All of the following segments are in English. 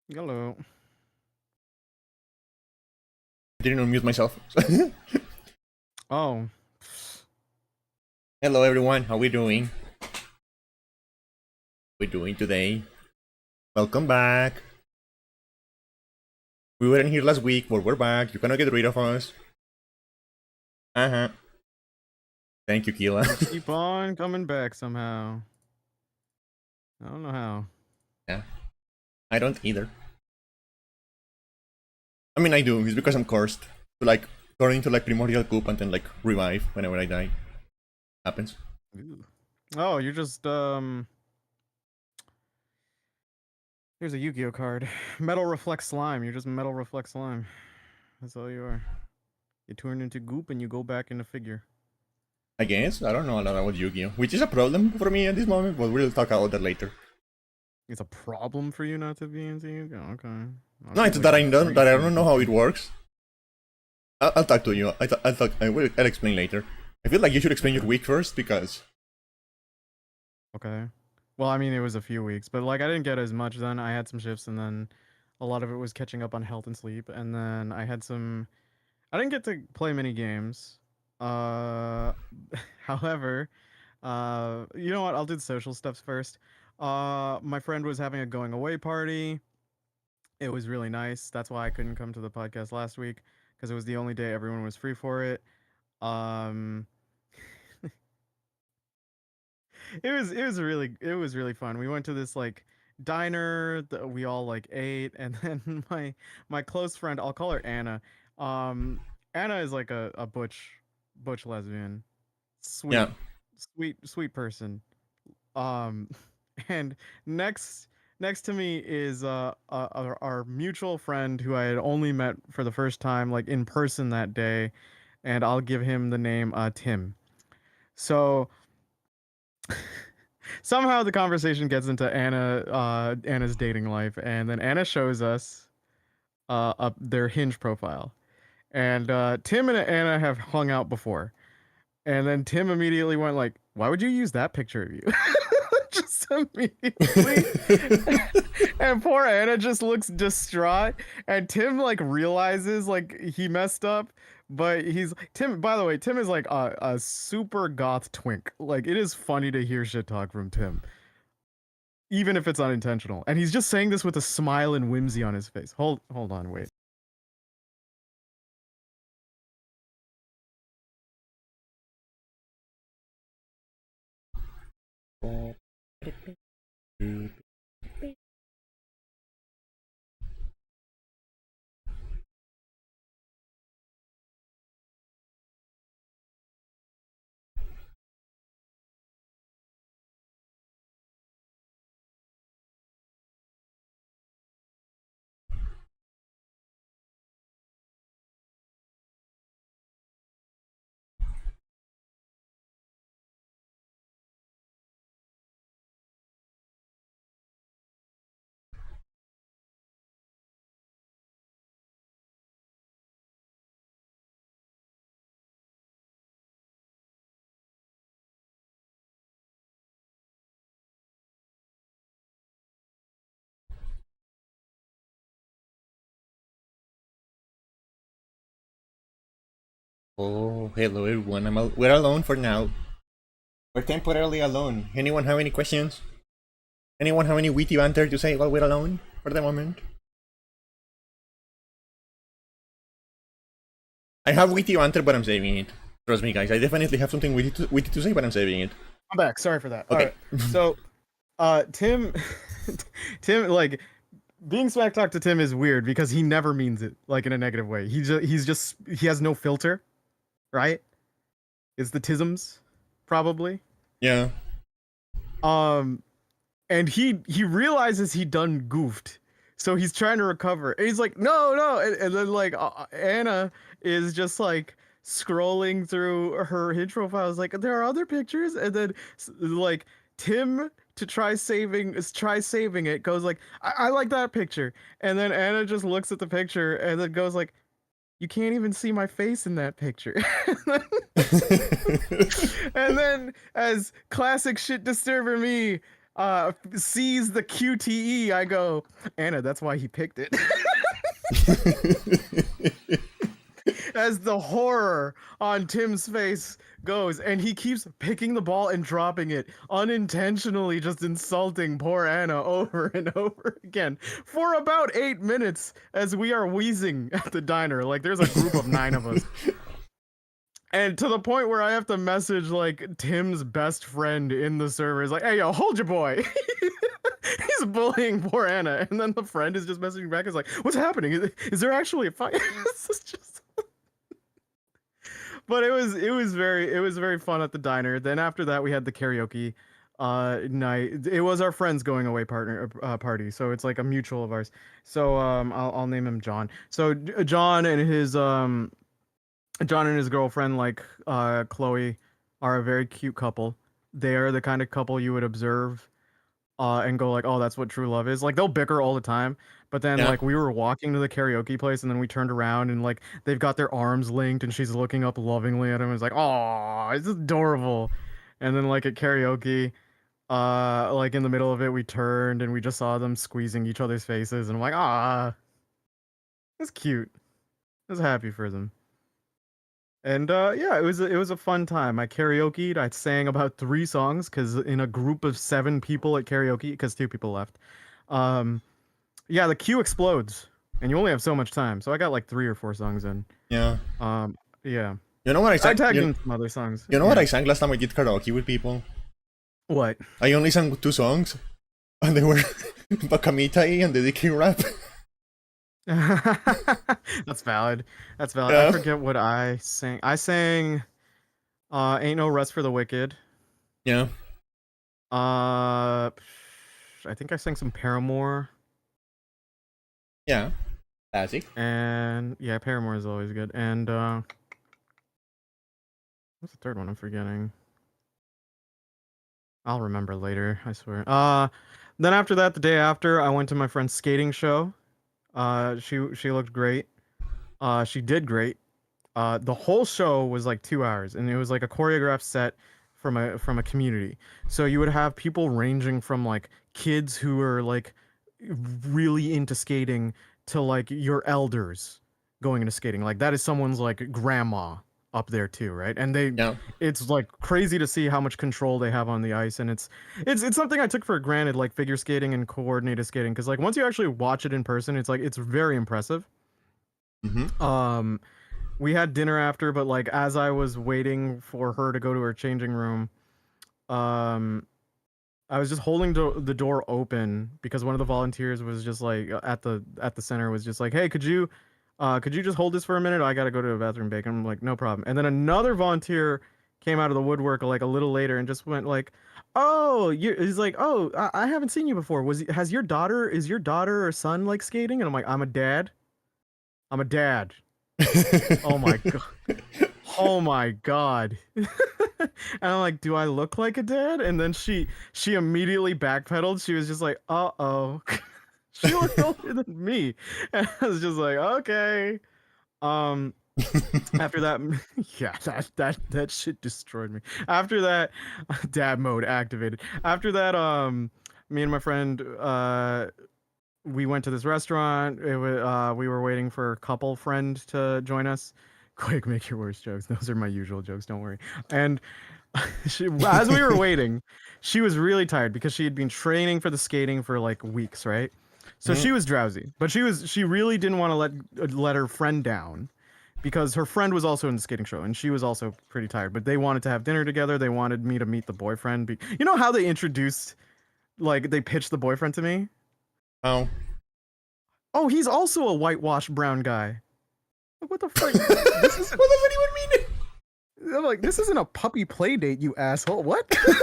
Hello. Didn't unmute myself. Oh, Hello everyone, how we doing? We doing today? Welcome back. We weren't here last week, but we're back. You cannot get rid of us. Uh-huh. Thank you, Kila. keep on coming back somehow. I don't know how. Yeah. I don't either. I mean I do, it's because I'm cursed. To like turn into like primordial goop and then like revive whenever I die. Happens. Ooh. Oh, you're just Here's a Yu-Gi-Oh card. Metal Reflect Slime. You're just Metal Reflect Slime. That's all you are. You turn into goop and you go back into figure. I guess. I don't know a lot about Yu-Gi-Oh! Which is a problem for me at this moment, but we'll talk about that later. It's a problem for you not to be into Yu-Gi-Oh. Okay. No, Okay, it's like that I don't know how it works. I'll talk to you. I'll explain later. I feel like you should explain your week first because Okay. Well, I mean, it was a few weeks, but like I didn't get as much then. I had some shifts, and then a lot of it was catching up on health and sleep, and then I had some. I didn't get to play many games. Uh, however, you know what? I'll do the social stuff first. My friend was having a going away party. It was really nice. That's why I couldn't come to the podcast last week because it was the only day everyone was free for it. Um, it was really fun. We went to this like diner that we all like ate, and then my close friend, I'll call her Anna. Um, Anna is like a butch lesbian, yeah, sweet, sweet person. Um, and next next to me is our mutual friend who I had only met for the first time like in person that day, and I'll give him the name Tim. So somehow the conversation gets into Anna's dating life, and then Anna shows us up their Hinge profile. And Tim and Anna have hung out before. And then Tim immediately went like, "Why would you use that picture of you?" Just immediately. And poor Anna just looks distraught. And Tim like realizes like he messed up. But he's Tim. By the way, Tim is like a super goth twink. Like it is funny to hear shit talk from Tim, even if it's unintentional. And he's just saying this with a smile and whimsy on his face. Hold on, wait. Oh, hello everyone. We're alone for now. We're temporarily alone. Anyone have any questions? Anyone have any witty banter to say while we're alone for the moment? I have witty banter, but I'm saving it. Trust me, guys. I definitely have something witty to say, but I'm saving it. I'm back. Sorry for that. All Okay. right. So, Tim, Tim, like being smack talk to Tim is weird because he never means it like in a negative way. He has no filter, right? It's the tisms, probably. Yeah. Um, and he realizes he done goofed, so he's trying to recover. And he's like, no, and then like Anna is just like scrolling through her Hinge profile. Is like, there are other pictures, and then like Tim to try saving it goes like, I like that picture, and then Anna just looks at the picture and then goes like, you can't even see my face in that picture. And then as classic shit disturber me, sees the QTE, I go, Anna, that's why he picked it. As the horror on Tim's face goes, and he keeps picking the ball and dropping it, unintentionally just insulting poor Anna over and over again for about 8 minutes as we are wheezing at the diner. Like, there's a group of 9 of us. And to the point where I have to message like Tim's best friend in the server is like, "Hey yo, hold your boy." He's bullying poor Anna, and then the friend is just messaging back. Is like, "What's happening? Is there actually a fight?" It's just... But it was very fun at the diner. Then after that, we had the karaoke night. It was our friend's going away partner party, so it's like a mutual of ours. So I'll name him John. So John and his girlfriend, like Chloe, are a very cute couple. They are the kind of couple you would observe and go like, "Oh, that's what true love is." Like they'll bicker all the time, but then Yeah. like we were walking to the karaoke place, and then we turned around and like they've got their arms linked, and she's looking up lovingly at him. It's like, "Oh, it's adorable." And then like at karaoke, like in the middle of it, we turned and we just saw them squeezing each other's faces, and I'm like, "Ah, it's cute." I was happy for them. And yeah, it was a fun time. I karaokeed. I sang about 3 songs because in a group of 7 people at karaoke, because 2 people left. Um, yeah, the queue explodes, and you only have so much time. So I got like 3 or 4 songs in. Yeah. Um, yeah, You know what I I sang? tagged in some other songs. You know what Yeah. I sang last time I did karaoke with people? What? I only sang 2 songs, and they were Bakamitai and the Dicky rap. That's valid. That's valid. I Yeah. forget what I sang. I sang "Ain't No Rest for the Wicked." Yeah. I think I sang some Paramore. Yeah. Classic. And yeah, Paramore is always good. And what's the third one I'm forgetting? I'll remember later, I swear. Then after that, the day after, I went to my friend's skating show. She looked great. She did great. The whole show was like 2 hours, and it was like a choreographed set from a community. So you would have people ranging from like kids who are like really into skating to like your elders going into skating. Like that is someone's like grandma up there too, right? And Yeah. it's like crazy to see how much control they have on the ice, and it's something I took for granted, like figure skating and coordinated skating, because like once you actually watch it in person, it's like it's very impressive. Mm-hmm. Um, we had dinner after, but like as I was waiting for her to go to her changing room, um, I was just holding the door open because one of the volunteers was just like at the center was just like, "Hey, could you just hold this for a minute? I gotta go to the bathroom break." I'm like, "No problem." And then another volunteer came out of the woodwork like a little later and just went like, "Oh, he's like, oh, I haven't seen you before. Is your daughter or son like skating?" And I'm like, "I'm a dad. I'm a dad." Oh my god. Oh my god. And I'm like, "Do I look like a dad?" And then she immediately backpedaled. She was just like, "Uh-oh." She looked older than me. And I was just like, "Okay." Um After that, yeah, that shit destroyed me. After that, dad mode activated. After that, me and my friend we went to this restaurant. We were waiting for a couple friend to join us. Quick, make your worst jokes. Those are my usual jokes. Don't worry. And as we were waiting, she was really tired because she had been training for the skating for like weeks, right? So Mm, she was drowsy, but she really didn't want to let her friend down because her friend was also in the skating show and she was also pretty tired. But they wanted to have dinner together. They wanted me to meet the boyfriend. You know how they introduced, like, they pitched the boyfriend to me? oh. Oh, he's also a whitewashed brown guy. Like, what the What fuck? This isn't. does anyone I'm like, this isn't a puppy play date, you asshole. What? mean?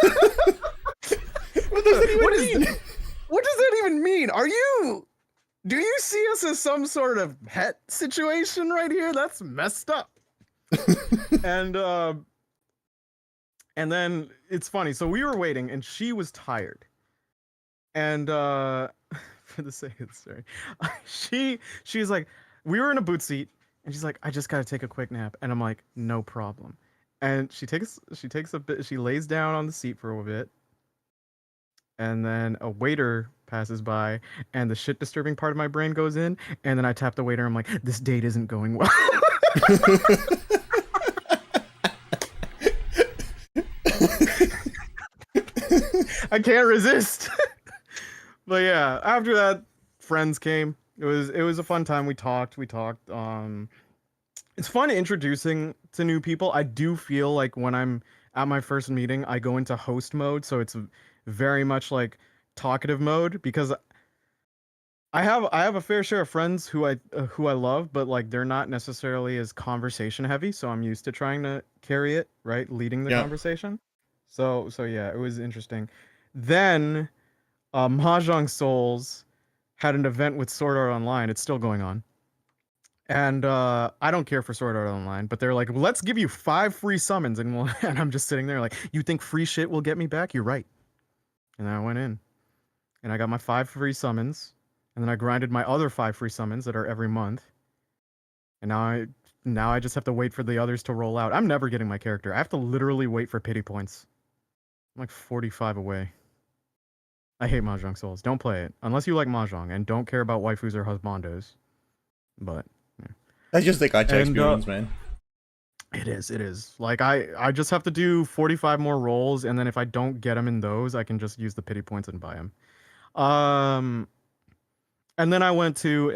What does anyone What is? mean? What does that even mean? Are you? Do you see us as some sort of pet situation right here? That's messed up. And and then it's funny. So we were waiting, and she was tired. And for the sake of the story, she's like, we were in a boot seat, and she's like, "I just gotta take a quick nap," and I'm like, "No problem." And she takes a bit. She lays down on the seat for a bit, and then a waiter passes by, and the shit disturbing part of my brain goes in, and then I tap the waiter. I'm like, this date isn't going well. I can't resist. But yeah, after that, friends came. It was a fun time. We talked. It's fun introducing to new people. I do feel like when I'm at my first meeting, I go into host mode, so it's very much like talkative mode because I have a fair share of friends who I love, but like they're not necessarily as conversation heavy, so I'm used to trying to carry it, right, leading the Yeah. conversation. So yeah, it was interesting. Then Mahjong Souls had an event with Sword Art Online. It's still going on. And I don't care for Sword Art Online, but they're like, let's give you 5 free summons, and and I'm just sitting there like, you think free shit will get me back? You're right. And then I went in, and I got my 5 free summons, and then I grinded my other 5 free summons that are every month, and now I just have to wait for the others to roll out. I'm never getting my character. I have to literally wait for pity points. I'm like 45 away. I hate Mahjong Souls. Don't play it unless you like Mahjong and don't care about waifus or husbandos. But yeah. That's just the gacha And experience, man. it is. Like I just have to do 45 more rolls, and then if I don't get them in those, I can just use the pity points and buy them. Um, and then uh, I went to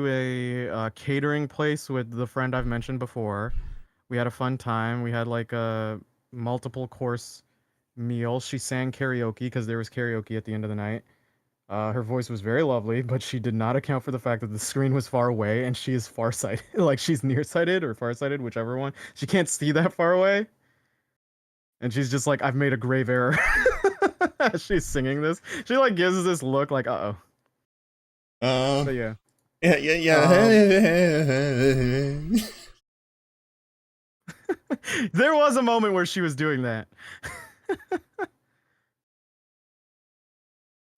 a catering place with the friend I've mentioned before. We had a fun time. We had like a multiple course meal. She sang karaoke because there was karaoke at the end of the night. Her voice was very lovely, but she did not account for the fact that the screen was far away and she is farsighted. Like she's nearsighted or farsighted, whichever one. She can't see that far away. And she's just like, I've made a grave error. As she's singing this. She like gives us this look like, uh-oh. Uh, But yeah. yeah, yeah, Um, yeah. there was a moment where she was doing that.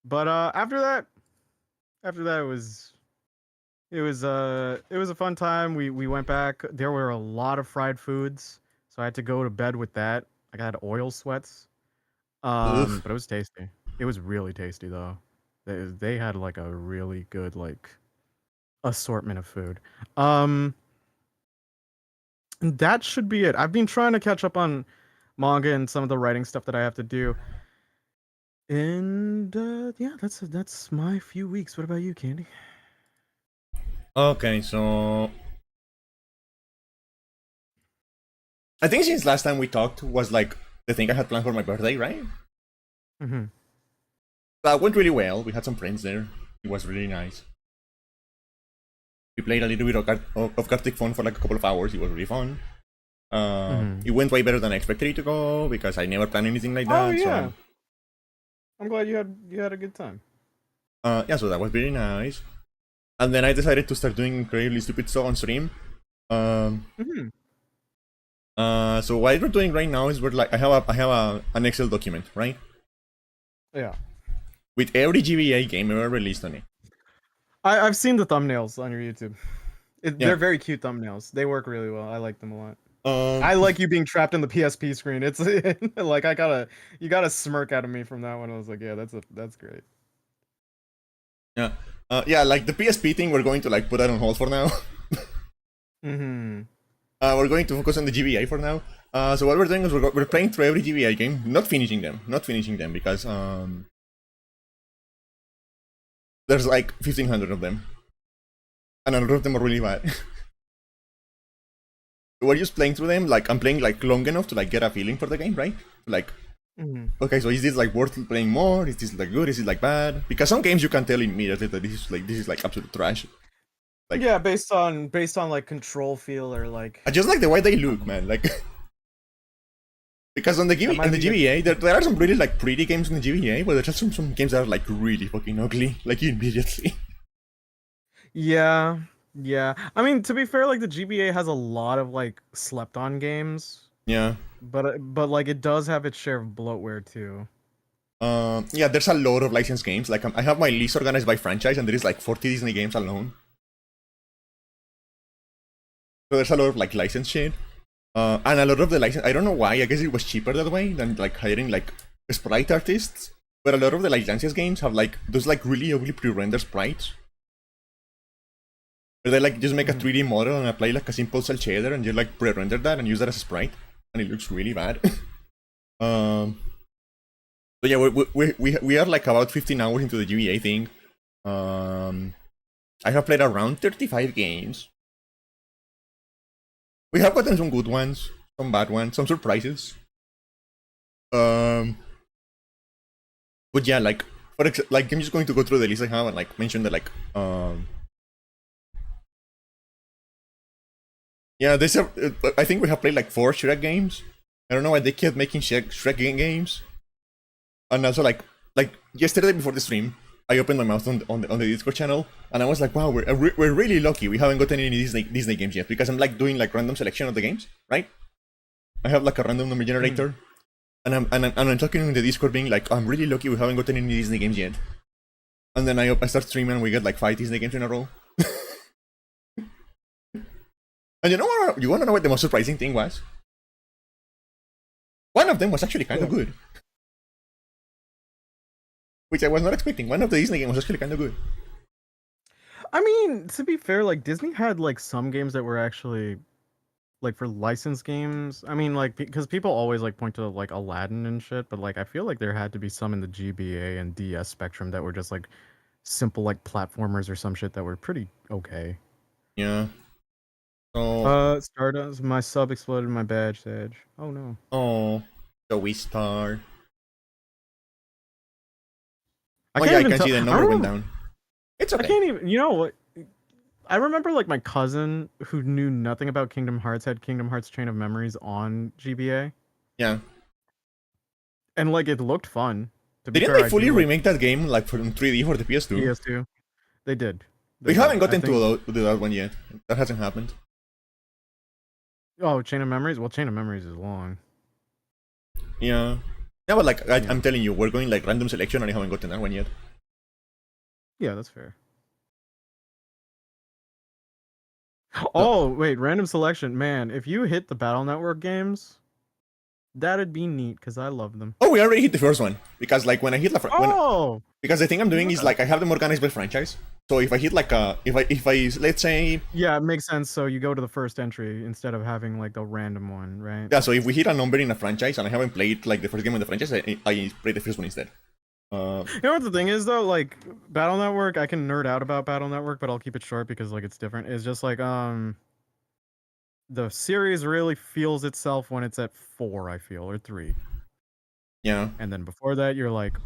But after that it was a fun time. We went back. There were a lot of fried foods, so I had to go to bed with that. I got oil sweats. Ugh. But it was tasty. It was really tasty though. They had like a really good like assortment of food. Um, and that should be it. I've been trying to catch up on manga and some of the writing stuff that I have to do. And yeah, that's my few weeks. What about you, Candy? Okay, so I think since last time we talked was like the thing I had planned for my birthday, right? Mm-hmm. That went really well. We had some friends there. It was really nice. We played a little bit of Gartic Phone for like a couple of hours. It was really fun. Mm-hmm. It went way better than I expected it to go because I never planned anything like Oh that. yeah, So I'm glad you had a good time. yeah, so that was very nice. And then I decided to start doing incredibly stupid stuff on stream. Um, Mm-hmm. so what we're doing right now is we're like I have an Excel document, right, Yeah, with every GBA game ever released on it. I've seen the thumbnails on your YouTube. They're Yeah. very cute thumbnails. They work really well. I like them a lot. Um. I like you being trapped in the PSP screen. It's like you got a smirk out of me from that one. I was like, yeah, that's great. Yeah. Yeah. Like the PSP thing, we're going to like put that on hold for now. Mm-hmm. We're going to focus on the GBA for now. So what we're doing is we're playing through every GBA game, not finishing them because there's like 1,500 of them, and a lot of them are really bad. We're just playing through them. Like I'm playing like long enough to like get a feeling for the game, right? Like, Mm-hmm. okay, so is this like worth playing more? Is this like good? Is it like bad? Because some games you can tell immediately that this is like absolute trash. Like Yeah, based on like control feel or like I just like the way they look, man. Like because on the that might be GBA, there are some really like pretty games in the GBA, but there's just some games that are like really fucking ugly, like immediately. yeah, yeah. I mean, to be fair, like the GBA has a lot of like slept on games, Yeah. but like it does have its share of bloatware too. Yeah, there's a lot of licensed games. Like I have my list organized by franchise, and there is like 40 Disney games alone. So there's a lot of like licensed shit. And a lot of the license, I don't know why. I guess it was cheaper that way than like hiring like sprite artists. But a lot of the licenses games have like those like really ugly pre-rendered sprites. Where they like just make a 3D model and apply like a simple cell shader and just like pre-render that and use that as a sprite, and it looks really bad. So yeah, we are like about 15 hours into the GBA thing. I have played around 35 games. We have gotten some good ones, some bad ones, some surprises. But yeah, like like I'm just going to go through the list I have and like mention that like yeah, there's a, I think we have played like 4 Shrek games. I don't know why they kept making Shrek games. And also like yesterday before the stream, I opened my mouth on the Discord channel, and I was like, wow, we're really lucky we haven't gotten any Disney games yet, because I'm like doing like random selection of the games, right? I have like a random number generator, and I'm talking in the Discord being like, I'm really lucky we haven't gotten any Disney games yet. And then I start streaming and we get like 5 Disney games in a row. And you know what? You want to know what the most surprising thing was? One of them was actually kind of good. Which I was not expecting. One of the Disney games was actually kind of good. I mean, to be fair, like Disney had like some games that were actually like for licensed games. I mean, like because people always like point to like Aladdin and shit, but like I feel like there had to be some in the GBA and DS spectrum that were just like simple like platformers or some shit that were pretty okay. Yeah. So. Stardust, my sub exploded my badge, Sage. Oh no. Oh. So we star. I Oh can't yeah, I even can tell. see the I number went don't. down. It's I okay. can't even. You know what? I remember like my cousin who knew nothing about Kingdom Hearts had Kingdom Hearts Chain of Memories on GBA, Yeah. and like it looked fun. To be Didn't fair, they I fully do like remake that game like from 3D for the PS2? PS2. They did. We They haven't did. I gotten think. to that one yet. That hasn't happened. Oh, Chain of Memories. Well, Chain of Memories is long. Yeah. Yeah, but like Yeah. I'm telling you, we're going like random selection and I haven't gotten that one yet. Yeah, that's fair. Oh wait, random selection, man. If you hit the Battle Network games, that'd be neat because I love them. Oh, we already hit the first one, because like when I hit Oh, because the thing I'm doing is okay. like I have them organized by franchise. So if I hit like if I let's say, Yeah, it makes sense. So you go to the first entry instead of having like a random one, right? yeah, so if we hit a number in a franchise and I haven't played like the first game in the franchise, I play the first one instead. You know what the thing is though, like Battle Network, I can nerd out about Battle Network, but I'll keep it short because like it's different. It's just like the series really feels itself when it's at 4, I feel, or 3. Yeah. And then before that you're like,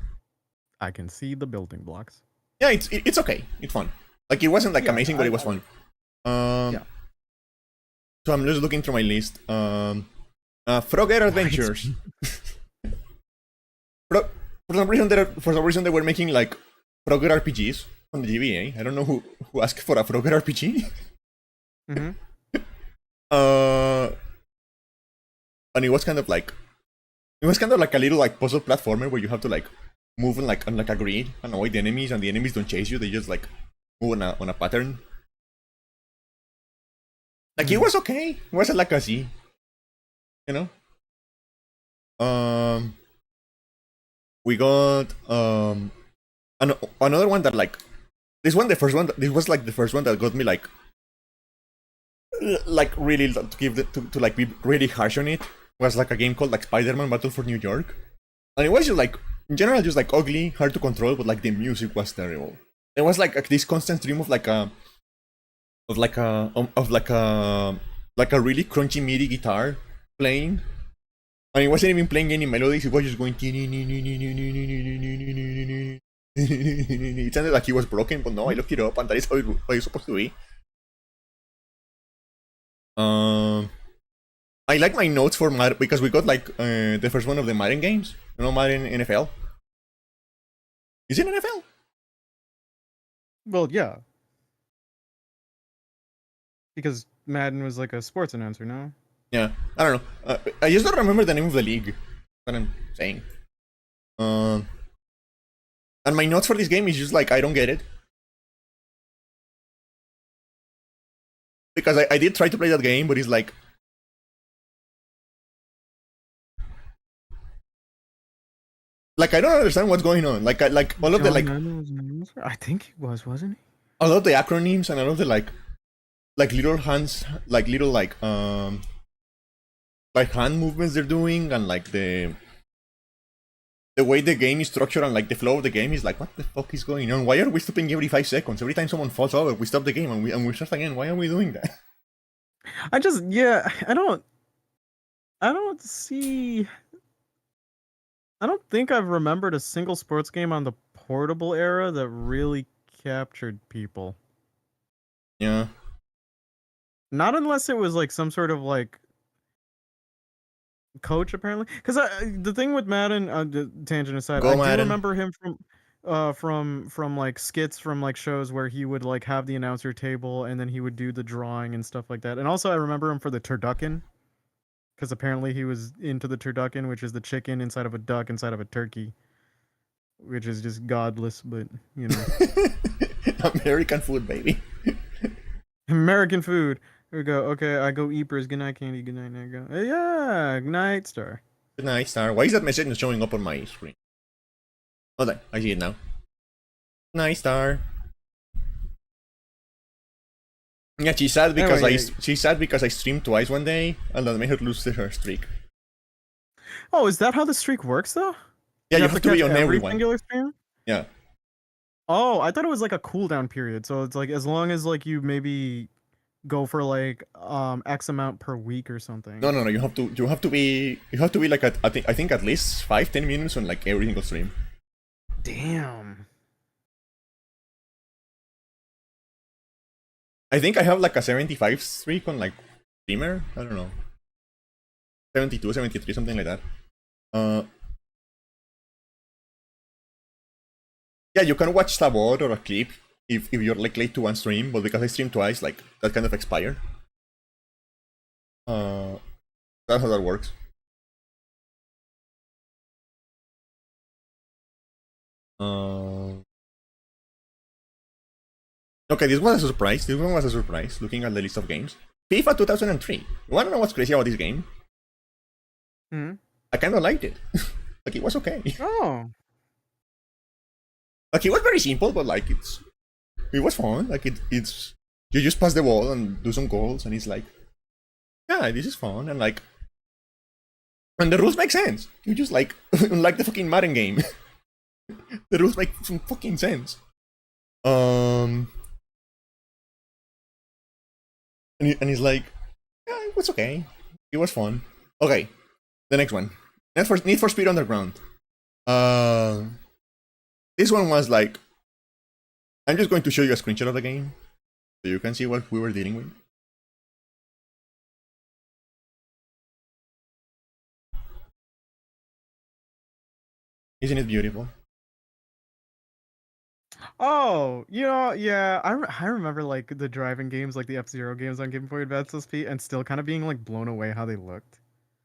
I can see the building blocks. Yeah, it's okay. It's fun. Like it wasn't like Yeah, amazing, but it was fun. Yeah. So I'm just looking through my list. Frogger Adventures. For some reason they were making like Frogger RPGs on the GBA. I don't know who asked for a Frogger RPG. Mm-hmm. And it was kind of like a little like puzzle platformer where you have to like move on like a grid and avoid the enemies, and the enemies don't chase you, they just like move on a pattern. Like it was okay. It wasn't like a Z. You know? We got another one that like this was like the first one that got me like really to like be really harsh on it. Was like a game called like Spider-Man Battle for New York. And it was just like in general just like ugly, hard to control, but like the music was terrible. There was like this constant stream of like a really crunchy MIDI guitar playing. And it wasn't even playing any melodies, it was just going. It sounded like he was broken, but no, I looked it up and that is how it's supposed to be. I like my notes for Madden because we got like the first one of the Madden games. You know, Madden NFL. Is it NFL? Well, yeah. Because Madden was like a sports announcer, no? Yeah, I don't know. I just don't remember the name of the league. What I'm saying. And my notes for this game is just like I don't get it. Because I did try to play that game, but it's like Like I don't understand what's going on. Like all of the John like Lennon was an announcer? I think he was, wasn't he? all of the acronyms and all of the like little hands, like little like hand movements they're doing, and like the way the game is structured and like the flow of the game is like, what the fuck is going on? Why are we stopping every 5 seconds? Every time someone falls over, we stop the game and we start again. Why are we doing that? I don't see. I don't think I've remembered a single sports game on the portable era that really captured people. Yeah. Not unless it was like some sort of like coach, apparently. Because the thing with Madden, tangent aside, Go I do Madden. remember him from like skits from like shows where he would like have the announcer table and then he would do the drawing and stuff like that. And also I remember him for the turducken, because apparently he was into the turducken, which is the chicken inside of a duck inside of a turkey, which is just godless, but you know. American food, baby. American food. Here we go. Okay, I go Eepers. Good night, Candy. Good night, Night. Yeah, good night, Star. Good night, Star. Why is that message not showing up on my screen? Hold on, I see it now. Night, Star. Yeah, she's sad because Anyway, she's sad because I streamed twice one day and that made her lose her streak. oh, is that how the streak works, though? Yeah, you have to be catch on every everyone. singular stream? Yeah. Oh, I thought it was like a cooldown period. So it's like as long as like you maybe go for like X amount per week or something. No. You have to be like at, I think at least 5-10 minutes on like every single stream. Damn. I think I have like a 75 streak on like streamer. I don't know. 72, 73, something like that. Yeah, you can watch a VOD or a clip if you're like late to one stream, but because I streamed twice, like that kind of expired. That's how that works. Okay, this was a surprise. This one was a surprise. Looking at the list of games, FIFA 2003. You wanna know what's crazy about this game? Hmm. I kind of liked it. Like it was okay. Oh. Like it was very simple, but like it was fun. Like it's you just pass the ball and do some goals, and it's like, yeah, this is fun, and like, and the rules make sense. You just like unlike the fucking Madden game, the rules make some fucking sense. And it's like, yeah, it was okay. It was fun. Okay, the next one, Need for Speed Underground. This one was like, I'm just going to show you a screenshot of the game so you can see what we were dealing with. Isn't it beautiful? Oh, you know, yeah, I remember like the driving games, like the F-Zero games on Game Boy Advance SP, and still kind of being like blown away how they looked.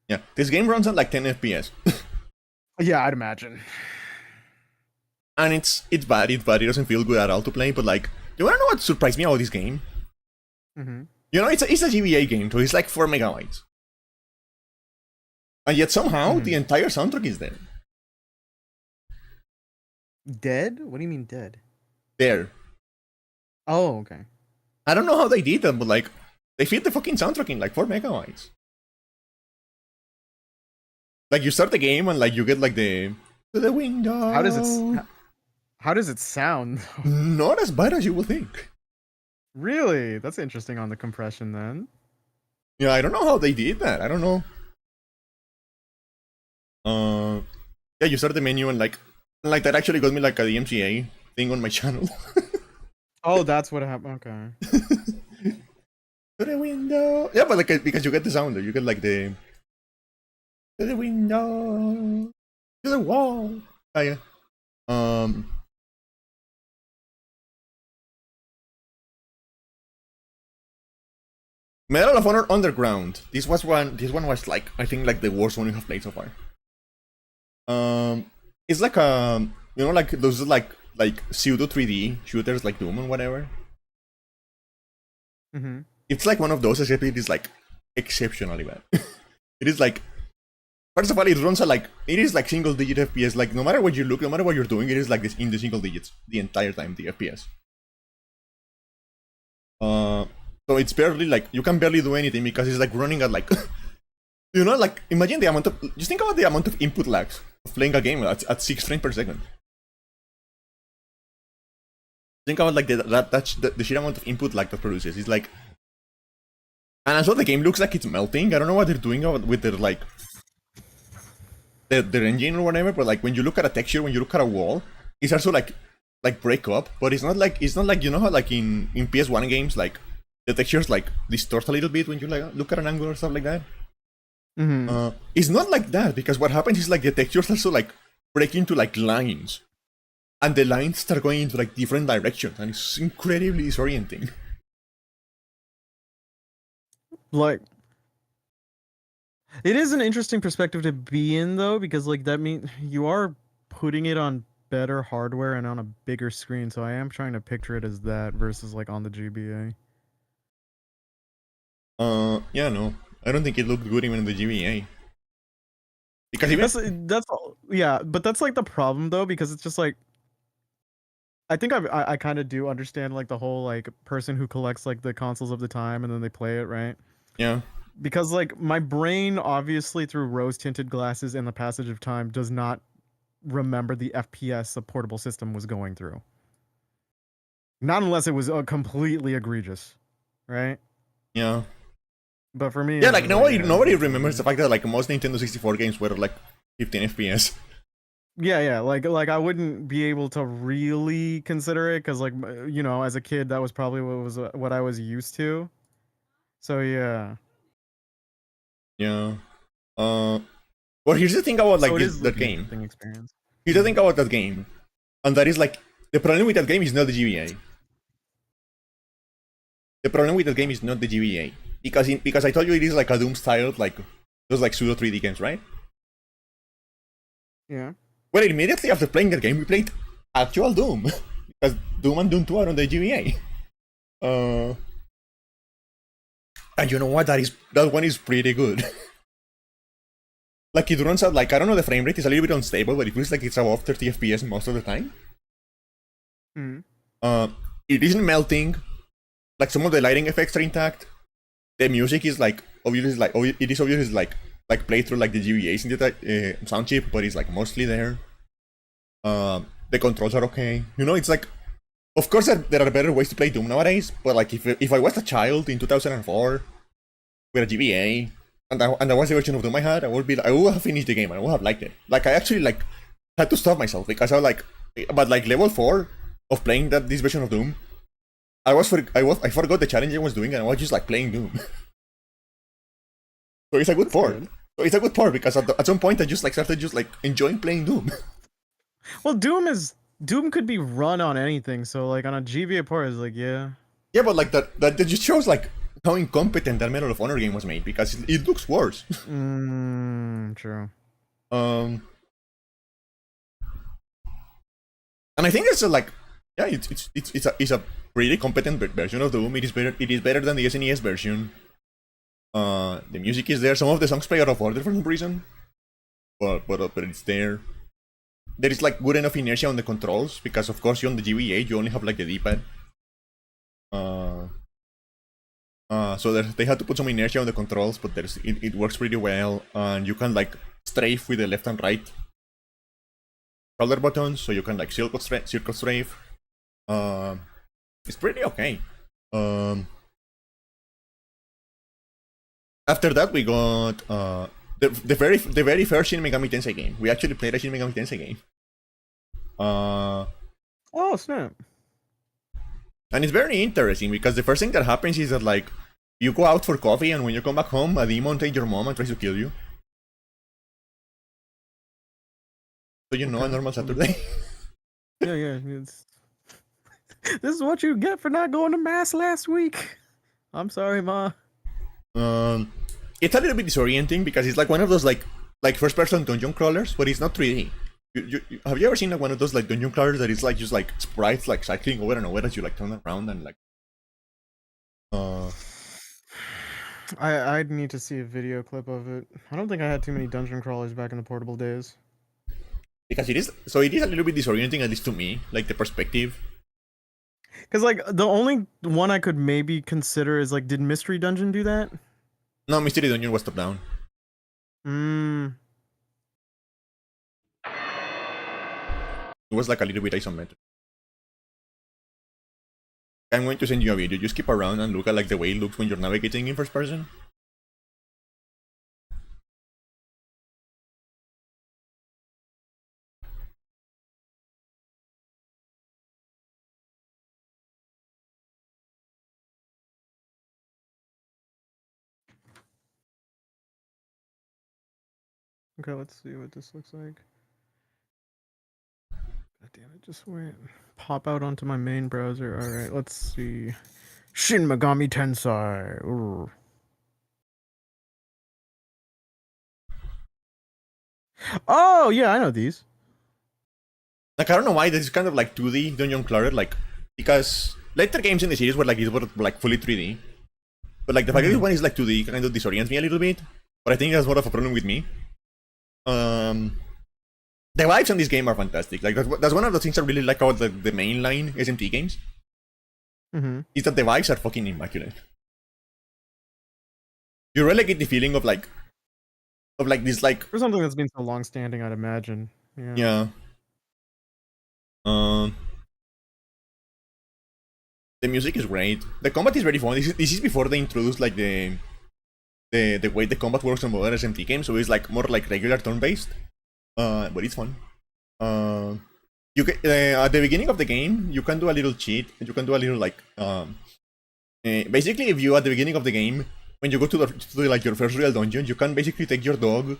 Yeah, this game runs at like 10 FPS. Yeah, I'd imagine. And it's bad, it doesn't feel good at all to play, but like, you wanna know what surprised me about this game? Mm-hmm. You know, it's a GBA game, so it's like 4 megabytes. And yet somehow the entire soundtrack is there. Dead? What do you mean dead? There. Oh, okay. I don't know how they did that, but like, they fit the fucking soundtrack in like 4 megabytes. Like, you start the game and like, you get like the... To the window. How does it sound? Not as bad as you would think. Really? That's interesting on the compression then. Yeah, I don't know how they did that. I don't know. Yeah, you start the menu and like that actually got me like a DMCA thing on my channel. Oh, that's what happened. Okay. To the window. Yeah, but like because you get the sound, you get like the to the window, to the wall. Oh, yeah. Medal of Honor Underground. This one was like, I think like the worst one we have played so far. It's like you know, like those like pseudo 3D shooters like Doom and whatever. Mm-hmm. It's like one of those, except it is like exceptionally bad. It is like First of all, it runs at like it is like single digit FPS. Like no matter what you look, no matter what you're doing, it is like this in the single digits the entire time. The FPS. So it's barely like you can barely do anything because it's like running at like like imagine the amount of just think about the amount of input lags of playing a game at 6 frames per second. Think about like the sheer amount of input lag that produces. It's like, and as well the game looks like it's melting. I don't know what they're doing with their like their engine or whatever, but like when you look at a texture, when you look at a wall, it's also like break up, but it's not like you know how like in PS1 games like the textures like distort a little bit when you like look at an angle or stuff like that. It's not like that because what happens is like the textures also like break into like lines, and the lines start going into like different directions, and it's incredibly disorienting. Like, it is an interesting perspective to be in though, because like that means you are putting it on better hardware and on a bigger screen. So I am trying to picture it as that versus like on the GBA. Yeah, no, I don't think it looked good even in the GBA. Because even That's yeah, but that's like the problem though, because it's just like I think I kind of do understand like the whole like person who collects like the consoles of the time and then they play it, right? yeah. Because like my brain obviously through rose tinted glasses and the passage of time does not remember the FPS a portable system was going through. Not unless it was completely egregious, right? Yeah. But for me, Yeah, like nobody remembers the fact that like most Nintendo 64 games were like 15 FPS. Yeah, like I wouldn't be able to really consider it because like as a kid that was probably what I was used to. So yeah. Yeah. Well, here's the thing about like So it is that like an game. interesting experience. Here's the thing about that game, and that is like the problem with that game is not the GBA. The problem with that game is not the GBA because I told you it is like a Doom style like those like pseudo 3D games, right? Yeah. Well, immediately after playing that game, we played actual Doom because Doom and Doom 2 are on the GBA. And you know what? That one is pretty good. Like it runs at like I don't know, the frame rate is a little bit unstable, but it feels like it's above 30 FPS most of the time. It isn't melting. Like some of the lighting effects are intact. The music is like obviously like it is obviously like played through like the GBA's in the sound chip, but it's like mostly there. The controls are okay. It's like, of course there are better ways to play Doom nowadays, but like if I was a child in 2004 with a GBA and that was the version of Doom I had, I would have finished the game and I would have liked it. Like I actually like had to stop myself because I was like, but like level 4 of playing this version of Doom, I forgot the challenge I was doing and I was just like playing Doom. So it's a good port. So it's a good port because at some point I just like started just like enjoying playing Doom. Well, Doom could be run on anything, so like on a GBA port is like yeah. Yeah, but like that just shows like how incompetent that Medal of Honor game was made because it looks worse. True. And I think it's like, yeah, it's a pretty competent version of Doom. It is better than the SNES version. The music is there. Some of the songs play out of order for some reason, but it's there. There is like good enough inertia on the controls because of course you on the GBA you only have like the D-pad. So they had to put some inertia on the controls, but it works pretty well, and you can like strafe with the left and right shoulder buttons, so you can like circle strafe. It's pretty okay. After that we got the very first Shin Megami Tensei game. We actually played a Shin Megami Tensei game. Oh snap! And it's very interesting because the first thing that happens is that like you go out for coffee and when you come back home, a demon takes your mom and tries to kill you. So a normal Saturday. Yeah. This is what you get for not going to mass last week. I'm sorry, Ma. It's a little bit disorienting because it's like one of those like first-person dungeon crawlers, but it's not 3D. Have you ever seen like one of those like dungeon crawlers that is like just like sprites like cycling over and over as you like turn around and like I'd need to see a video clip of it. I don't think I had too many dungeon crawlers back in the portable days. Because it is so it is a little bit disorienting, at least to me, like the perspective. Because like the only one I could maybe consider is like, did Mystery Dungeon do that? No, Mystery Dungeon was top down. Hmm. It was like a little bit isometric. I'm going to send you a video. Just skip around and look at like the way it looks when you're navigating in first person. Okay, let's see what this looks like. God damn it, just wait. Pop out onto my main browser. Alright, let's see. Shin Megami Tensei. Ooh. Oh, yeah, I know these. Like I don't know why this is kind of like 2D dungeon crawler, like because later games in the series were like these were like fully 3D. But like the fact that this one is like 2D kind of disorients me a little bit. But I think that's more of a problem with me. The vibes in this game are fantastic. Like that's one of the things I really like about the mainline SMT games. Is that the vibes are fucking immaculate. You really get the feeling of like this like For something that's been so long standing, I'd imagine. yeah. The music is great. The combat is very fun. This is before they introduced like the way the combat works on modern SMT games, so it's like more like regular turn based. But it's fun. You can, at the beginning of the game, you can do a little cheat. You can do a little like basically, if you at the beginning of the game, when you go to like your first real dungeon, you can basically take your dog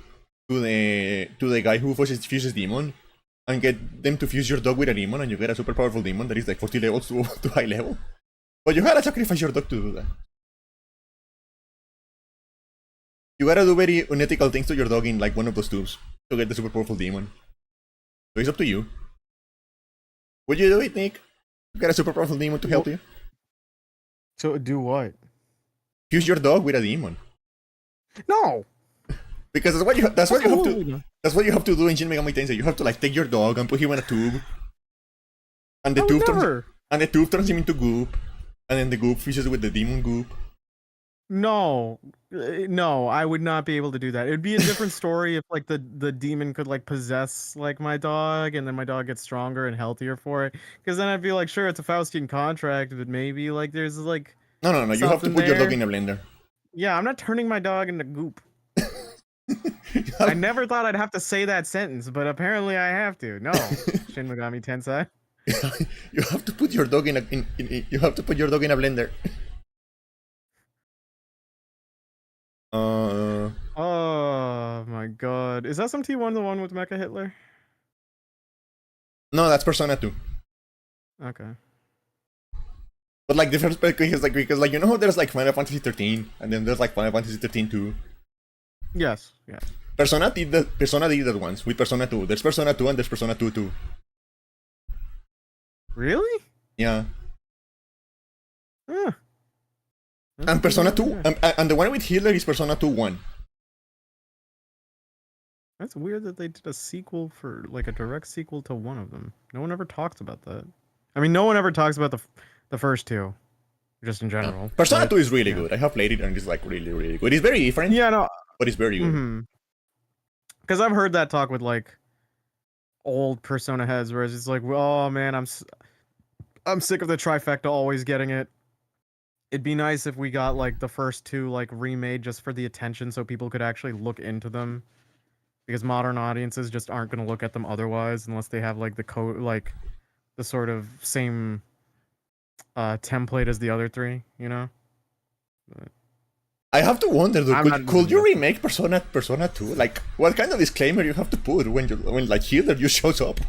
to the guy who fuses demon and get them to fuse your dog with a demon, and you get a super powerful demon that is like 40 levels to high level. But you gotta sacrifice your dog to do that. You gotta do very unethical things to your dog in like one of those tubes to get the super powerful demon. So it's up to you. Would you do it, Nick? You got a super powerful demon to help you? So do what? Fuse your dog with a demon. No! Because that's what you have to that's what you have to do in Shin Megami Tensei. You have to like take your dog and put him in a tube. And the tube turns him into goop. And then the goop fuses with the demon goop. No, I would not be able to do that. It would be a different story if like the demon could like possess like my dog, and then my dog gets stronger and healthier for it. Because then I'd be like, sure, it's a Faustian contract, but maybe like there's like no. You have to put your dog in a blender. Yeah, I'm not turning my dog into goop. I never thought I'd have to say that sentence, but apparently I have to. No, Shin Megami Tensei. You have to put your dog in a you have to put your dog in a blender. Oh my god. Is SMT1 the one with Mecha Hitler? No, that's Persona 2. Okay. But like the first is like because like you know how there's like Final Fantasy 13 and then there's like Final Fantasy 13 2. Yes, yeah. Persona did that once with Persona 2. There's Persona 2 and there's Persona 2 too. Really? Yeah. Huh. And Persona 2 and the one with Hitler is Persona 2 1. That's weird that they did a sequel for like a direct sequel to one of them. No one ever talks about that. I mean, no one ever talks about the first two, just in general. Yeah. Persona 2 is really good. I have played it and it's like really good. It's very different. Yeah, no, but it's very good. Because I've heard that talk with like old Persona heads, whereas it's like, oh man, I'm sick of the trifecta always getting it. It'd be nice if we got like the first two like remade just for the attention, so people could actually look into them. Because modern audiences just aren't going to look at them otherwise unless they have like the code, like the sort of same template as the other three, you know. But I have to wonder, could you remake Persona 2? Like, what kind of disclaimer you have to put when like Hitler just shows up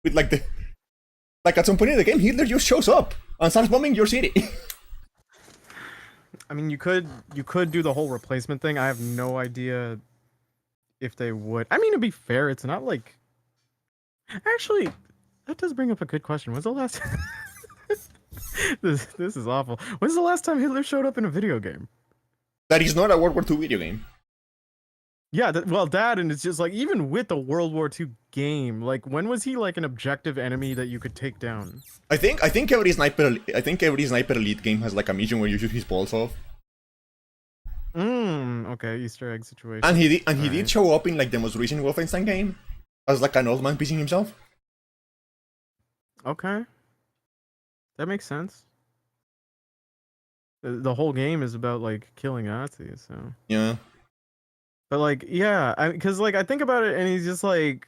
with like the like at some point in the game Hitler just shows up and starts bombing your city. I mean, you could do the whole replacement thing. I have no idea if they would. I mean, to be fair, it's not like. Actually, that does bring up a good question. When's the last? This is awful. When's the last time Hitler showed up in a video game? That is not a World War II video game. Yeah, well, that, and it's just like, even with the World War II game, like, when was he like an objective enemy that you could take down? I think every sniper elite game has like a mission where you shoot his balls off. Okay, Easter egg situation. And he did Alright. show up in like the most recent Wolfenstein game as like an old man pissing himself. Okay, that makes sense. The whole game is about like killing Nazis, so. Yeah. But like, yeah, because like I think about it, and he's just like,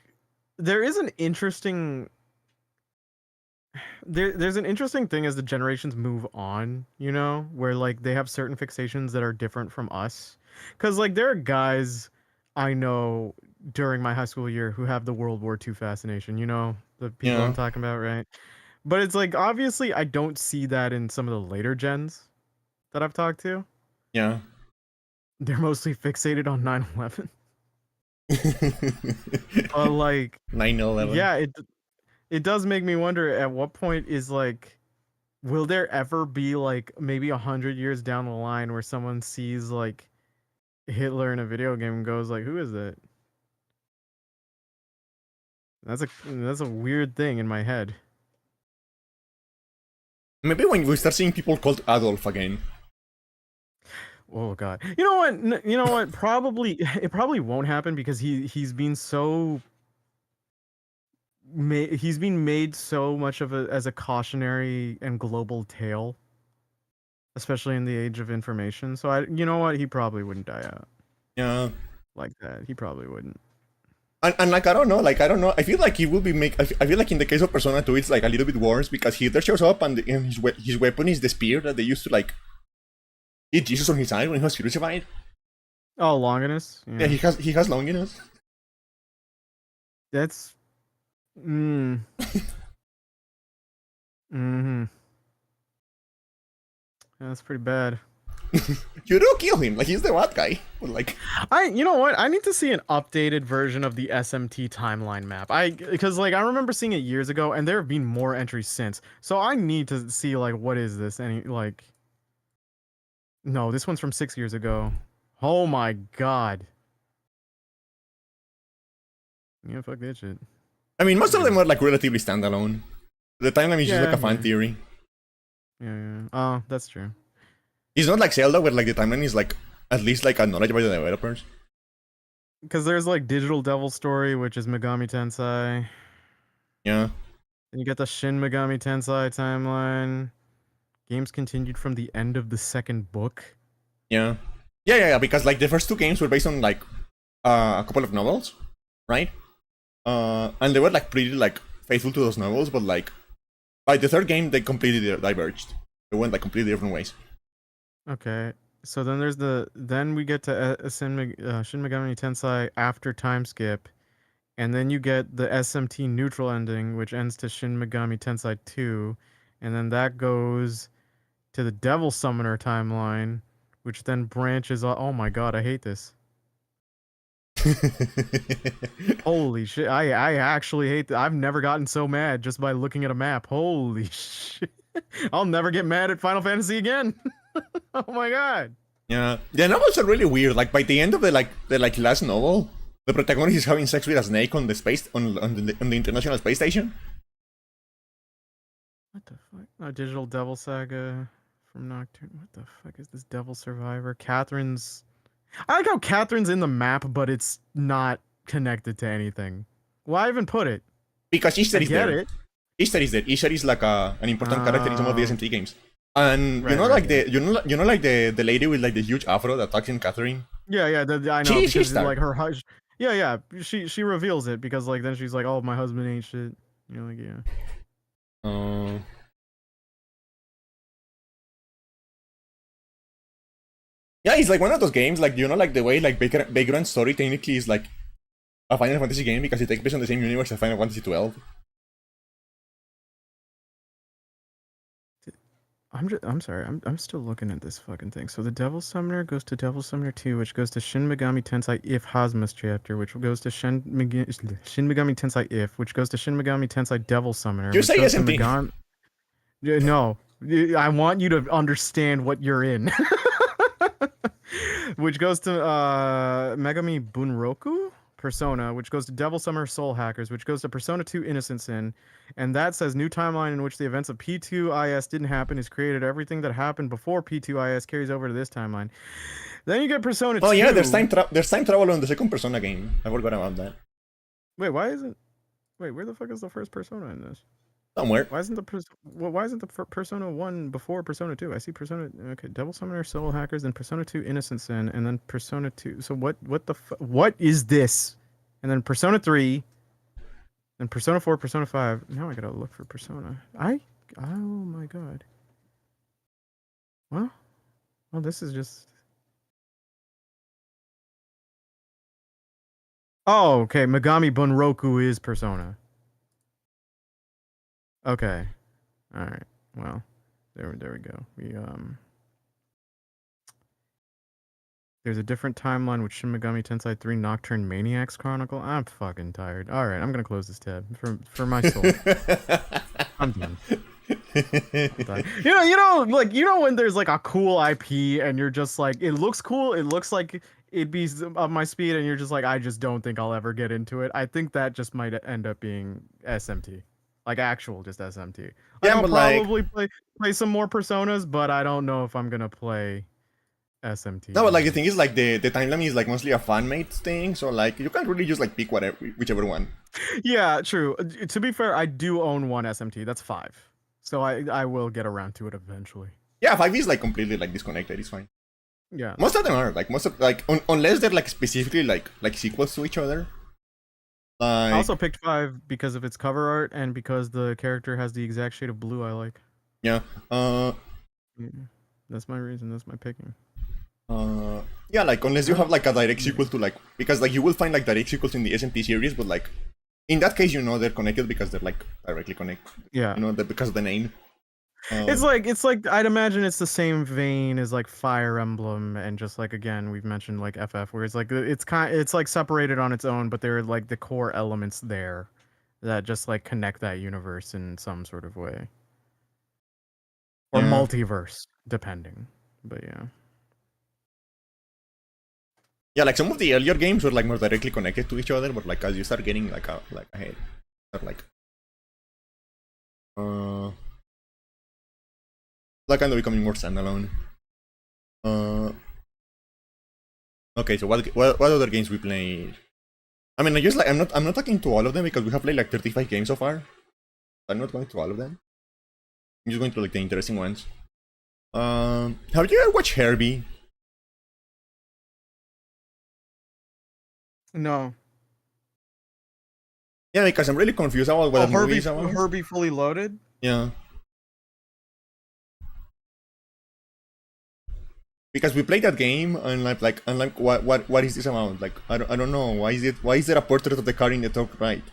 there is an interesting. There's an interesting thing as the generations move on, you know, where like they have certain fixations that are different from us. Because like there are guys I know during my high school year who have the World War II fascination, you know, the people Yeah. I'm talking about, right? But it's like, obviously I don't see that in some of the later gens that I've talked to. Yeah. They're mostly fixated on 9/11. But like, 9/11. yeah, it does make me wonder, at what point is like, will there ever be like maybe 100 years down the line where someone sees like Hitler in a video game and goes like, who is that? That's a weird thing in my head. Maybe when we start seeing people called Adolf again. Oh god. You know what? You know what? Probably it probably won't happen, because he's been so he's been made so much of a as a cautionary and global tale, especially in the age of information. So you know what? He probably wouldn't die out Yeah. like that. He probably wouldn't. And like I don't know, I feel like he will be I feel like in the case of Persona 2, it's like a little bit worse because Hitler shows up and, his weapon is the spear that they used to like hit Jesus on his eye when he was crucified. Oh, Longinus. Yeah, he has Longinus. That's. Mm. Mm-hmm. Yeah, that's pretty bad. You do kill him, like he's the bad guy. But like, You know what? I need to see an updated version of the SMT timeline map. Because like I remember seeing it years ago, and there have been more entries since. So I need to see like, what is this? Like, no, this one's from 6 years ago. Oh my god. Yeah, fuck that shit. I mean, most of them are like relatively standalone. The timeline is just like a fan Yeah. theory. Yeah. Oh, that's true. It's not like Zelda where like the timeline is like at least like acknowledged by the developers. Because there's like Digital Devil Story, which is Megami Tensei. Yeah. Then you get the Shin Megami Tensei timeline. Games continued from the end of the second book. Yeah. Yeah. Because like the first two games were based on like a couple of novels, right? And they were like pretty like faithful to those novels, but like by the third game they completely diverged. They went like completely different ways. Okay, so then then we get to Shin Megami Tensei after time skip, and then you get the SMT neutral ending, which ends to Shin Megami Tensei 2, and then that goes to the Devil Summoner timeline, which then branches. Oh my god, I hate this. Holy shit! I actually hate that. I've never gotten so mad just by looking at a map. Holy shit! I'll never get mad at Final Fantasy again. Oh my god. Yeah, the novels are really weird. Like by the end of the last novel, the protagonist is having sex with a snake on the space on the International Space Station. What the fuck? Oh, Digital Devil Saga from Nocturne. What the fuck is this? Devil Survivor. Catherine's. I like how Catherine's in the map, but it's not connected to anything. Why even put it? Because Ishtar I is get there. it. Ishtar is there. Ishtar is like an important character in some of the SMT games. And Right, you know, right, like the like the lady with like the huge afro that talks in Catherine. Yeah, I know. She's Because Ishtar. like her hush. Yeah. She reveals it because like then she's like, oh, my husband ain't shit. You know, like yeah. Yeah, it's like one of those games, like you know, like the way like Vagrant Story technically is like a Final Fantasy game because it takes place on the same universe as Final Fantasy 12. I'm sorry. I'm still looking at this fucking thing. So the Devil Summoner goes to Devil Summoner 2, which goes to Shin Megami Tensei If Hazma's chapter, which goes to Shin Megami Tensei If, which goes to Shin Megami Tensei Devil Summoner. You Which say goes to SMT. No, I want you to understand what you're in. which goes to Megami Bunroku Persona, which goes to Devil Summer Soul Hackers, which goes to Persona 2 Innocent Sin, and that says new timeline in which the events of P2IS didn't happen is created. Everything that happened before P2IS carries over to this timeline. Then you get Persona Oh 2. yeah, there's time travel on the second Persona game. I forgot about that. Wait, why isn't? Wait, where the fuck is the first Persona in this? Somewhere. Why isn't why isn't the Persona 1 before Persona 2? I see Persona, okay, Devil Summoner Soul Hackers, then Persona 2 Innocent Sin, and then Persona 2. So what what is this? And then Persona 3, then Persona 4, Persona 5. Now I gotta look for Persona. Oh my god. Well, this is just. Oh, okay. Megami Bunroku is Persona. Okay. All right. Well, there we go. There's a different timeline with Shin Megami Tensei 3 Nocturne Maniacs Chronicle. I'm fucking tired. All right, I'm gonna close this tab for my soul. I'm done. I'm done. You know when there's like a cool IP and you're just like, it looks cool, it looks like it'd be of my speed, and you're just like, I just don't think I'll ever get into it. I think that just might end up being SMT, like actual just SMT. Like, Yeah, I'll but probably play some more Personas, but I don't know if I'm gonna play SMT. no, but like the thing is like the timeline is like mostly a fan made thing, so like you can't really just like pick whichever one. Yeah, true. To be fair, I do own one SMT. That's 5. So I will get around to it eventually. Yeah, 5 is like completely like disconnected. It's fine. Yeah. Most of them are like unless they're like specifically like sequels to each other. Like, I also picked 5 because of its cover art and because the character has the exact shade of blue I like. yeah. That's my reason. That's my picking. Yeah, like unless you have like a direct sequel to like, because like you will find like direct sequels in the SMT series, but like in that case, they're connected because they're like directly connected. Yeah. Because of the name. It's like I'd imagine it's the same vein as like Fire Emblem, and just like, again, we've mentioned like FF, where it's like it's like separated on its own, but there are like the core elements there that just like connect that universe in some sort of way, or multiverse, depending. But yeah. Yeah, like some of the earlier games were like more directly connected to each other, but like as you start getting like ahead, start like kind of becoming more standalone. Okay, so what other games we played? I mean, I just like I'm not talking to all of them because we have played like 35 games so far. I'm not going to all of them. I'm just going to like the interesting ones. Have you ever watched Herbie? No. Yeah, because I'm really confused about what the movie is about. Herbie Fully Loaded? Yeah. Because we played that game and like what is this about? Like I don't know. Why is there a portrait of the car in the top right?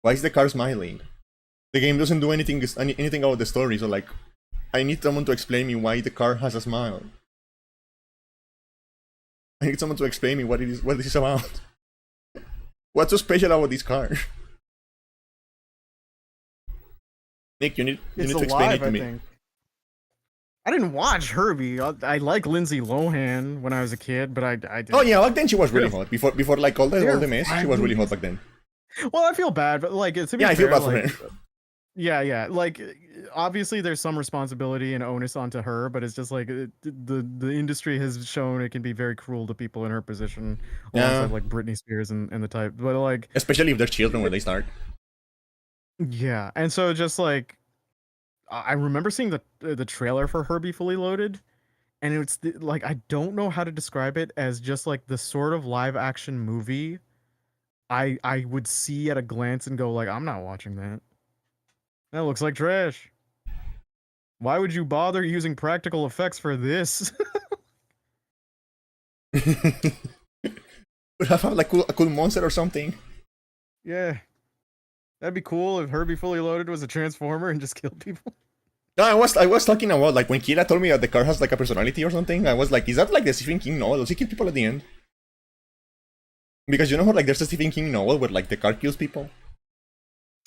Why is the car smiling? The game doesn't do anything about the story, so like I need someone to explain me why the car has a smile. I need someone to explain me what this is about. What's so special about this car? Nick, you need to explain it to me. I didn't watch Herbie. I like Lindsay Lohan when I was a kid, but I didn't. Oh yeah, back then she was really hot. Before like all the mess, she was really hot back then. Well, I feel bad, but like, to be fair, I feel bad for her. Yeah. Like, obviously, there's some responsibility and onus onto her, but it's just like the industry has shown it can be very cruel to people in her position, alongside like Britney Spears and the type. But like, especially if they're children when they start. Yeah, and so just like, I remember seeing the trailer for Herbie Fully Loaded, and it's like, I don't know how to describe it as just like the sort of live action movie I would see at a glance and go like, I'm not watching that. That looks like trash. Why would you bother using practical effects for this? Would have like a cool monster or something. Yeah. That'd be cool if Herbie Fully Loaded was a transformer and just killed people. No, I was talking about like when Kira told me that the car has like a personality or something. I was like, is that like the Stephen King novel? Does he kill people at the end? Because you know how like there's a Stephen King novel where like the car kills people.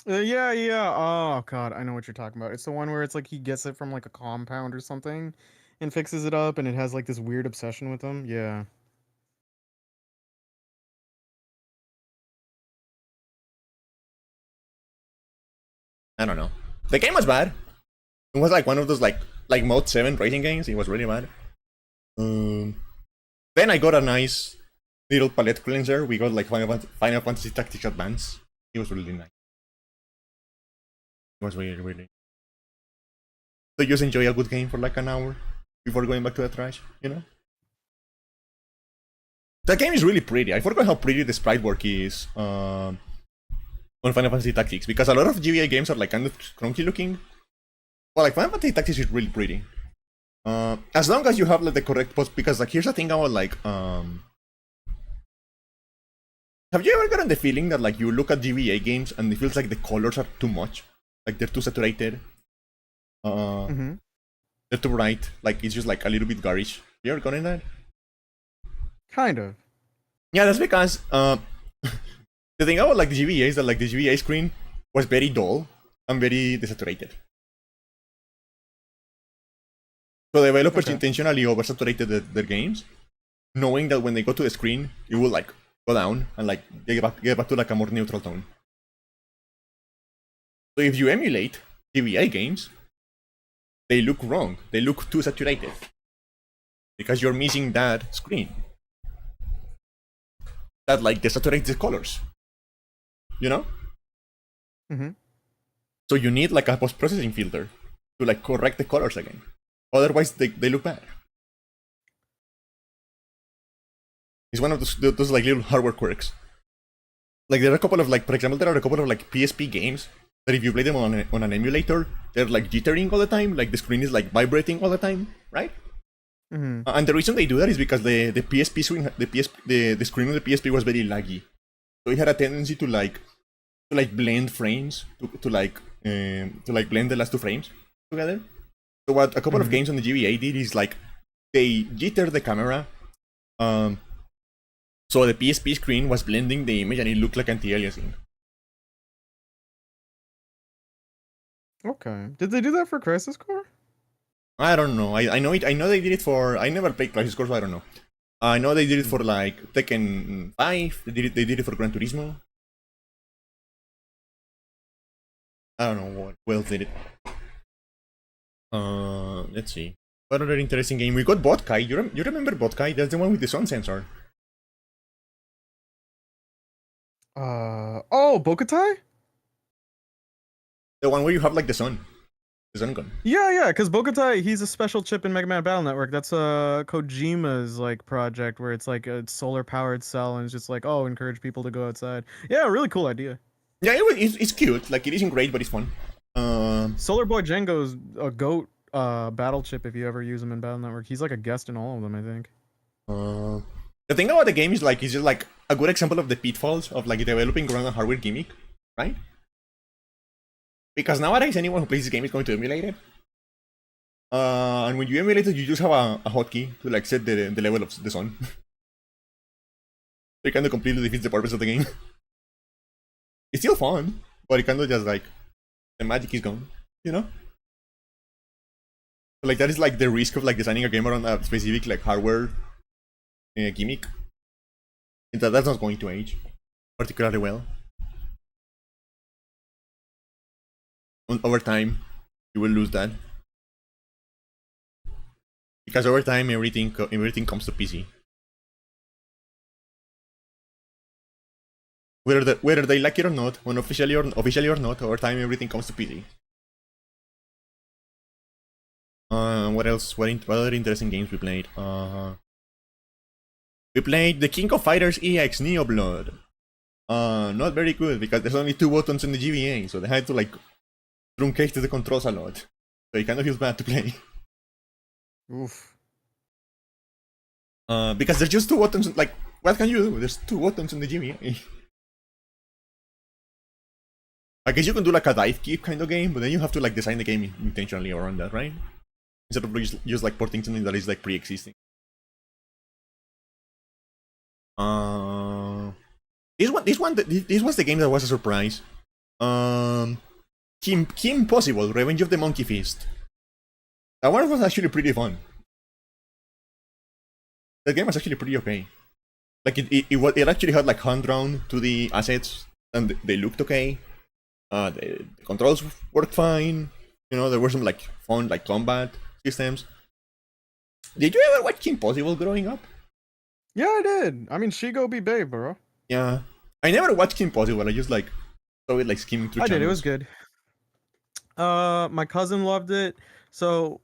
Yeah. Oh god, I know what you're talking about. It's the one where it's like he gets it from like a compound or something, and fixes it up, and it has like this weird obsession with them. Yeah. The game was bad. It was like one of those like Mode 7 racing games. It was really bad. Then I got a nice little palette cleanser. We got like Final Fantasy Tactics Advance. It was really nice. It was really, really. So just enjoy a good game for like an hour before going back to the trash, you know? The game is really pretty. I forgot how pretty the sprite work is on Final Fantasy Tactics, because a lot of GBA games are like kind of clunky looking. Well, like Final Fantasy Tactics is really pretty. As long as you have like the correct post, because like here's the thing about like have you ever gotten the feeling that like you look at GBA games and it feels like the colors are too much, like they're too saturated, they're too bright, like it's just like a little bit garish. You ever gotten that? Kind of. Yeah, that's because the thing about like the GBA is that like the GBA screen was very dull and very desaturated. So developers intentionally oversaturated their games, knowing that when they go to the screen, it will like go down and like get back to like a more neutral tone. So if you emulate GBA games, they look wrong. They look too saturated because you're missing that screen that like desaturates the colors. You know? So you need like a post-processing filter to like correct the colors again. Otherwise, they look bad. It's one of those like little hardware quirks. Like there are a couple of like, for example, there are a couple of like PSP games that if you play them on an emulator, they're like jittering all the time. Like the screen is like vibrating all the time, right? And the reason they do that is because the PSP screen, the screen of the PSP was very laggy, so it had a tendency to blend frames to blend the last two frames together. So what a couple of games on the GBA did is like they jittered the camera, so the PSP screen was blending the image and it looked like anti-aliasing. Okay. Did they do that for Crisis Core? I don't know. I know it. I know they did it for. I never played Crisis Core, so I don't know. I know they did it for like Tekken 5. They did it for Gran Turismo. I don't know what else did it. Let's see. What other interesting game? We got Botkai. You remember Botkai? That's the one with the sun sensor. Oh, Bokutai? The one where you have like the sun gun. Yeah, because Bokutai, he's a special chip in Mega Man Battle Network. That's Kojima's like project where it's like a solar powered cell and it's just like, oh, encourage people to go outside. Yeah, really cool idea. Yeah, it's cute. Like it isn't great, but it's fun. Solar Boy Django's a goat battle chip if you ever use him in Battle Network. He's like a guest in all of them, I think. The thing about the game is like it's just like a good example of the pitfalls of like developing around a hardware gimmick, right? Because nowadays anyone who plays this game is going to emulate it. And when you emulate it, you just have a hotkey to like set the level of the sun. So it kind of completely defeats the purpose of the game. It's still fun, but it kind of just like the magic is gone, you know? So, like that is like the risk of like designing a game around a specific like hardware gimmick. That's not going to age particularly well. Over time, you will lose that. Because over time, everything comes to PC. Whether they like it or not, unofficially or not, over time everything comes to PC. What else? What other interesting games we played? We played the King of Fighters EX Neo Blood. Not very good because there's only 2 buttons in the GBA, so they had to like truncate the controls a lot. So it kind of feels bad to play. Oof. Because there's just 2 buttons. Like, what can you do? There's 2 buttons in the GBA. I guess you can do like a dive keep kind of game, but then you have to like design the game intentionally around that, right? Instead of just like porting something that is like pre-existing. This was the game that was a surprise. Kim Possible, Revenge of the Monkey Fist. That one was actually pretty fun. That game was actually pretty okay. Like it actually had like hand drawn to the assets and they looked okay. The controls worked fine. You know, there were some like fun like combat systems. Did you ever watch Kim Possible growing up? Yeah, I did. I mean, she go be babe, bro. Yeah, I never watched Kim Possible. I just like saw it like skimming through I did. It was channels. good. My cousin loved it. So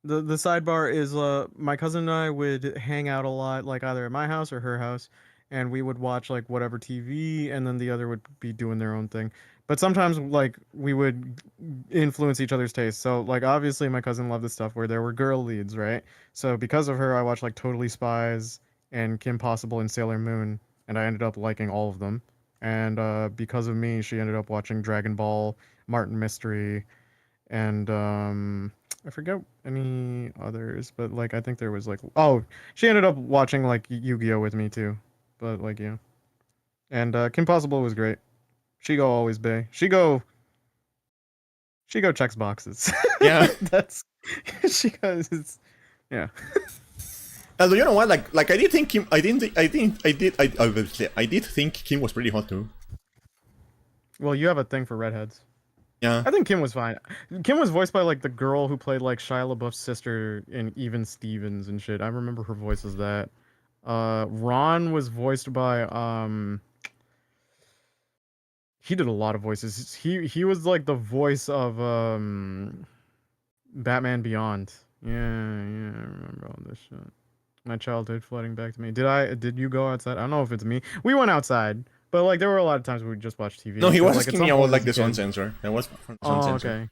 the sidebar is my cousin and I would hang out a lot, like either at my house or her house, and we would watch like whatever TV, and then the other would be doing their own thing. But sometimes like we would influence each other's tastes. So like obviously my cousin loved the stuff where there were girl leads, right? So because of her, I watched like Totally Spies and Kim Possible and Sailor Moon, and I ended up liking all of them. And because of me, she ended up watching Dragon Ball, Martin Mystery, and I forget any others, but like I think there was like she ended up watching like Yu-Gi-Oh with me too, but like yeah, and Kim Possible was great. She go always bay. She go checks boxes. Yeah. That's she goes yeah. Although you know what, like I did think Kim, I did think Kim was pretty hot too. Well, you have a thing for redheads. Yeah. I think Kim was fine. Kim was voiced by like the girl who played like Shia LaBeouf's sister in Even Stevens and shit. I remember her voice as that. Ron was voiced by he did a lot of voices. He was like the voice of Batman Beyond. Yeah, yeah, I remember all this shit. My childhood flooding back to me. Did you go outside? I don't know if it's me. We went outside, but like there were a lot of times we just watched TV No, he because was like at asking me some about point like as a the sun kid. sensor. That was from the sun Oh, sensor. okay.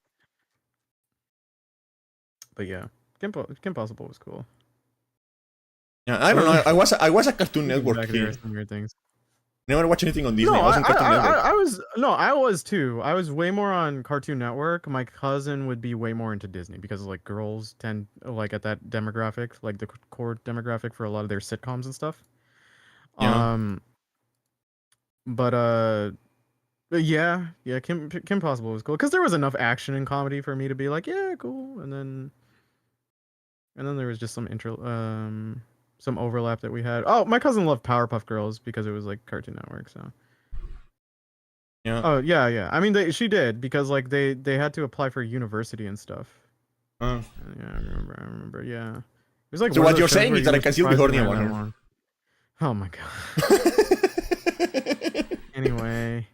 But yeah, Kim Possible was cool. Yeah, I don't know. I was a Cartoon Looking Network back, there are kid. some weird things. Never watched anything on Disney. No, I was on Cartoon Network. I was no, I was too. I was way more on Cartoon Network. My cousin would be way more into Disney because like girls tend like at that demographic, like the core demographic for a lot of their sitcoms and stuff. Yeah. Um, but yeah, Kim Possible was cool because there was enough action and comedy for me to be like, yeah, cool. And then there was just some overlap that we had. Oh, my cousin loved Powerpuff Girls because it was like Cartoon Network, so. Yeah. Oh yeah, yeah. I mean, she did because like they had to apply for university and stuff. Uh, Yeah, I remember. I remember. Yeah, it was like so one of what those you're shows saying where is you that I were can still be surprised it horny ran about that her. long. Oh my god. Anyway,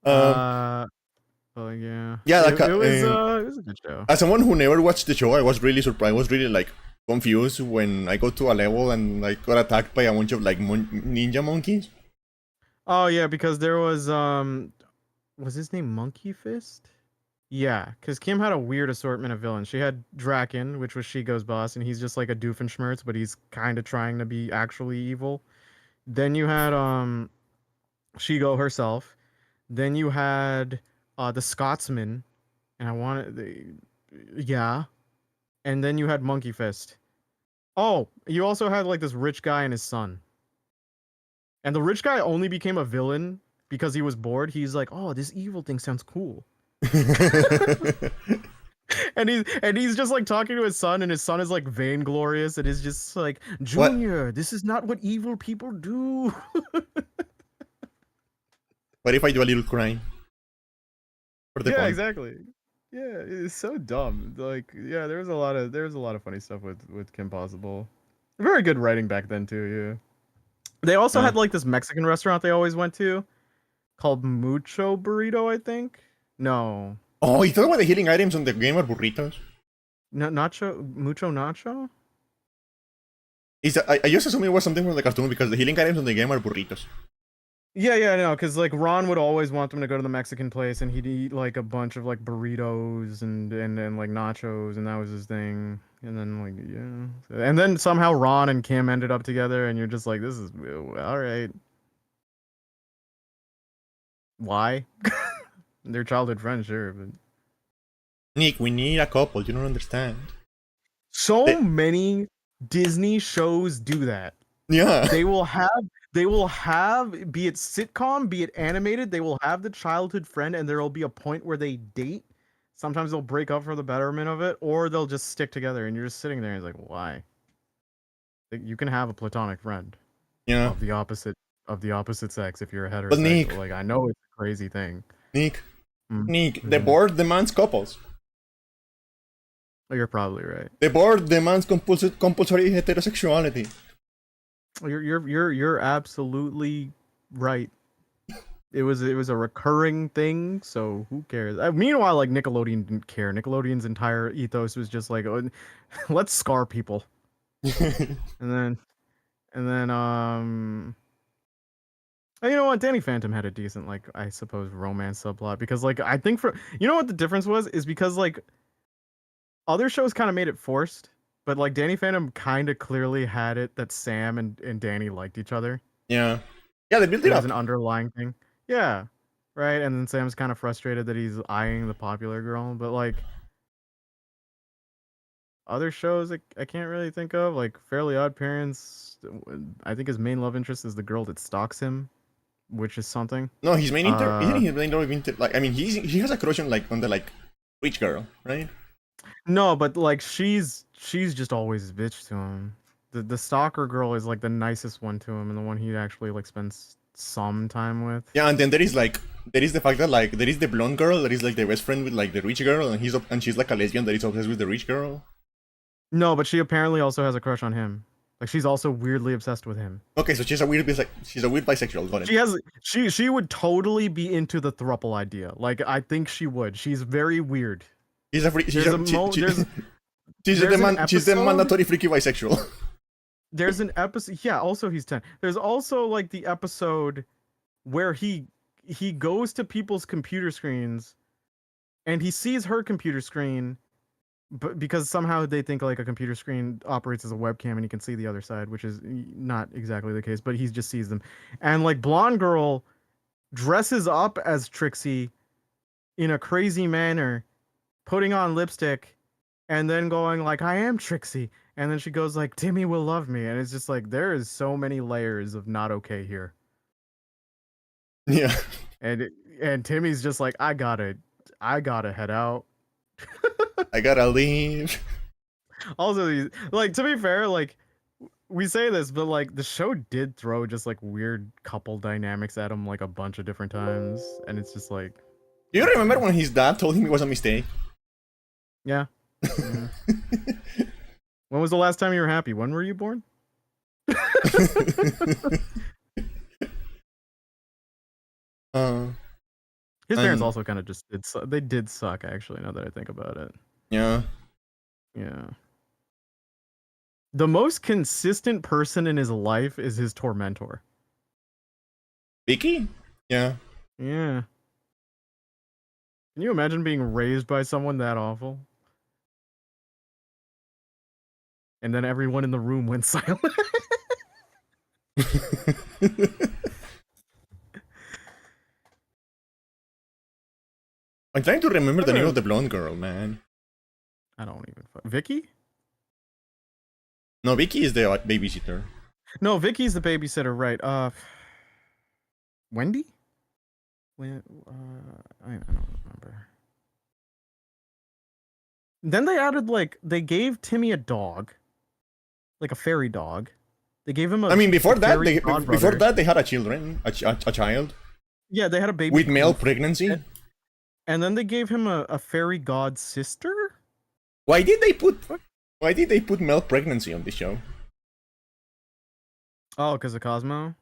um, well, yeah, yeah, it was a good show. as someone who never watched the show, I was really surprised. I was really like confused when I got to a level and like got attacked by a bunch of like ninja monkeys. Oh yeah, because there was his name Monkey Fist? Yeah, because Kim had a weird assortment of villains. She had Draken, which was Shigo's boss, and he's just like a Doofenshmirtz, but he's kind of trying to be actually evil. Then you had Shigo herself. Then you had the Scotsman, and I wanted yeah. And then you had Monkey Fist. Oh, you also had like this rich guy and his son. And the rich guy only became a villain because he was bored. He's like, "Oh, this evil thing sounds cool." And he's just like talking to his son, and his son is like vainglorious, and is just like, What? "Junior, this is not what evil people do." What if I do a little crime for the Yeah, fun? exactly. Yeah, it's so dumb. Like, yeah, there was a lot of funny stuff with Kim Possible. Very good writing back then too. Yeah. They also Uh, had like this Mexican restaurant they always went to called Mucho Burrito, I think. No, oh, you talk about the healing items on the game are burritos. no, Nacho, Mucho Nacho. Is that, I just assumed it was something from the cartoon because the healing items on the game are burritos. Yeah, yeah, no, because like Ron would always want them to go to the Mexican place, and he'd eat like a bunch of like burritos and like nachos, and that was his thing. And then like yeah, and then somehow Ron and Kim ended up together, and you're just like, this is all right. Why? They're childhood friends, sure, but Nick, we need a couple. You don't understand. so They- many Disney shows do that. yeah. They will have be it sitcom, be it animated, they will have the childhood friend, and there will be a point where they date. Sometimes they'll break up for the betterment of it, or they'll just stick together, and you're just sitting there and it's like, why? Like, you can have a platonic friend Yeah. of the opposite sex if you're a But heterosexual. Nick, Like, I know it's a crazy thing. Nick, Nick, the Mm-hmm. board demands couples. Oh, you're probably right. The board demands compulsory heterosexuality. You're absolutely right. It was a recurring thing, so who cares? Meanwhile, like Nickelodeon didn't care. Nickelodeon's entire ethos was just like, oh, let's scar people, and then and then you know what? Danny Phantom had a decent, like, I suppose, romance subplot because, like, I think for you know what the difference was is because like other shows kind of made it forced, but like Danny Phantom kind of clearly had it that Sam and Danny liked each other. Yeah. Yeah, they built it There was up. an underlying thing. Yeah. Right. And then Sam's kind of frustrated that he's eyeing the popular girl. But like other shows I can't really think of. Like Fairly Odd Parents, I think his main love interest is the girl that stalks him, which is something. No, his main isn't Uh his main love inter like I mean he has a crush on the like rich girl, right? no, but like she's just always a bitch to him. The stalker girl is like the nicest one to him and the one he actually like spends some time with. Yeah, and then there is the fact that like there is the blonde girl that is like the best friend with like the rich girl, and she's like a lesbian that is obsessed with the rich girl. No, but she apparently also has a crush on him. Like she's also weirdly obsessed with him. Okay, so she's a weird bisexual. Got it. She would totally be into the thruple idea. Like I think she would. She's very weird. She's a freak. There's a mo- there's She's there's an she's the episode. mandatory freaky bisexual. There's an episode. Yeah. Also, he's 10. There's also like the episode where he goes to people's computer screens and he sees her computer screen, but because somehow they think like a computer screen operates as a webcam and he can see the other side, which is not exactly the case, but he just sees them. And like blonde girl dresses up as Trixie in a crazy manner, putting on lipstick and then going like, I am Trixie. And then she goes like, Timmy will love me. And it's just like, there is so many layers of not okay here. Yeah. And Timmy's just like, I gotta head out. I gotta leave. Also, like, to be fair, like, we say this, but like the show did throw just like weird couple dynamics at him like a bunch of different times. And it's just like, Do you remember when his dad told him it was a mistake? yeah. Yeah. When was the last time you were happy? When were you born? His parents also kind of just they did suck, actually, now that I think about it. Yeah. Yeah. The most consistent person in his life is his tormentor. Vicky? Yeah. Yeah. Can you imagine being raised by someone that awful? And then everyone in the room went silent. I'm trying to remember the name of the blonde girl, man. I don't even. Vicky? No, Vicky is the babysitter. No, Vicky's the babysitter, right? Wendy? I don't remember. Then they added they gave Timmy a dog, like a fairy dog. They gave him a. I mean, before that, they had a child. Yeah, they had a baby with male pregnancy. And then they gave him a fairy god sister. Why did they put male pregnancy on the show? Oh, because of Cosmo.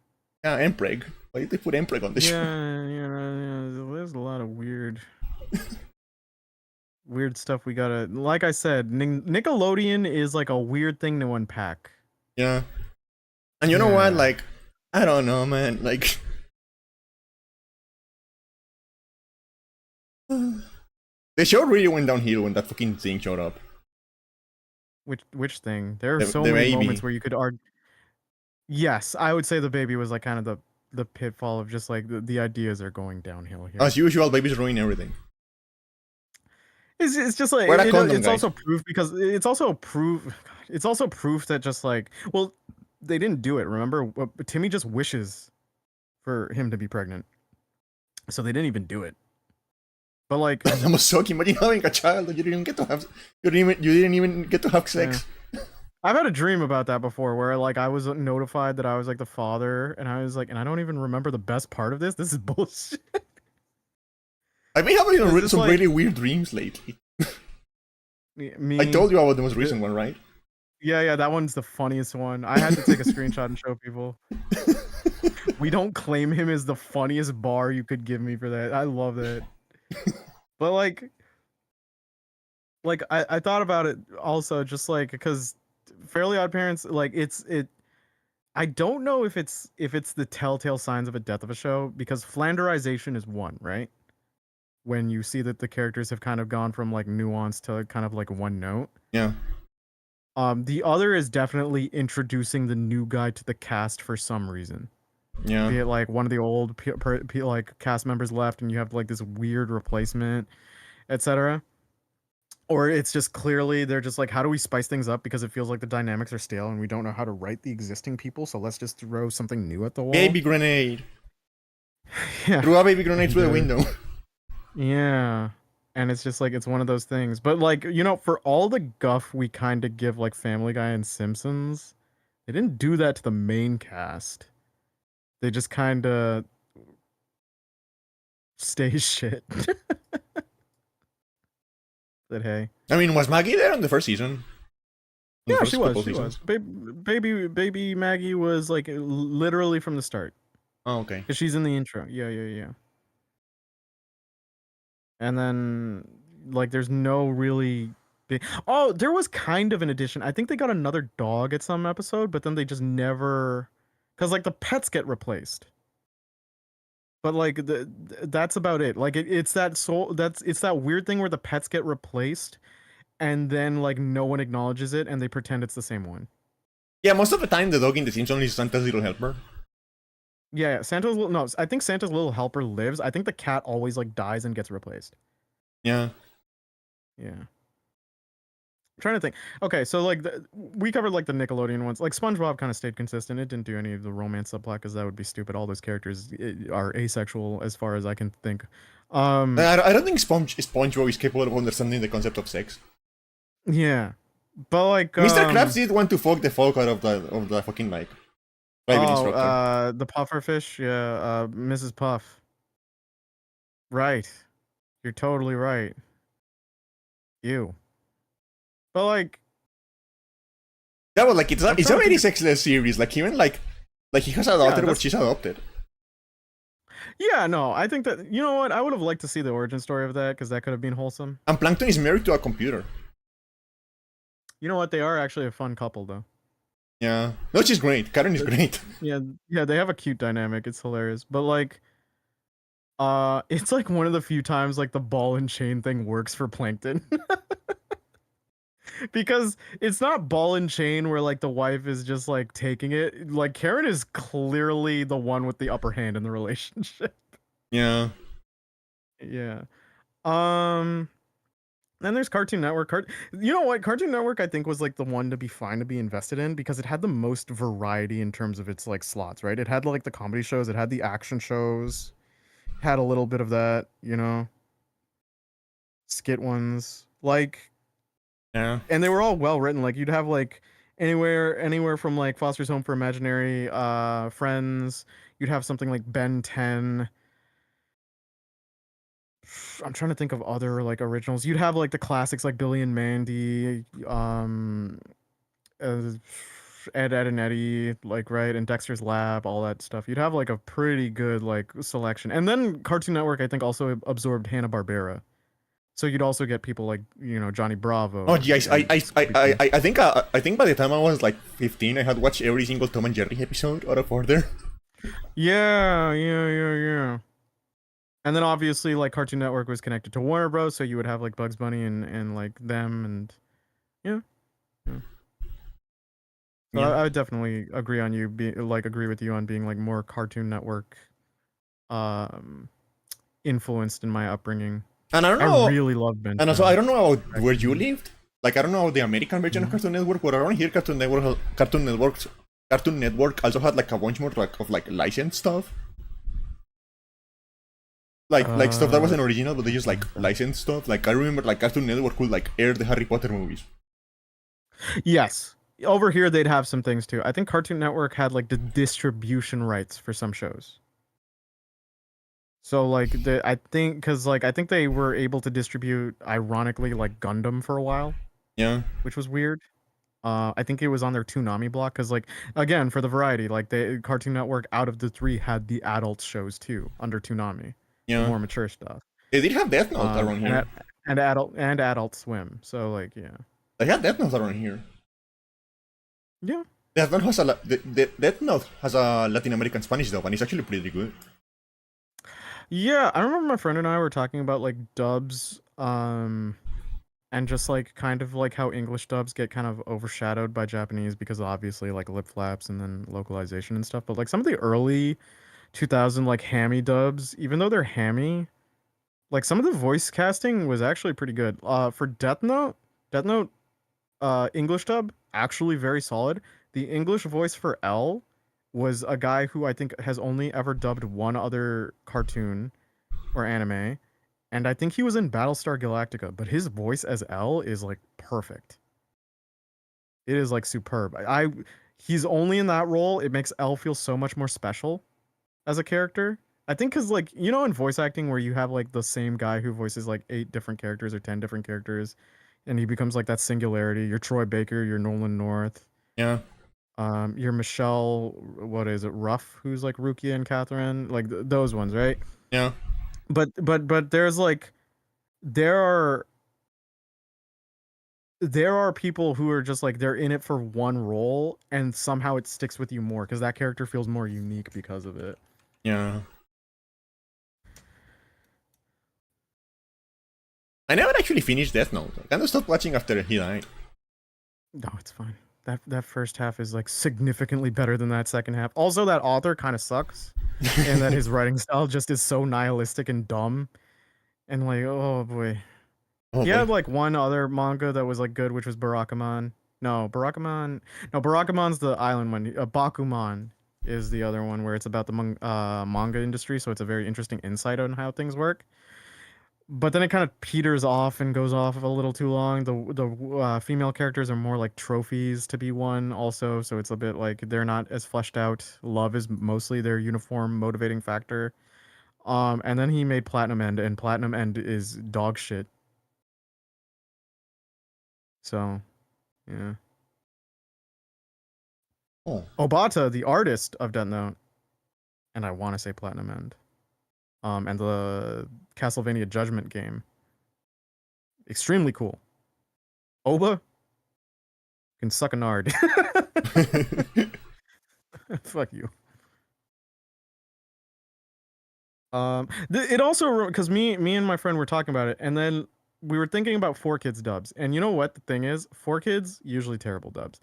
Yeah, Empreg. Why did they put Empreg on the show? Yeah. There's a lot of weird stuff we gotta. Like I said, Nickelodeon is like a weird thing to unpack. Yeah. And you know what? Like, I don't know, man. Like, the show really went downhill when that fucking thing showed up. Which thing? There are so many moments where you could argue. Yes, I would say the baby was like kind of the pitfall of just like the ideas are going downhill here. As usual, babies ruin everything. It's just like it's also proof because it's also proof that just like, well, they didn't do it. Remember, Timmy just wishes for him to be pregnant, so they didn't even do it. But like, I'm so imagine having a child that you didn't get to have. You didn't even get to have sex. Yeah. I've had a dream about that before, where like I was notified that I was like the father, and I was like, and I don't even remember the best part of this. This is bullshit. I've been having some like, really weird dreams lately. me. I told you about the most recent one, right? Yeah, that one's the funniest one. I had to take a screenshot and show people. We don't claim him as the funniest bar you could give me for that. I love that. But like I thought about it also, just like, because Fairly Odd Parents, like it. I don't know if it's the telltale signs of a death of a show, because flanderization is one, right? When you see that the characters have kind of gone from like nuance to kind of like one note. Yeah. The other is definitely introducing the new guy to the cast for some reason. Yeah. Be it like one of the old like cast members left and you have like this weird replacement, etc. Or it's just clearly they're just like, how do we spice things up, because it feels like the dynamics are stale and we don't know how to write the existing people, so let's just throw something new at the wall. Baby grenade. Yeah. Threw a baby grenade through the window. Yeah. And it's just like, it's one of those things. But like, you know, for all the guff we kind of give like Family Guy and Simpsons, they didn't do that to the main cast. They just kind of stay shit. That hey. I mean, was Maggie there on the first season? Yeah, she was. Baby Maggie was like literally from the start. Oh, okay. Because she's in the intro. Yeah. And then like there's no really big... Oh, there was kind of an addition. I think they got another dog at some episode, but then they just never, because like the pets get replaced. But like that's about it. Like it's that weird thing where the pets get replaced and then like no one acknowledges it and they pretend it's the same one. Yeah, most of the time the dog in the Simpsons is Santa's little helper. Yeah, I think Santa's little helper lives. I think the cat always like dies and gets replaced. Yeah. I'm trying to think. Okay, so like we covered like the Nickelodeon ones. Like SpongeBob kind of stayed consistent. It didn't do any of the romance subplot because that would be stupid. All those characters are asexual as far as I can think. I don't think SpongeBob is capable of understanding the concept of sex. Yeah, but like Mr. Krabs did want to fuck the fuck out of the fucking like private instructor. The pufferfish, yeah, Mrs. Puff. Right, you're totally right. You. But like, yeah, but like it's already sexless series. Like even like he has a daughter, but she's adopted. Yeah, no, I think that, you know what, I would have liked to see the origin story of that, because that could have been wholesome. And Plankton is married to a computer. You know what, they are actually a fun couple though. Yeah, no, she's great. Karen is great. Yeah, they have a cute dynamic. It's hilarious. But like, it's like one of the few times like the ball and chain thing works for Plankton. Because it's not ball and chain where like the wife is just like taking it. Like Karen is clearly the one with the upper hand in the relationship. Yeah. Yeah. Then there's Cartoon Network. You know what? Cartoon Network I think was like the one to be fine to be invested in, because it had the most variety in terms of its like slots, right? It had like the comedy shows, it had the action shows, had a little bit of that, you know, skit ones. Like, yeah. And they were all well written. Like you'd have like anywhere from like Foster's Home for Imaginary Friends, you'd have something like Ben 10. I'm trying to think of other like originals. You'd have like the classics like Billy and Mandy, Ed, and Eddie, like, right, and Dexter's Lab, all that stuff. You'd have like a pretty good like selection. And then Cartoon Network, I think, also absorbed Hanna-Barbera. So you'd also get people like, you know, Johnny Bravo. Oh yes, I think by the time I was like 15, I had watched every single Tom and Jerry episode out of order. Yeah. And then obviously like Cartoon Network was connected to Warner Bros, so you would have like Bugs Bunny and like them, and yeah. So I would definitely agree with you on being like more Cartoon Network influenced in my upbringing. And I don't know. I really love Ben 10. And also I don't know where you lived. Like I don't know the American version of Cartoon Network, but around here Cartoon Network also had like a bunch more of like licensed stuff. Like stuff that wasn't original, but they just like licensed stuff. Like I remember like Cartoon Network could like air the Harry Potter movies. Yes. Over here they'd have some things too. I think Cartoon Network had like the distribution rights for some shows. So like I think because like I think they were able to distribute ironically like Gundam for a while, Yeah, which was weird. I think it was on their Toonami block because like again for the variety like the Cartoon Network out of the three had the adult shows too under Toonami, the yeah. more mature stuff. They did have Death Note around And here. and Adult Swim. So like yeah, They had Death Note around here. yeah. Death Note has a Latin American Spanish dub, and it's actually pretty good. Yeah, I remember my friend and I were talking about like dubs, and just like kind of like how English dubs get kind of overshadowed by Japanese because obviously like lip flaps and then localization and stuff. But like some of the early 2000 like hammy dubs, even though they're hammy, like some of the voice casting was actually pretty good. For Death Note, English dub actually very solid. The English voice for L was a guy who I think has only ever dubbed one other cartoon or anime, and I think he was in Battlestar Galactica, but his voice as L is like perfect. It is like superb. He's only in that role. It makes L feel so much more special as a character. I think because like you know in voice acting where you have like the same guy who voices like 8 different characters or 10 different characters, and he becomes like that singularity. You're Troy Baker. You're Nolan North. Yeah, You're Michelle. What is it? Ruff, who's like Rukia and Catherine. Like those ones, right? yeah. But there's like there are there are people who are just like they're in it for one role and somehow it sticks with you more because that character feels more unique because of it. Yeah. I never actually finished Death Note. I kind of stopped watching after he died. No, it's fine. That first half is like significantly better than that second half. Also, that author kind of sucks, and that his writing style just is so nihilistic and dumb. And like, oh boy, Oh he boy. had like one other manga that was like good, which was Barakamon. No, Barakamon. No, Barakamon's the island one. Bakuman is the other one where it's about the manga industry, so it's a very interesting insight on how things work. But then it kind of peters off and goes off a little too long. The female characters are more like trophies to be won, also, so it's a bit like they're not as fleshed out. Love is mostly their uniform motivating factor. And then he made Platinum End, and Platinum End is dog shit. So, yeah. Oh. Obata, the artist of Death Note, and I want to say Platinum End. And the Castlevania Judgment game, extremely cool. Oba can suck a nard. Fuck you. It also because me and my friend were talking about it, and then we were thinking about 4 Kids dubs, and you know what the thing is? 4 Kids usually terrible dubs.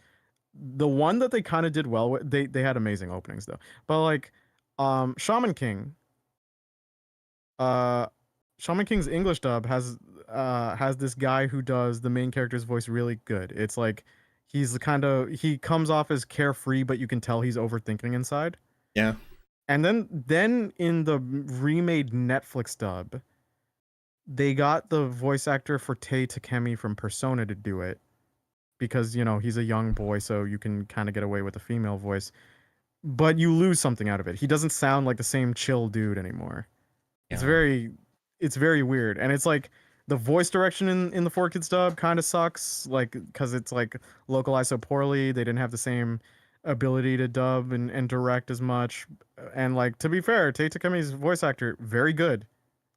The one that they kind of did well with, they had amazing openings though. But like, Shaman King, uh, Shaman King's English dub has this guy who does the main character's voice really good. It's like he comes off as carefree, but you can tell he's overthinking inside. Yeah. And then in the remade Netflix dub, they got the voice actor for Tei Takemi from Persona to do it because, you know, he's a young boy, so you can kind of get away with a female voice. But you lose something out of it. He doesn't sound like the same chill dude anymore. It's Yeah. very it's very weird. And it's like the voice direction in the 4 Kids dub kind of sucks, like because it's like localized so poorly. They didn't have the same ability to dub and direct as much. And like to be fair, Tei Takemi's voice actor, very good.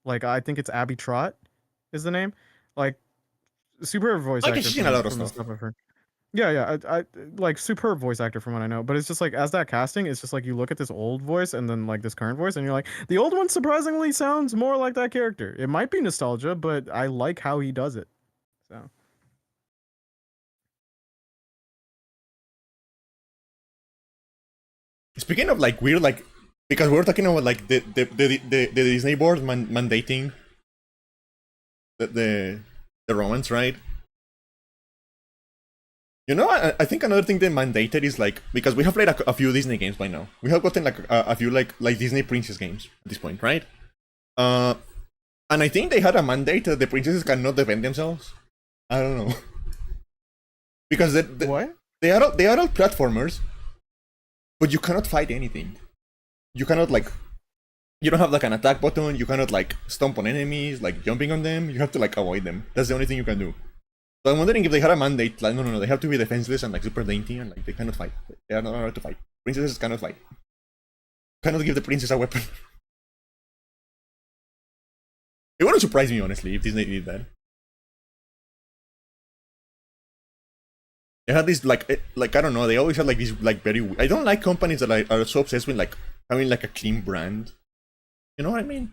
Like I think it's Abby Trott is the name. Like superb voice Like actor she's seen a lot of from the stuff. stuff I've heard. Yeah, yeah, I like superb voice actor from what I know. But it's just like as that casting, it's just like you look at this old voice and then like this current voice, and you're like, the old one surprisingly sounds more like that character. It might be nostalgia, but I like how he does it. So Speaking of like weird, like because we're talking about like the Disney board mandating the, the the romance, right? You know, I think another thing they mandated is like because we have played a few Disney games by now. We have gotten like a few like Disney princess games at this point, right? Uh, and I think they had a mandate that the princesses cannot defend themselves. I don't know because what? they are all platformers, but you cannot fight anything. You cannot like You don't have like an attack button. You cannot like stomp on enemies, like jumping on them. You have to like avoid them. That's the only thing you can do. So I'm wondering if they had a mandate, like no, they have to be defenseless and like super dainty and like they cannot fight. They are not allowed to fight. Princesses cannot fight. Cannot give the princess a weapon. It wouldn't surprise me honestly if Disney did that. They had this like I don't know. They always had like these like very. I don't like companies that are so obsessed with like having like a clean brand. You know what I mean?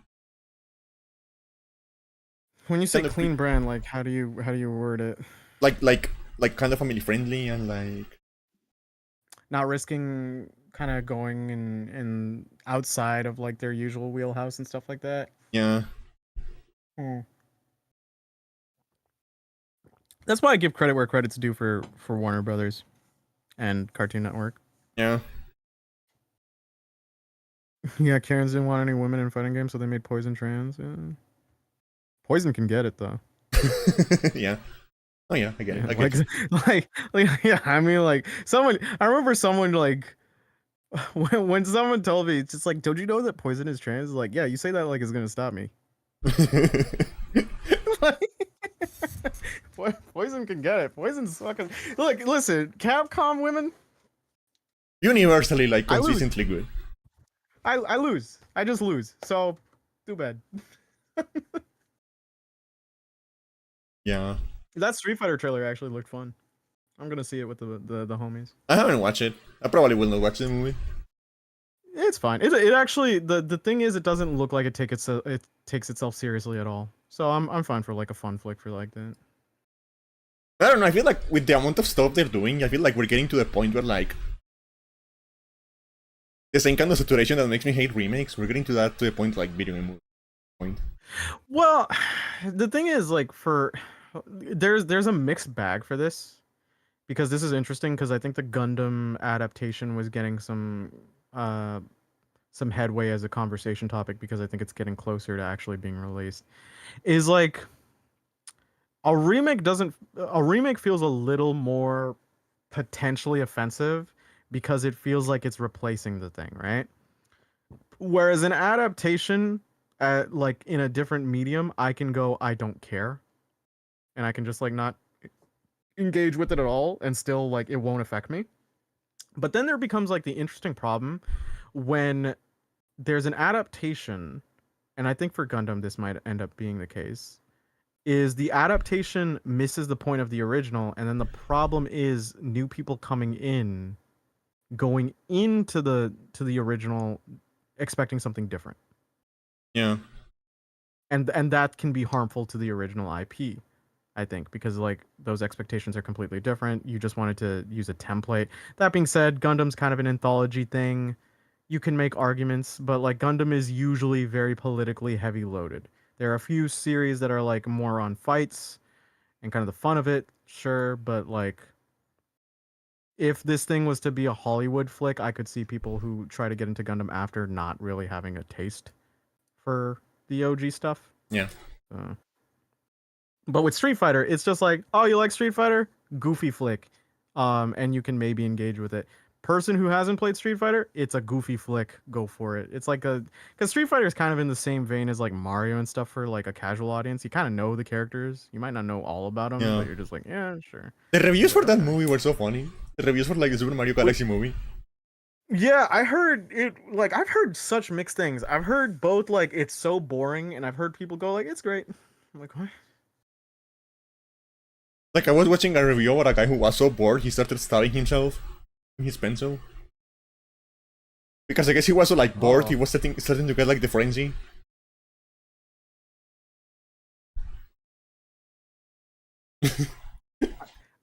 When you say Kind of clean brand, like how do you word it? like kind of family friendly and like Not risking kind of going in outside of like their usual wheelhouse and stuff like that. yeah. Hmm. That's why I give credit where credit's due for Warner Brothers and Cartoon Network. Yeah. Yeah, Karens didn't want any women in fighting games, so they made Poison trans. Yeah. Poison can get it though. Yeah. Oh yeah, I get it. I Like, get it. yeah. I mean, like someone. I remember someone like when someone told me, it's just like, don't you know that Poison is trans? Like, yeah, you say that like it's gonna stop me. Like, Poison can get it. Poison's fucking. Look, listen, Capcom women. Universally like I lose. consistently good. I lose. I just lose. So, too bad. Yeah. That Street Fighter trailer actually looked fun. I'm gonna see it with the homies. I haven't watched it. I probably will not watch the movie. It's fine. It actually the thing is it doesn't look like it takes itself seriously at all. So I'm fine for like a fun flick for like that. I don't know, I feel like with the amount of stuff they're doing, I feel like we're getting to the point where like the same kind of saturation that makes me hate remakes, we're getting to the point like video game movie point. Well, the thing is like there's a mixed bag for this because this is interesting because I think the Gundam adaptation was getting some headway as a conversation topic because I think it's getting closer to actually being released. Is like a remake feels a little more potentially offensive because it feels like it's replacing the thing, right? Whereas an adaptation like in a different medium, I can go I don't care and I can just like not engage with it at all and still like it won't affect me. But then there becomes like the interesting problem when there's an adaptation, and I think for Gundam this might end up being the case, is the adaptation misses the point of the original, and then the problem is new people coming in, going into the original, expecting something different. Yeah. And that can be harmful to the original IP, I think, because like those expectations are completely different. You just wanted to use a template. That being said, Gundam's kind of an anthology thing. You can make arguments, but like Gundam is usually very politically heavy loaded. There are a few series that are like more on fights and kind of the fun of it, sure, but like if this thing was to be a Hollywood flick, I could see people who try to get into Gundam after not really having a taste for the OG stuff. Yeah. But with Street Fighter, it's just like, oh, you like Street Fighter? Goofy flick. And you can maybe engage with it. Person who hasn't played Street Fighter, it's a goofy flick. Go for it. It's like because Street Fighter is kind of in the same vein as like Mario and stuff for like a casual audience. You kind of know the characters. You might not know all about them, Yeah. but you're just like, yeah, sure. The reviews for that movie were so funny. The reviews for like the Super Mario Galaxy movie. Yeah, I heard it. Like I've heard such mixed things. I've heard both like it's so boring, and I've heard people go like it's great. I'm like, what? Like I was watching a review about a guy who was so bored he started stabbing himself with his pencil. Because I guess he was so like bored, he was starting to get like the frenzy.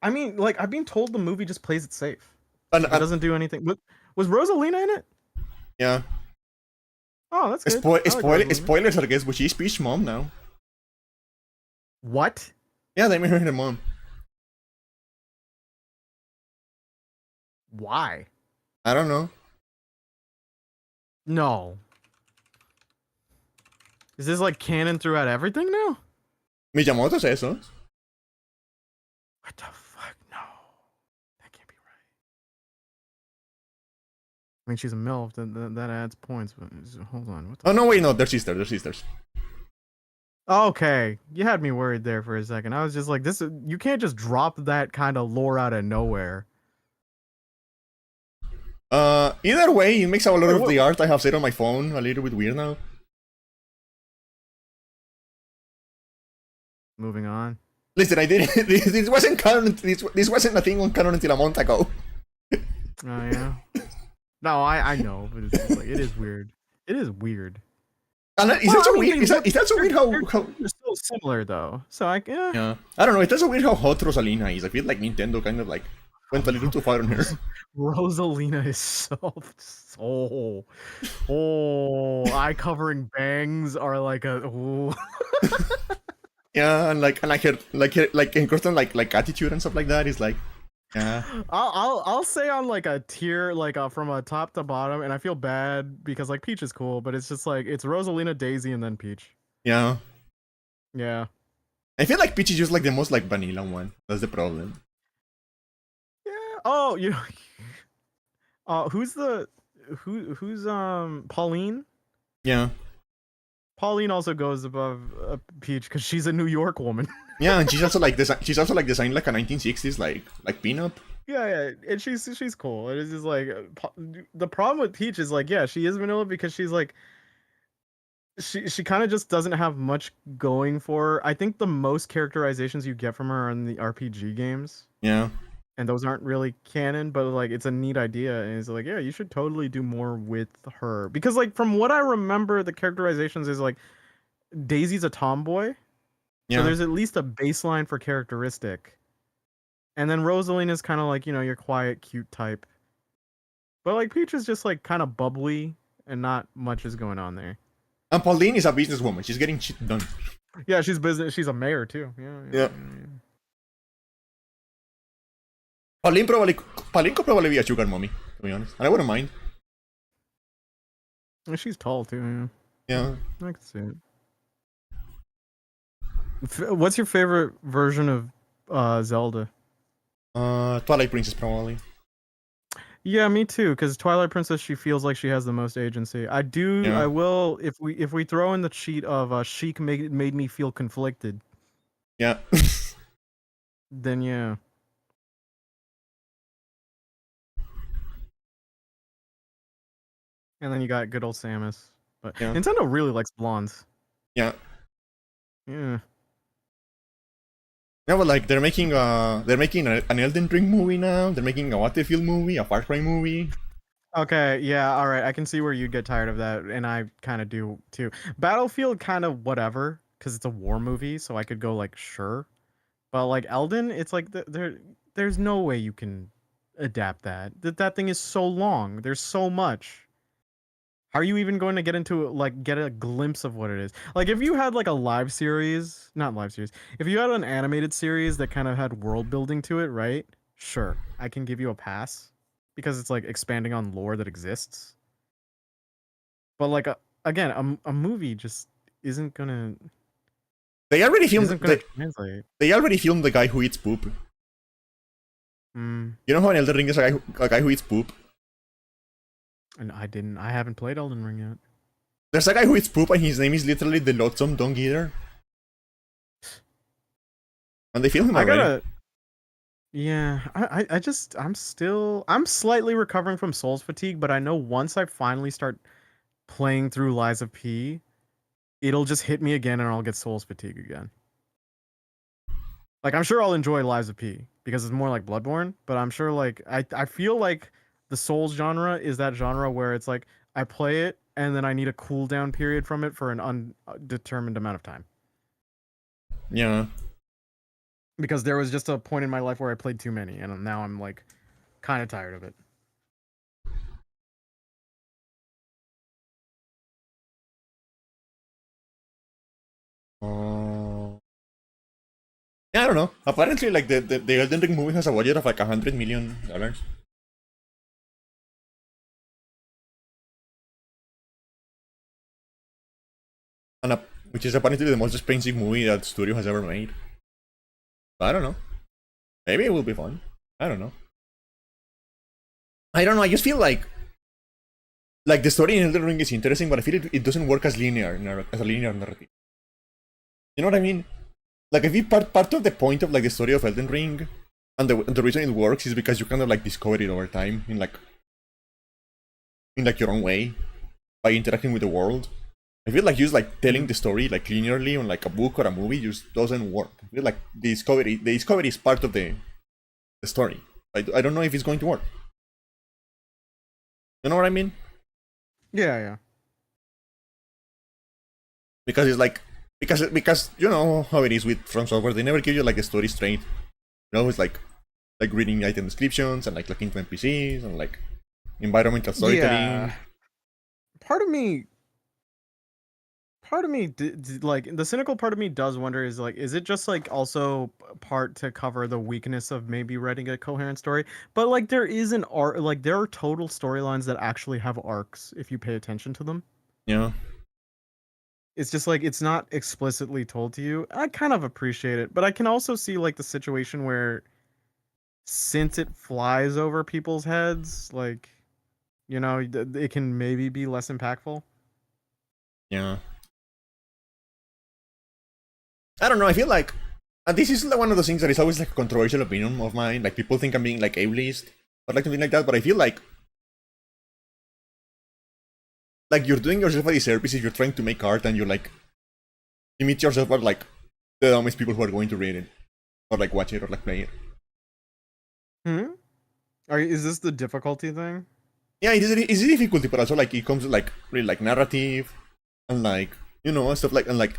I mean, like I've been told the movie just plays it safe. And It doesn't do anything. Was Rosalina in it? yeah. Oh, that's good. I like Rosalina. Spoilers, I guess, but she's Peach's mom now. What? Yeah, they made her the mom. Why? I don't know. No. Is this like canon throughout everything now? Miyamoto says so. What the fuck? No. That can't be right. I mean, she's a MILF. That adds points. But hold on. What the Oh no, fuck? wait, no, they're sisters. They're sisters. Okay, you had me worried there for a second. I was just like, this. You can't just drop that kind of lore out of nowhere. Either way, it makes a lot Wait, of what? the art I have set on my phone a little bit weird now. Moving on. Listen, I did this wasn't canon. This wasn't a thing on canon until a month ago. Oh yeah. No, I know, but it's just like it is weird. It is weird. And is Well, that I so mean, weird? Is that so weird how they're so similar though. So I yeah. yeah, I don't know. It does so weird how hot Rosalina is. I feel like Nintendo kind of like went a little too far on her. Rosalina is so eye covering bangs are like a Yeah, and like in constant like attitude and stuff like that is like yeah. I'll say on like a tier like from a top to bottom, and I feel bad because like Peach is cool, but it's just like it's Rosalina, Daisy, and then Peach. Yeah. Yeah. I feel like Peach is just like the most like vanilla one. That's the problem. Yeah. Oh, you know, who's the who's Pauline? Yeah. Pauline also goes above Peach because she's a New York woman. Yeah, and she's also like she's also like designed like a 1960s like pinup. Yeah, yeah, and she's cool. It is just like the problem with Peach is like, yeah, she is vanilla because she's like she kind of just doesn't have much going for her. I think the most characterizations you get from her are in the RPG games, Yeah. and those aren't really canon, but like it's a neat idea, and it's like, yeah, you should totally do more with her because like from what I remember, the characterizations is like Daisy's a tomboy, so Yeah. there's at least a baseline for characteristic. And then Rosaline is kind of like, you know, your quiet, cute type. But like Peach is just like kind of bubbly and not much is going on there. And Pauline is a businesswoman. She's getting shit done. Yeah, she's business. She's a mayor too. Yeah, yeah, Yeah. yeah, Pauline could probably be a sugar mommy, to be honest. And I wouldn't mind. yeah. She's tall too. Yeah. Yeah, I can see it. What's your favorite version of Zelda? Twilight Princess probably. Yeah, me too. Because Twilight Princess, she feels like she has the most agency. I do. Yeah. I will. If we throw in the cheat of Sheik made me feel conflicted. Yeah. Then yeah. And then you got good old Samus. But Yeah. Nintendo really likes blondes. Yeah. Yeah. Yeah, but like they're making an Elden Ring movie now. They're making a Battlefield movie, a Far Cry movie. Okay, yeah, all right. I can see where you'd get tired of that, and I kind of do too. Battlefield kind of whatever, because it's a war movie, so I could go like sure. But like Elden, it's like there's no way you can adapt that. That thing is so long. There's so much. How are you even going to get into like get a glimpse of what it is? Like if you had like a live series, not live series. If you had an animated series that kind of had world building to it, right? Sure, I can give you a pass because it's like expanding on lore that exists. But like again, a movie just isn't gonna They already filmed isn't gonna translate. they already filmed the guy who eats poop. Mm, You know how in Elden Ring is a guy who eats poop? and I haven't played Elden Ring yet. There's a guy who eats poop and his name is literally the Loathsome Dung Eater. And they filmed him I already. gotta. Yeah, I'm slightly recovering from Souls fatigue, but I know once I finally start playing through Lies of P, it'll just hit me again and I'll get Souls fatigue again. Like I'm sure I'll enjoy Lies of P because it's more like Bloodborne, but I'm sure like I feel like the Souls genre is that genre where it's like I play it and then I need a cooldown period from it for an undetermined amount of time. Yeah. Because there was just a point in my life where I played too many, and now I'm like kind of tired of it. Uh, yeah, I don't know. Apparently, like the Elden Ring movie has a budget of like $100 million. And which is apparently the most expensive movie that studio has ever made. But I don't know. Maybe it will be fun. I don't know. I don't know. I just feel like like the story in Elden Ring is interesting, but I feel it doesn't work as as a linear narrative. You know what I mean? Like I feel part of the point of like the story of Elden Ring and the reason it works is because you kind of like discover it over time in like your own way by interacting with the world. I feel like just like telling the story like linearly on like a book or a movie just doesn't work. I feel like the discovery is part of the story. I don't know if it's going to work. You know what I mean? Yeah, yeah. Because it's like because you know how it is with From Software, they never give you like the story straight. You know, it's like reading item descriptions and like looking to NPCs and like environmental storytelling. Yeah. Part of me like the cynical part of me does wonder is like is it just like also part to cover the weakness of maybe writing a coherent story, but like there is an arc, like there are total storylines that actually have arcs if you pay attention to them. You know? It's just like it's not explicitly told to you. I kind of appreciate it, but I can also see like the situation where since it flies over people's heads, like it can maybe be less impactful. Yeah. I don't know. I feel like and this is like one of those things that is always like a controversial opinion of mine. Like people think I'm being like ableist or like something like that, but I feel like you're doing yourself a disservice if you're trying to make art and you're like limit yourself as like the dumbest people who are going to read it or like watch it or like play it. Hmm. Is this the difficulty thing? Yeah, it's a difficulty, but also like it comes with like really like narrative and like you know stuff like and like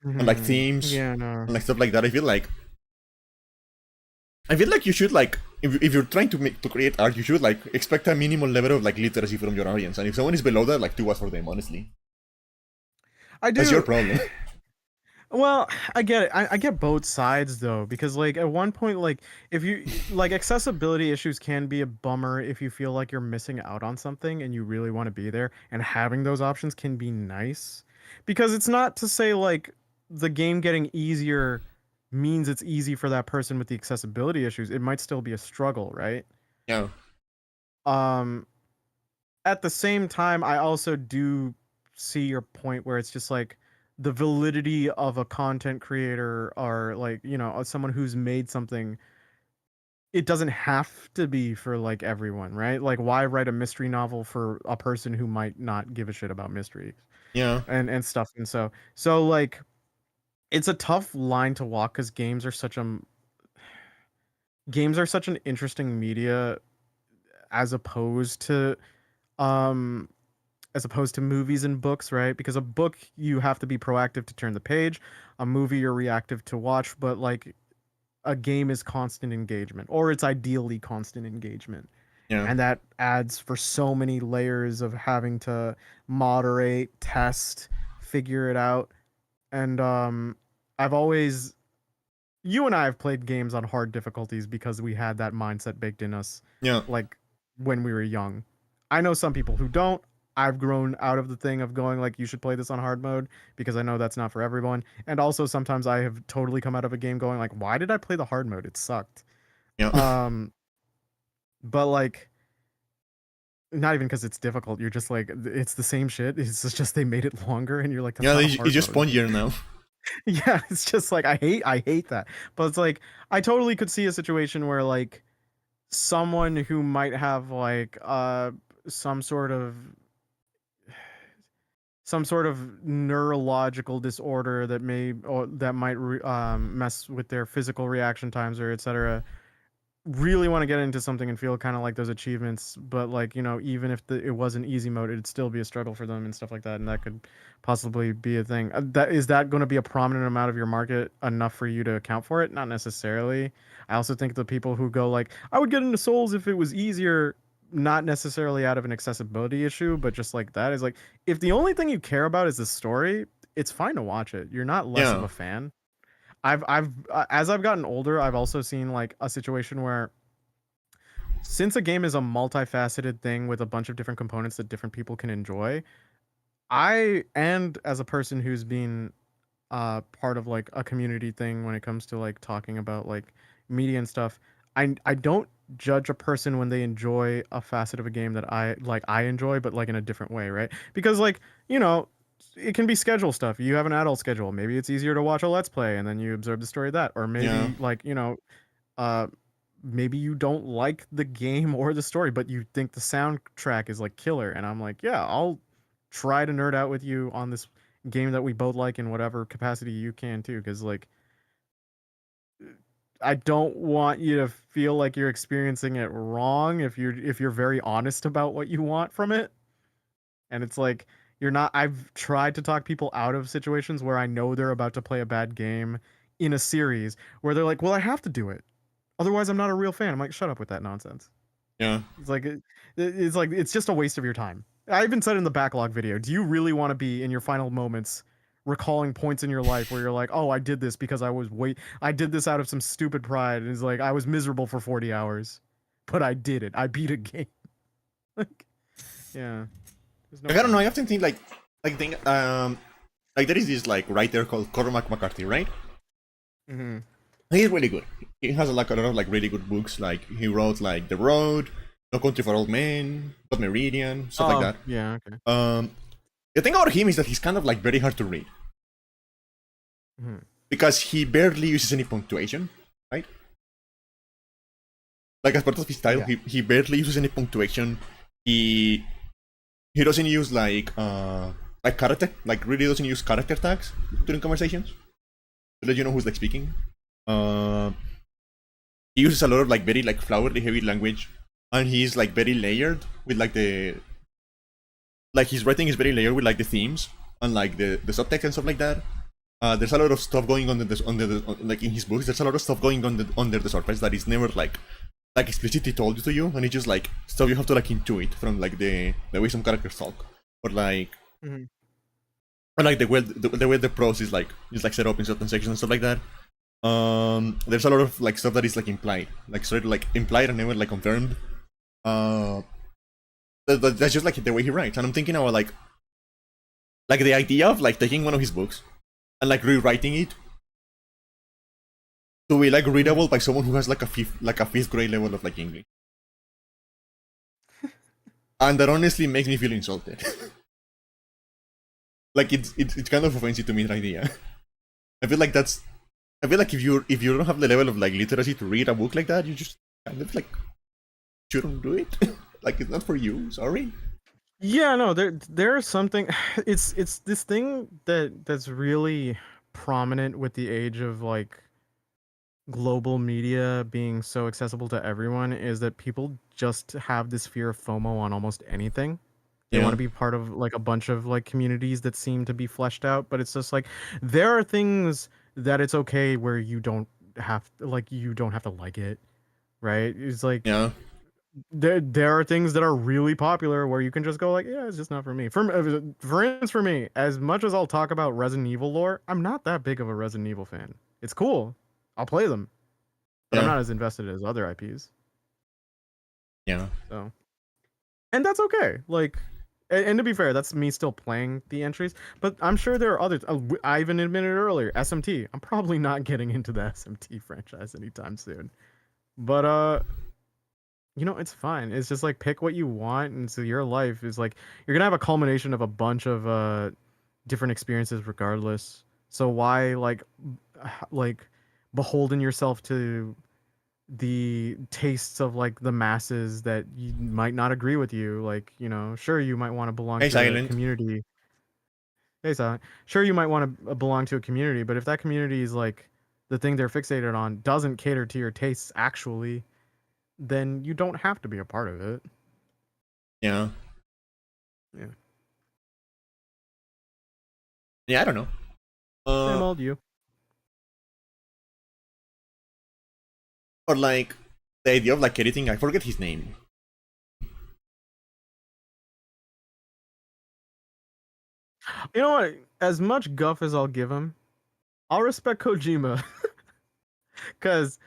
Hmm. themes Yeah, no. and like stuff like that. I feel like you should like if you're trying to create art, you should like expect a minimal level of like literacy from your audience, and if someone is below that, like do what for them. Honestly, I that's your do. problem. Well, I get it. I get both sides though, because like at one point, like if you like accessibility issues can be a bummer if you feel like you're missing out on something and you really want to be there, and having those options can be nice. Because it's not to say like the game getting easier means it's easy for that person with the accessibility issues. It might still be a struggle, right? Yeah, Um, at the same time, I also do see your point where it's just like the validity of a content creator or like, someone who's made something, it doesn't have to be for like everyone, right? Like why write a mystery novel for a person who might not give a shit about mysteries yeah, and stuff. And so like it's a tough line to walk because games are such an interesting media as opposed to um movies and books, right? Because a book you have to be proactive to turn the page, a movie you're reactive to watch, but like a game is constant engagement, or it's ideally constant engagement. yeah, And that adds for so many layers of having to moderate, test, figure it out. And I've always you and I have played games on hard difficulties because we had that mindset baked in us, yeah, like when we were young. I know some people who don't. I've grown out of the thing of going like you should play this on hard mode because I know that's not for everyone. And also sometimes I have totally come out of a game going like, why did I play the hard mode? It sucked. yeah, Um, but like not even because it's difficult. You're just like it's the same shit. It's just they made it longer, and you're like that's yeah. not a It's hard just mode. spongier now. Yeah, it's just like I hate that. But it's like I totally could see a situation where like someone who might have like some sort of some sort of neurological disorder that may or that might mess with their physical reaction times or etc. Really want to get into something and feel kind of like those achievements, but like even if it was an easy mode, it'd still be a struggle for them and stuff like that, and that could possibly be a thing. That going to be a prominent amount of your market enough for you to account for it? Not necessarily. I also think the people who go like I would get into Souls if it was easier, not necessarily out of an accessibility issue, but just like that is like if the only thing you care about is the story, it's fine to watch it. You're not less of Yeah, a fan. I've as I've gotten older, I've also seen like a situation where since a game is a multifaceted thing with a bunch of different components that different people can enjoy, and as a person who's been part of like a community thing when it comes to like talking about like media and stuff, I don't judge a person when they enjoy a facet of a game that I enjoy, but like in a different way, right? Because like, you know, it can be schedule stuff. You have an adult schedule. Maybe it's easier to watch a let's play and then you absorb the story of that. Or Yeah. maybe like, uh maybe you don't like the game or the story, but you think the soundtrack is like killer. And I'm like, yeah, I'll try to nerd out with you on this game that we both like in whatever capacity you can too. Because like I don't want you to feel like you're experiencing it wrong if you're very honest about what you want from it. And it's like you're not I've tried to talk people out of situations where I know they're about to play a bad game in a series where they're like, "Well, I have to do it. Otherwise, I'm not a real fan." I'm like, "Shut up with that nonsense." Yeah. It's like it's just a waste of your time. I even said in the backlog video, do you really want to be in your final moments recalling points in your life where you're like, "Oh, I did this because I did this out of some stupid pride." And it's like I was miserable for 40 hours, but I did it. I beat a game. Like, yeah, there's no Like, I don't know. point. I often think like there is this like writer called Cormac McCarthy, right? Mhm. He's really good. He has like a lot of like really good books. Like he wrote like The Road, No Country for Old Men, Blood Meridian, stuff like Oh, that. yeah, okay. Um, the thing about him is that he's kind of like very hard to read Mhm. because he barely uses any punctuation, right? Like as part of his style, Yeah. he barely uses any punctuation. He he doesn't use like character like really doesn't use character tags during conversations to let you know who's like speaking. Uh, he uses a lot of like very like flowery heavy language, and he's like very layered with like the like his writing is very layered with like the themes and like the subtext and stuff like that. There's a lot of stuff going on like in his books. There's a lot of stuff going on under the surface that is never like explicitly told to you, and it's just like stuff you have to like intuit from like the way some characters talk, or like Mhm. or like the way the prose is like set up in certain sections and stuff like that. There's a lot of like stuff that is like implied, like sort of like implied and never like confirmed. Uh, that's just like the way he writes, and I'm thinking about like the idea of like taking one of his books and like rewriting it to be like Mhm. readable by someone who has like a fifth grade level of like English, and that honestly makes me feel insulted. Like it's kind of offensive to me, the idea. I feel like that's I feel like if you don't have the level of like literacy to read a book like that, you just kind of like shouldn't do it. Like it's not for you. Sorry. Yeah, no, there's something it's this thing that's really prominent with the age of like global media being so accessible to everyone is that people just have this fear of FOMO on almost anything. They want Yeah. to be part of like a bunch of like communities that seem to be fleshed out, but it's just like there are things that it's okay where you don't have to like it, right? It's like Yeah. there are things that are really popular where you can just go like, yeah, it's just not for me. For instance, for me, as much as I'll talk about Resident Evil lore, I'm not that big of a Resident Evil fan. It's cool. I'll play them, but I'm Yeah. not as invested as other IPs. Yeah. So, and that's okay. Like, and to be fair, that's me still playing the entries, but I'm sure there are others. I even admitted earlier, SMT. I'm probably not getting into the SMT franchise anytime soon. But it's fine. It's just like pick what you want, and so your life is like you're gonna have a culmination of a bunch of different experiences regardless. So why like beholden yourself to the tastes of like the masses that you might not agree with you? Like, sure you might want to belong Hey, to a silent. community. Hey, Silent. Sure you might want to belong to a community, but if that community is like the thing they're fixated on doesn't cater to your tastes actually, then you don't have to be a part of it. Yeah. Yeah. Yeah. I don't know. Same Uh, old you. or like the idea of like editing. I forget his name. You know what? As much guff as I'll give him, I'll respect Kojima because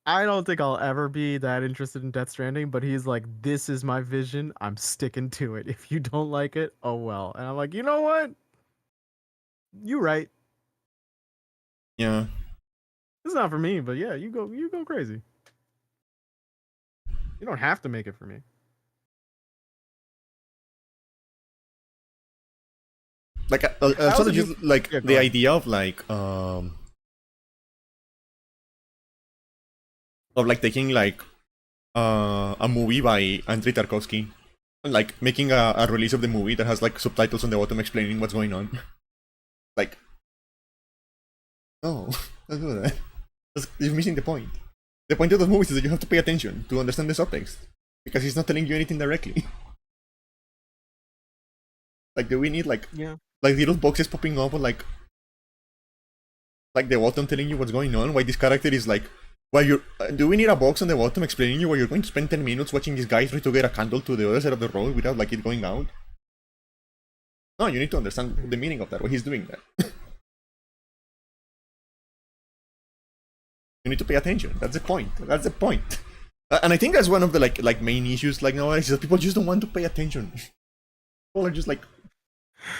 I don't think I'll ever be that interested in Death Stranding. But he's like, "This is my vision. I'm sticking to it. If you don't like it, oh well." And I'm like, you know what? You right. Yeah. It's not for me, but yeah, you go crazy. You don't have to make it for me. Like I also also do. just like Yeah, go the ahead. idea of like taking like a movie by Andrei Tarkovsky and like making a release of the movie that has like subtitles on the bottom explaining what's going on. Like, no, don't do that. You're missing the point. The point of those movies is that you have to pay attention to understand the subtext because he's not telling you anything directly. Like, do we need Yeah. like little boxes popping up or like the bottom telling you what's going on? Why this character is like, why you're? Do we need a box on the bottom explaining you why you're going to spend 10 minutes watching this guy try to get a candle to the other side of the road without like it going out? No, you need to understand the meaning of that. Why he's doing that. You need to pay attention. That's the point. That's the point. And I think that's one of the like main issues like nowadays is that people just don't want to pay attention. People are just like,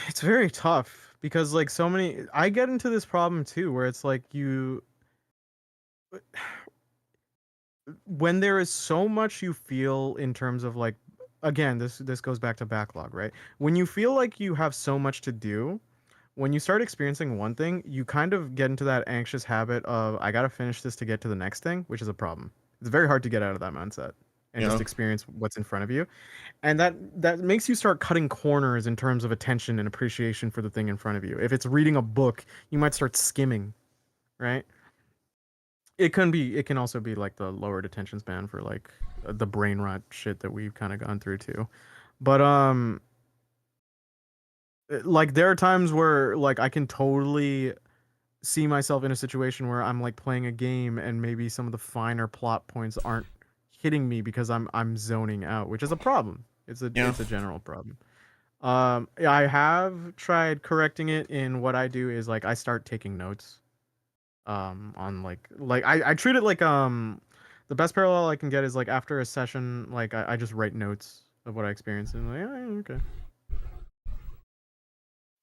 It's very tough because like so many I get into this problem too where it's like you when there is so much you feel in terms of like again this goes back to backlog, right? When you feel like you have so much to do, when you start experiencing one thing, you kind of get into that anxious habit of I got to finish this to get to the next thing, which is a problem. It's very hard to get out of that mindset and you just know, experience what's in front of you. And that makes you start cutting corners in terms of attention and appreciation for the thing in front of you. If it's reading a book, you might start skimming, right? It can also be like the lowered attention span for like the brain rot shit that we've kind of gone through too. But like there are times where like I can totally see myself in a situation where I'm like playing a game and maybe some of the finer plot points aren't hitting me because I'm zoning out, which is a problem. yeah, It's a general problem. I have tried correcting it in what I do is like I start taking notes on like I treat it like the best parallel I can get is like after a session like I just write notes of what I experienced and like okay.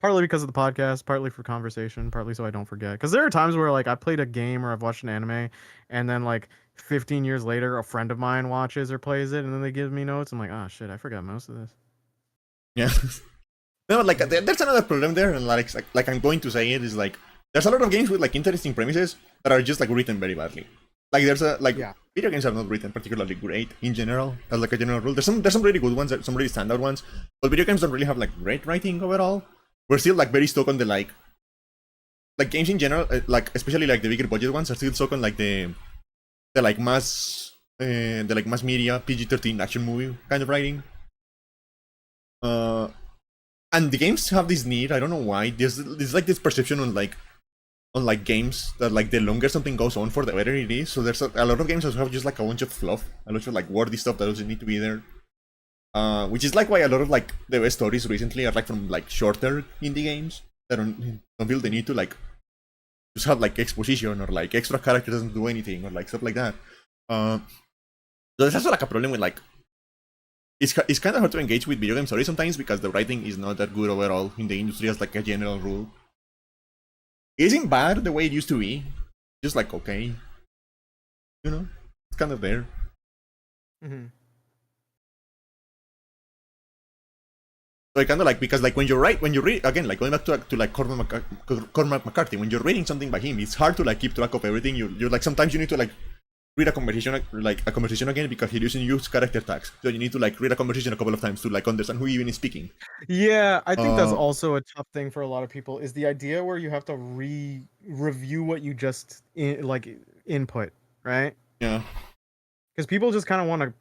Partly because of the podcast, partly for conversation, partly so I don't forget. Because there are times where like I played a game or I've watched an anime, and then like 15 years later, a friend of mine watches or plays it, and then they give me notes. I'm like, oh shit, I forgot most of this. yeah. No, like there's another problem there, and like I'm going to say it is like there's a lot of games with like interesting premises that are just like written very badly. Like there's a like Yeah. video games are not written particularly great in general. As like a general rule, there's some really good ones, some really standout ones, but video games don't really have like great writing overall. We're still like very stuck on the like games in general, like especially like the bigger budget ones are still stuck on like the like mass media PG-13 action movie kind of writing. Uh, and the games have this need. I don't know why. There's like this perception on like games that like the longer something goes on for the better it is. So there's a lot of games that have just like a bunch of fluff, a lot of like wordy stuff that doesn't need to be there. Which is like why a lot of like the best stories recently are like from like shorter indie games that don't feel the need to like just have like exposition or like extra character doesn't do anything or like stuff like that. So there's also like a problem with like it's kind of hard to engage with video game stories sometimes because the writing is not that good overall in the industry as like a general rule. It isn't bad the way it used to be, just like okay, you know, it's kind of there. Mm-hmm. So I kind of like because like when you write when you read again like going back to like Cormac McCarthy when you're reading something by him it's hard to like keep track of everything you're like sometimes you need to like read a conversation again because he doesn't use character tags so you need to like read a conversation a couple of times to like understand who even is speaking. Yeah, I think that's Uh, also a tough thing for a lot of people is the idea where you have to review what you just like input, right? yeah, Because people just kind of want to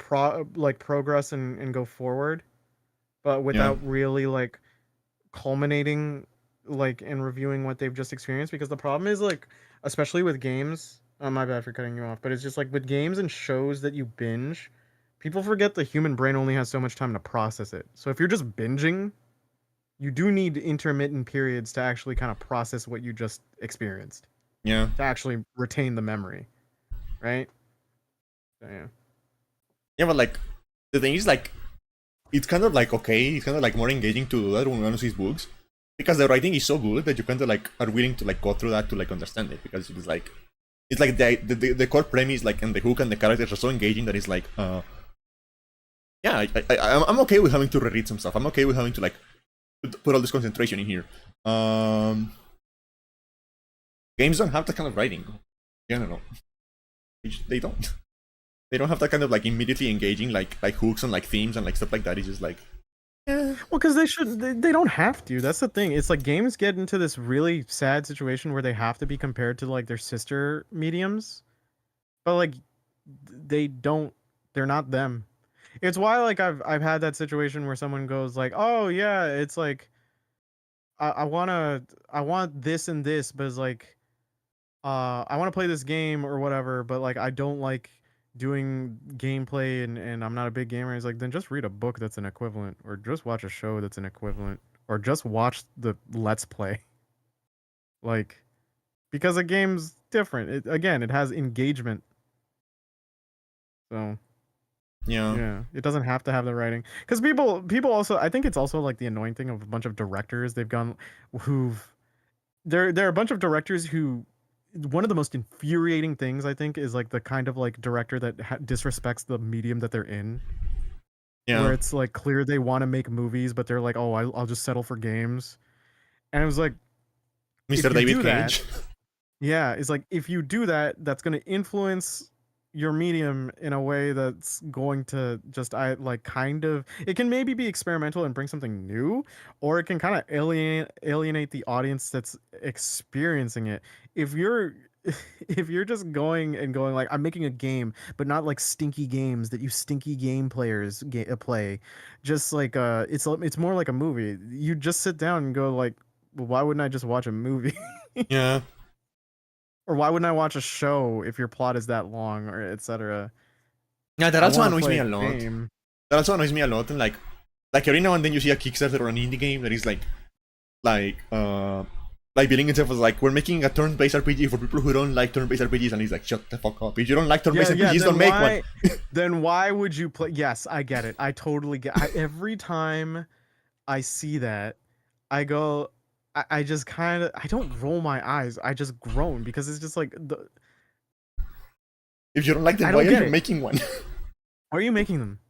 progress and go forward, but yeah, without really like culminating like and reviewing what they've just experienced. Because the problem is like, especially with games. Oh, my bad for cutting you off, but it's just like with games and shows that you binge, people forget the human brain only has so much time to process it. So if you're just binging, you do need intermittent periods to actually kind of process what you just experienced, yeah. to actually retain the memory, right? So, yeah. Yeah, but like the thing is like it's kind of like okay, it's kind of like more engaging to do that when one sees books because the writing is so good that you kind of like are willing to like go through that to like understand it because it's like the core premise like and the hook and the characters are so engaging that it's like Yeah, I'm okay with having to reread some stuff. I'm okay with having to like put all this concentration in here. Games don't have that kind of writing. I don't know. They don't. They don't have that kind of like immediately engaging like hooks and like themes and like stuff like that. It's just like, yeah, Well, because they should, they don't have to. That's the thing. It's like games get into this really sad situation where they have to be compared to like their sister mediums, but like they don't. They're not them. It's why like I've had that situation where someone goes like, "Oh yeah, it's like I want this and this," but it's like I want to play this game or whatever, but like I don't like doing gameplay and I'm not a big gamer. It's like then just read a book that's an equivalent, or just watch a show that's an equivalent, or just watch the Let's Play. Like because a game's different. Again, it has engagement. So yeah. yeah, it doesn't have to have the writing. Because people also, I think it's also like the annoying thing of a bunch of directors they've gone who've there are a bunch of directors who one of the most infuriating things I think is like the kind of like director that disrespects the medium that they're in, where Yeah. it's like clear they want to make movies, but they're like, oh, I'll just settle for games. And it was like, Mr. if you David do that, Cage. yeah, it's like if you do that, that's going to influence your medium in a way that's going to just I like kind of it can maybe be experimental and bring something new, or it can kind of alienate the audience that's experiencing it. If you're if you're just going and going like I'm making a game, but not like stinky games that you stinky game players play, just like it's more like a movie. You just sit down and go like, well, why wouldn't I just watch a movie? Yeah. Or why wouldn't I watch a show if your plot is that long or etc.? Yeah, that I also want to annoys play me a a lot. game. That also annoys me a lot. And like every now and then you see a Kickstarter or an indie game that is like like billing itself as like we're making a turn-based RPG for people who don't like turn-based RPGs, and he's like, shut the fuck up. If you don't like turn-based Yeah, RPGs, don't make one. then why would you play? Yes, I get it. I totally get every time I see that, I go I just kind of I don't roll my eyes. I just groan because it's just like If you don't like them, I why don't are get you it. making one? Why are you making them?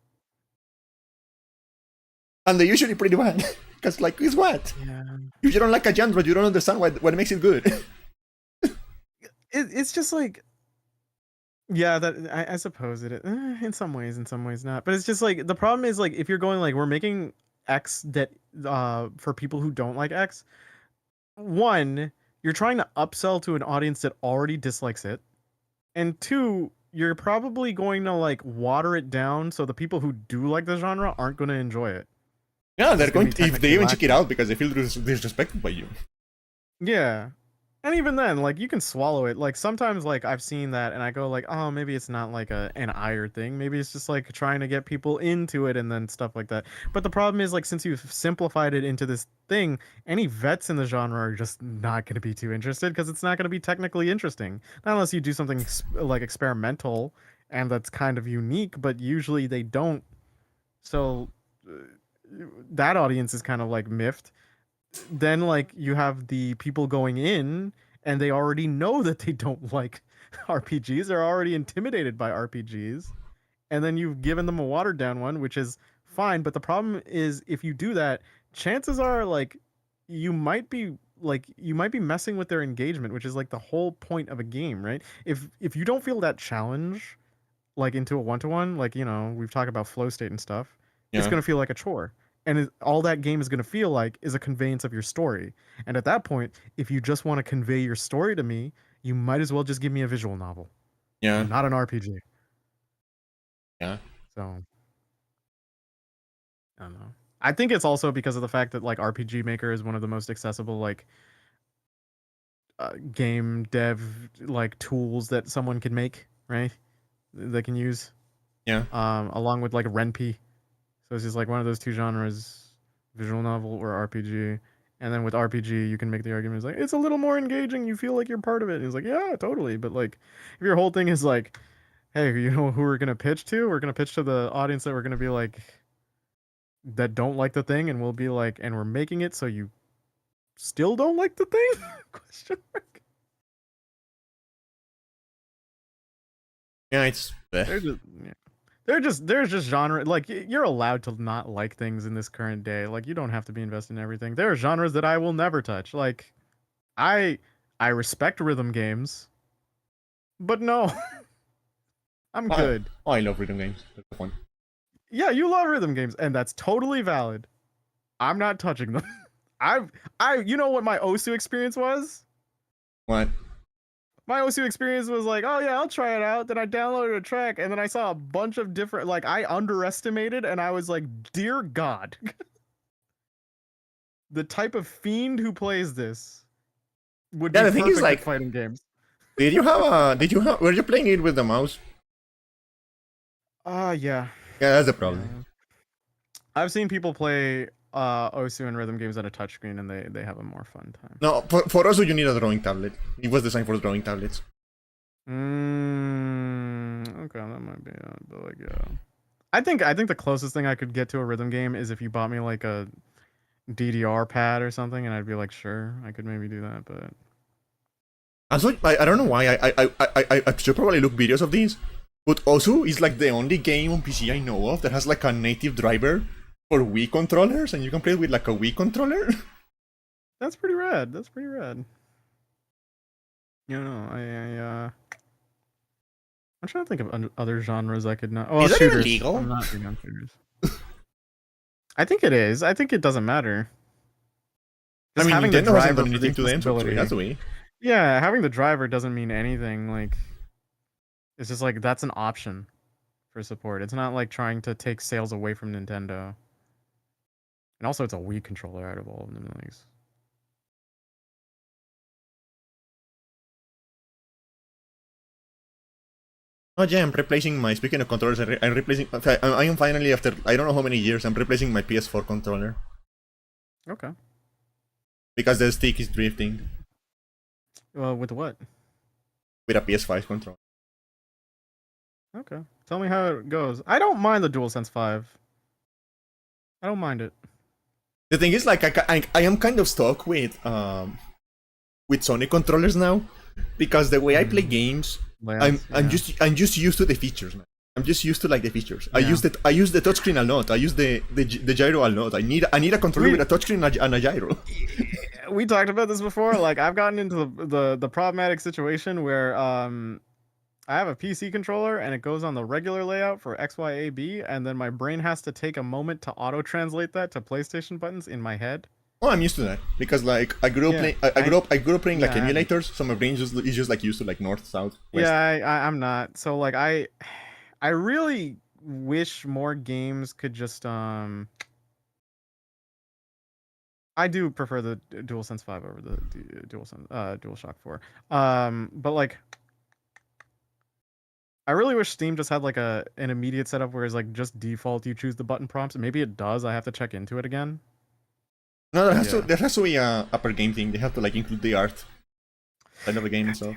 And they're usually pretty bad. Because like, it's what? Yeah. If you don't like a genre, you don't understand what makes it good. It's just like yeah, that I suppose it in some ways not. But it's just like the problem is like if you're going like we're making X that for people who don't like X, one, you're trying to upsell to an audience that already dislikes it. And two, you're probably going to like water it down so the people who do like the genre aren't going to enjoy it Yeah, because they're it's going going to be to, if they technically even check it lacking. out because they feel disrespected by you. Yeah. And even then, like you can swallow it. Like sometimes like I've seen that and I go like, "Oh, maybe it's not like an ire thing. Maybe it's just like trying to get people into it and then stuff like that." But the problem is like since you've simplified it into this thing, any vets in the genre are just not going to be too interested because it's not going to be technically interesting. Not unless you do something like experimental and that's kind of unique, but usually they don't. So uh, that audience is kind of like miffed. Then like you have the people going in and they already know that they don't like RPGs. They're already intimidated by RPGs. And then you've given them a watered down one, which is fine. But the problem is if you do that, chances are like you might be you might be messing with their engagement, which is like the whole point of a game, right? If you don't feel that challenge like into a one-to-one, like we've talked about flow state and stuff, it's Yeah, going to feel like a chore. And all that game is going to feel like is a conveyance of your story. And at that point, if you just want to convey your story to me, you might as well just give me a visual novel, yeah, not an RPG. yeah, So I don't know. I think it's also because of the fact that like RPG Maker is one of the most accessible like game dev like tools that someone can make, right? They can use yeah, along with like Ren'Py. So it's just like one of those two genres, visual novel or RPG. And then with RPG, you can make the argument it's like it's a little more engaging. You feel like you're part of it. And it's like, yeah, totally. But like, if your whole thing is like, hey, you know who we're gonna pitch to? We're gonna pitch to the audience that we're gonna be like that don't like the thing, and we'll be like, and we're making it so you still don't like the thing? Question mark. yeah. It's They're just yeah. there's just genre like you're allowed to not like things in this current day. Like you don't have to be invested in everything. There are genres that I will never touch. Like I I respect rhythm games, but no, I'm Oh, good. oh, I love rhythm games. That's the fun. Yeah, you love rhythm games, and that's totally valid. I'm not touching them. You know what my Osu experience was? What? My Osu experience was like, oh yeah, I'll try it out. Then I downloaded a track, and then I saw a bunch of different, like I underestimated, and I was like, dear God, the type of fiend who plays this would Yeah, be the thing is perfect at like, fighting games. were you playing it with the mouse? Yeah, Yeah, that's the problem. yeah. I've seen people play Osu and rhythm games on a touchscreen, and they have a more fun time. No, for us, you need a drawing tablet. It was designed for drawing tablets. Okay, that might be it, but like, yeah. I think the closest thing I could get to a rhythm game is if you bought me like a DDR pad or something, and I'd be like, sure, I could maybe do that, but Also, I don't know why I should probably look videos of these, but also it's like the only game on PC I know of that has like a native driver for Wii controllers, and you can play it with like a Wii controller. that's pretty rad. That's pretty rad. You know, I'm trying to think of other genres I could not. Oh, Is that even shooters. legal? I'm not big on shooters. I think it is. I think it doesn't matter. I Just mean, having the Nintendo hasn't driver done for the anything to them, so accessibility. that's the way. Yeah, having the driver doesn't mean anything. Like, it's just like that's an option for support. It's not like trying to take sales away from Nintendo. And also, it's a Wii controller out of all of them, at least. Oh yeah, I'm replacing my. Speaking of controllers, I'm replacing. I am finally, after I don't know how many years, I'm replacing my PS4 controller Okay. because the stick is drifting With what? with a PS5 controller. Okay. Tell me how it goes. I don't mind the DualSense 5. I don't mind it. The thing is, like, I am kind of stuck with Sony controllers now, because the way I play games, Layouts, I'm just used to the features, man. I'm just used to like the features. Yeah. I use the touchscreen a lot. I use the gyro a lot. I need a controller with a touchscreen and a gyro. We talked about this before. Like I've gotten into the problematic situation where I have a PC controller and it goes on the regular layout for XYAB, and then my brain has to take a moment to auto translate that to PlayStation buttons in my head. Oh, I'm used to that because like I grew up Yeah, playing. I grew up playing like yeah, emulators, so my brain is just like used to like north, south, west. yeah, I'm not. So like I really wish more games could just I do prefer the DualSense 5 over the DualShock 4. But like I really wish Steam just had like an immediate setup where it's like just default you choose the button prompts. Maybe it does. I have to check into it again. No, Yeah. there has to be a per game thing. They have to like include the art side of the game and stuff.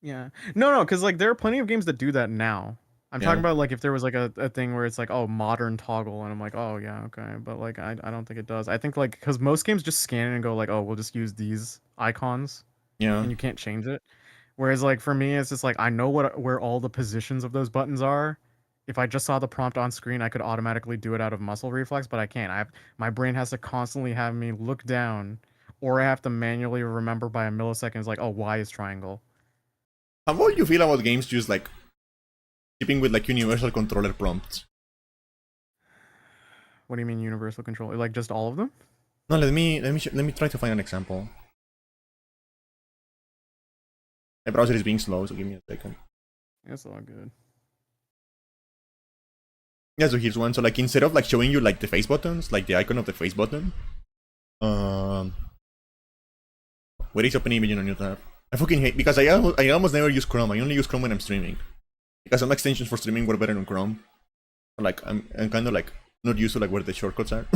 Yeah. No, because like there are plenty of games that do that now. I'm Yeah. talking about like if there was like a thing where it's like, oh, modern toggle, and I'm like, oh yeah, okay. But like I don't think it does. I think like because most games just scan it and go like, oh, we'll just use these icons Yeah. and you can't change it. Whereas like for me, it's just like I know where all the positions of those buttons are. If I just saw the prompt on screen, I could automatically do it out of muscle reflex, but I can't. My brain has to constantly have me look down, or I have to manually remember by a millisecond. Like, oh, Y is triangle. How about you feel about games just like keeping with like universal controller prompts? What do you mean universal control? Like just all of them? No, let me try to find an example. My browser is being slow, so give me a second. It's all good. Yeah, so here's one. So like instead of like showing you like the face buttons, like the icon of the face button, where is open image on a new tab? I fucking hate because I almost never use Chrome. I only use Chrome when I'm streaming because some extensions for streaming were better on Chrome. Like I'm kind of like not used to like where the shortcuts are.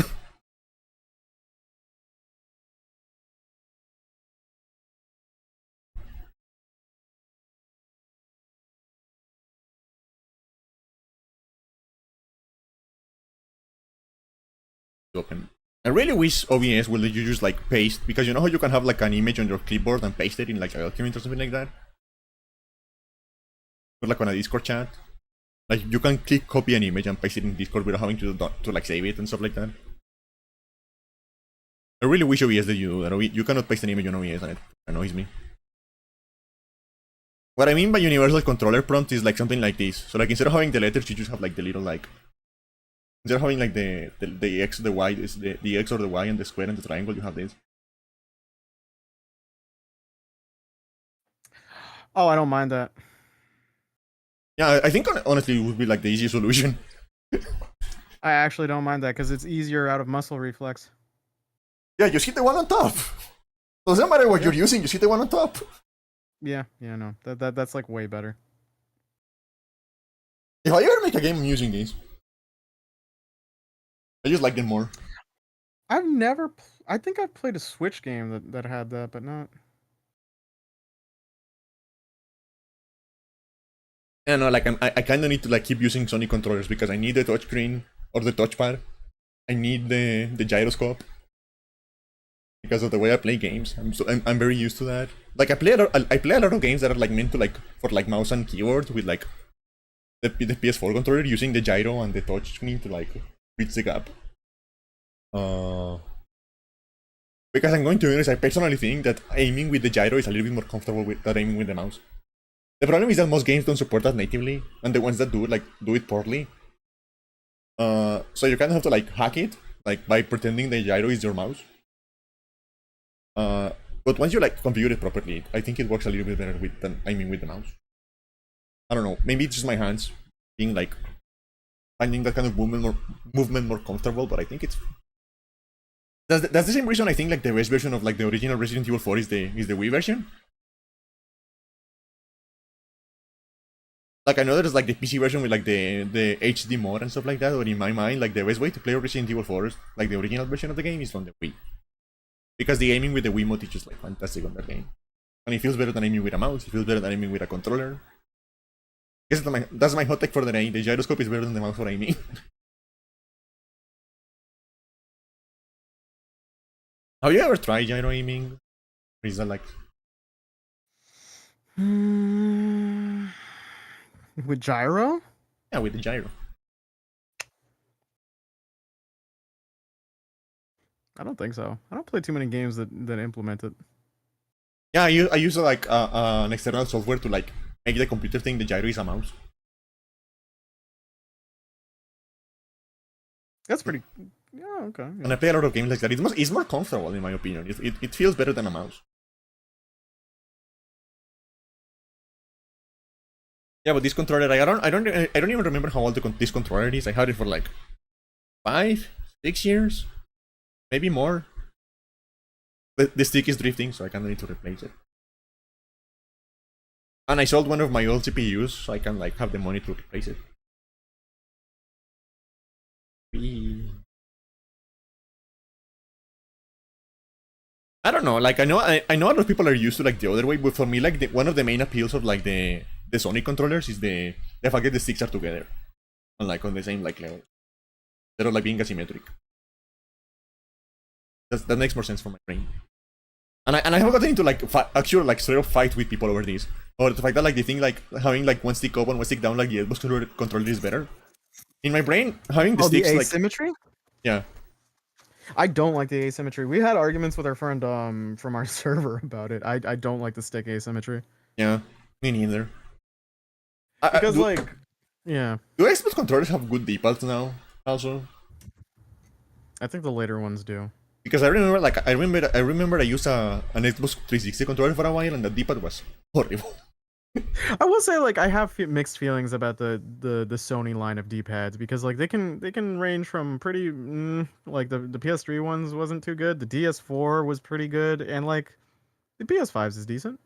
Open. I really wish OBS would let you just like paste, because you know how you can have like an image on your clipboard and paste it in like a document or something like that? Or like on a Discord chat. Like you can click copy an image and paste it in Discord without having to like save it and stuff like that. I really wish OBS that you do that. You cannot paste an image on OBS and it annoys me. What I mean by universal controller prompt is like something like this. So like instead of having the letters, you just have like the little like instead of having like the X, the Y, is the X or the Y and the square and the triangle, you have this. Oh, I don't mind that. Yeah, I think honestly it would be like the easy solution. I actually don't mind that because it's easier out of muscle reflex. Yeah, just hit the one on top. Doesn't matter what you're using, just hit the one on top. Yeah, no, that's like way better. If I ever make a game, I'm using these. I just like them more. I've never. I think I've played a Switch game that had that, but not. Yeah, no, like I kind of need to like keep using Sony controllers because I need the touchscreen or the touchpad. I need the gyroscope because of the way I play games. I'm very used to that. Like I play a lot of games that are like meant to like for like mouse and keyboard with like the PS4 controller using the gyro and the touchscreen to like bridge the gap. Because I'm going to be honest, I personally think that aiming with the gyro is a little bit more comfortable than aiming with the mouse. The problem is that most games don't support that natively, and the ones that do it poorly. So you kind of have to like hack it, like by pretending the gyro is your mouse. But once you like configure it properly, I think it works a little bit better with the mouse. I don't know, maybe it's just my hands being like finding that kind of movement more comfortable, but I think it's that's the same reason I think like the best version of like the original Resident Evil 4 is the Wii version. Like I know there's like the PC version with like the HD mod and stuff like that, but in my mind, like the best way to play Resident Evil 4, like the original version of the game, is on the Wii. Because the aiming with the Wiimote is just like fantastic on that game. And it feels better than aiming with a mouse, it feels better than aiming with a controller. That's my hot take for the day. The gyroscope is better than the mouse for aiming. Have you ever tried gyro aiming? Or is that like With gyro? yeah, with the gyro? I don't think so. I don't play too many games that implement it. Yeah, I use like an external software to like make the computer think the gyro is a mouse. That's pretty. Yeah, okay. Yeah. And I play a lot of games like that. It's more comfortable in my opinion. It feels better than a mouse. Yeah, but this controller, like, I don't even remember how old this controller is. I had it for like 5, 6 years, maybe more. The stick is drifting, so I kind of need to replace it. And I sold one of my old CPUs, so I can like have the money to replace it. I don't know. Like I know a lot of people are used to like the other way, but for me, like one of the main appeals of like the Sony controllers is the fact that the sticks are together, and like on the same like level. Instead of like being asymmetric. That makes more sense for my brain. And I have gotten into like actual like straight up fight with people over this, or the fact that like they think like having like one stick up and one stick down like the Xbox controller is better. In my brain, having the sticks the like asymmetry? yeah. I don't like the asymmetry. We had arguments with our friend from our server about it. I don't like the stick asymmetry. Yeah, me neither. Because like, yeah. Do Xbox controllers have good D-pads now? Also, I think the later ones do. Because I remember I used an Xbox 360 controller for a while, and the D-pad was horrible. I will say like I have mixed feelings about the Sony line of D-pads because like they can range from pretty like the PS3 ones wasn't too good, the DS4 was pretty good, and like the PS5s is decent.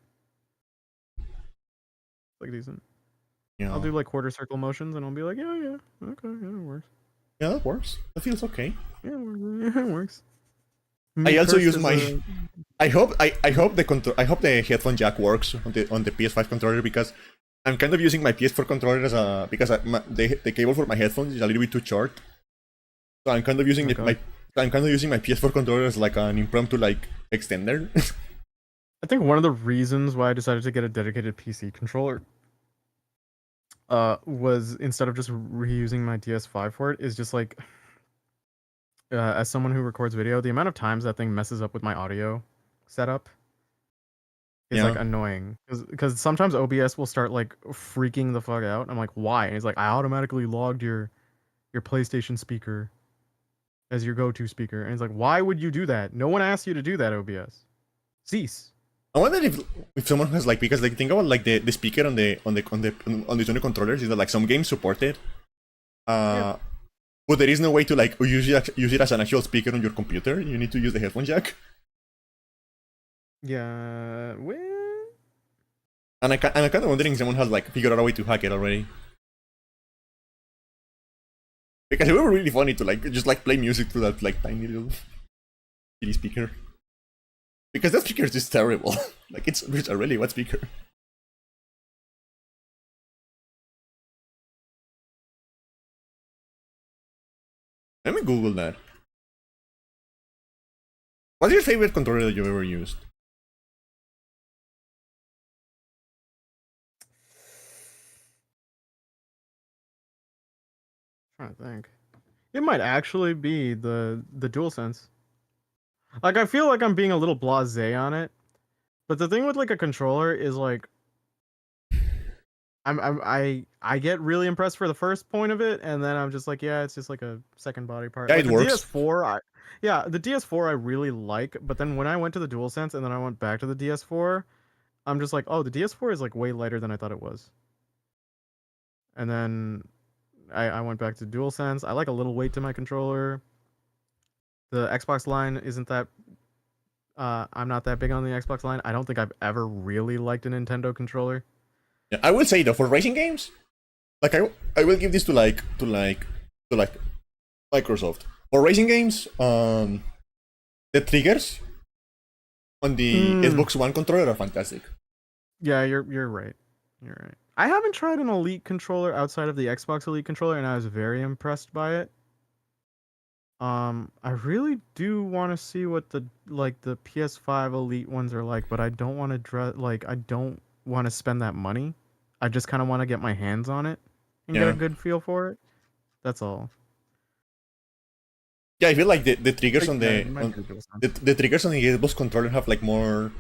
Like decent. Yeah. I'll do like quarter circle motions and I'll be like, yeah, okay, yeah, it works. Yeah, that works. That feels okay. Yeah, it works. I also use my. I hope the headphone jack works on the PS5 controller because I'm kind of using my PS4 controller as a the cable for my headphones is a little bit too short, so I'm kind of using my PS4 controller as like an impromptu like extender. I think one of the reasons why I decided to get a dedicated PC controller was instead of just reusing my DS5 for it, is just like as someone who records video, the amount of times that thing messes up with my audio setup is like Yeah. annoying because sometimes OBS will start like freaking the fuck out. I'm like, why? And he's like, I automatically logged your PlayStation speaker as your go-to speaker, and it's like, why would you do that? No one asked you to do that, OBS. Cease. I wonder if someone has like, because like think about like the speaker on the Sony controllers is that like some games support it. Yeah. But there is no way to like use it as an actual speaker on your computer. You need to use the headphone jack. Yeah. Well, And I'm kind of wondering if someone has like figured out a way to hack it already. Because it would be really funny to like just like play music through that like tiny little CD speaker. Because that speaker is just terrible. Like it's a really bad speaker. Let me Google that. What's your favorite controller that you've ever used? trying to think. It might actually be the DualSense. Like I feel like I'm being a little blasé on it, but the thing with like a controller is like I get really impressed for the first point of it, and then I'm just like, yeah, it's just like a second body part. Yeah, Like it the works. DS4, yeah, the DS4 I really like, but then when I went to the DualSense and then I went back to the DS4, I'm just like, oh, the DS4 is like way lighter than I thought it was. And then I went back to DualSense. I like a little weight to my controller. The Xbox line isn't that I'm not that big on the Xbox line. I don't think I've ever really liked a Nintendo controller. Yeah, I will say though, for racing games, like I will give this to like Microsoft. For racing games, the triggers on the Mm, Xbox One controller are fantastic. yeah, you're right. You're right. I haven't tried an Elite controller outside of the Xbox Elite controller, and I was very impressed by it. I really do want to see what the PS5 Elite ones are like, but I don't want to I don't want to spend that money. I just kind of want to get my hands on it and get a Yeah, good feel for it. That's all. yeah. I feel like the triggers But on yeah, the it might on be DualSense. the triggers on the Xbox controller have like more.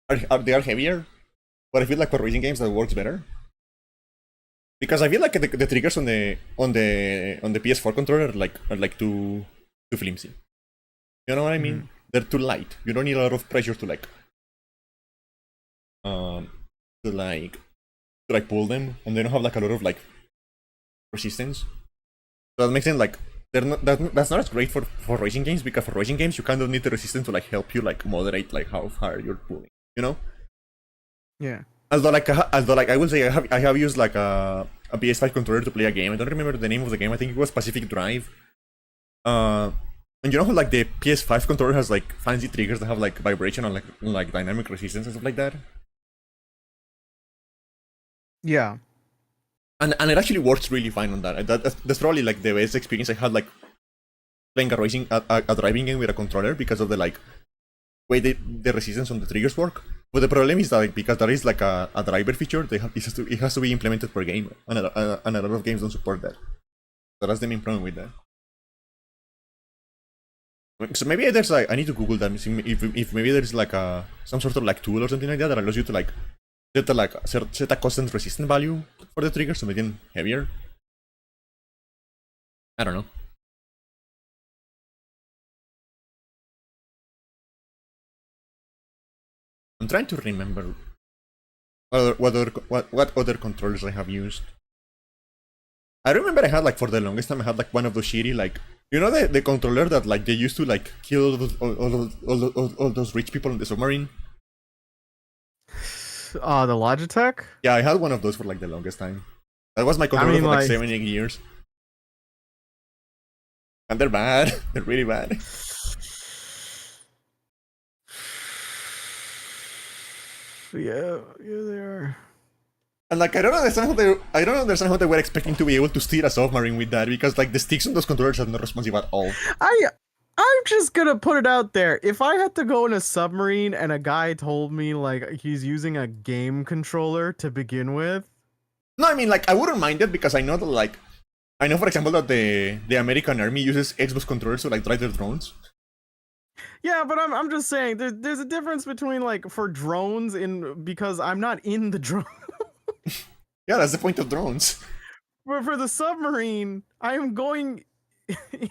They are heavier, but I feel like for racing games that works better. Because I feel like the triggers on the PS4 controller are like too flimsy. You know what I Mhm. mean? They're too light. You don't need a lot of pressure um to like pull them, and they don't have like a lot of like resistance. So that makes them like that's not as great for racing games, because for racing games you kind of need the resistance to like help you like moderate like how hard you're pulling. You know? Yeah. Although I will say I have used like a PS5 controller to play a game. I don't remember the name of the game. I think it was Pacific Drive. Uh, and you know how like the PS5 controller has like fancy triggers that have like vibration and like dynamic resistance and stuff like that. Yeah. And it actually works really fine on that. That's probably like the best experience I had like playing a driving game with a controller, because of the like way the resistance on the triggers work. But the problem is that like, because there is like a driver feature, it has to be implemented per game, and a lot of games don't support that. So that's the main problem with that. So maybe there's like I need to Google that, see if maybe there's like some sort of like tool or something like that allows you to like set a constant resistance value for the triggers to make them heavier. I don't know. I'm trying to remember what other controllers I have used. I remember I had like for the longest time I had like one of those shitty like, you know, the controller that like they used to like kill all those rich people in the submarine. The Logitech. Yeah, I had one of those for like the longest time. That was my I controller mean, for like like, 7 8 years, and they're bad. They're really bad. yeah, yeah, they are. And like I don't understand how they were expecting to be able to steer a submarine with that, because like the sticks on those controllers are not responsive at all. I I'm just gonna put it out there. If I had to go in a submarine and a guy told me like he's using a game controller to begin with, No, I mean, like, I wouldn't mind it because I know that, like, I know, for example, that the American Army uses Xbox controllers to, like, drive their drones. Yeah, but I'm just saying there's a difference between like for drones because I'm not in the drone. Yeah, that's the point of drones. But for the submarine, I'm going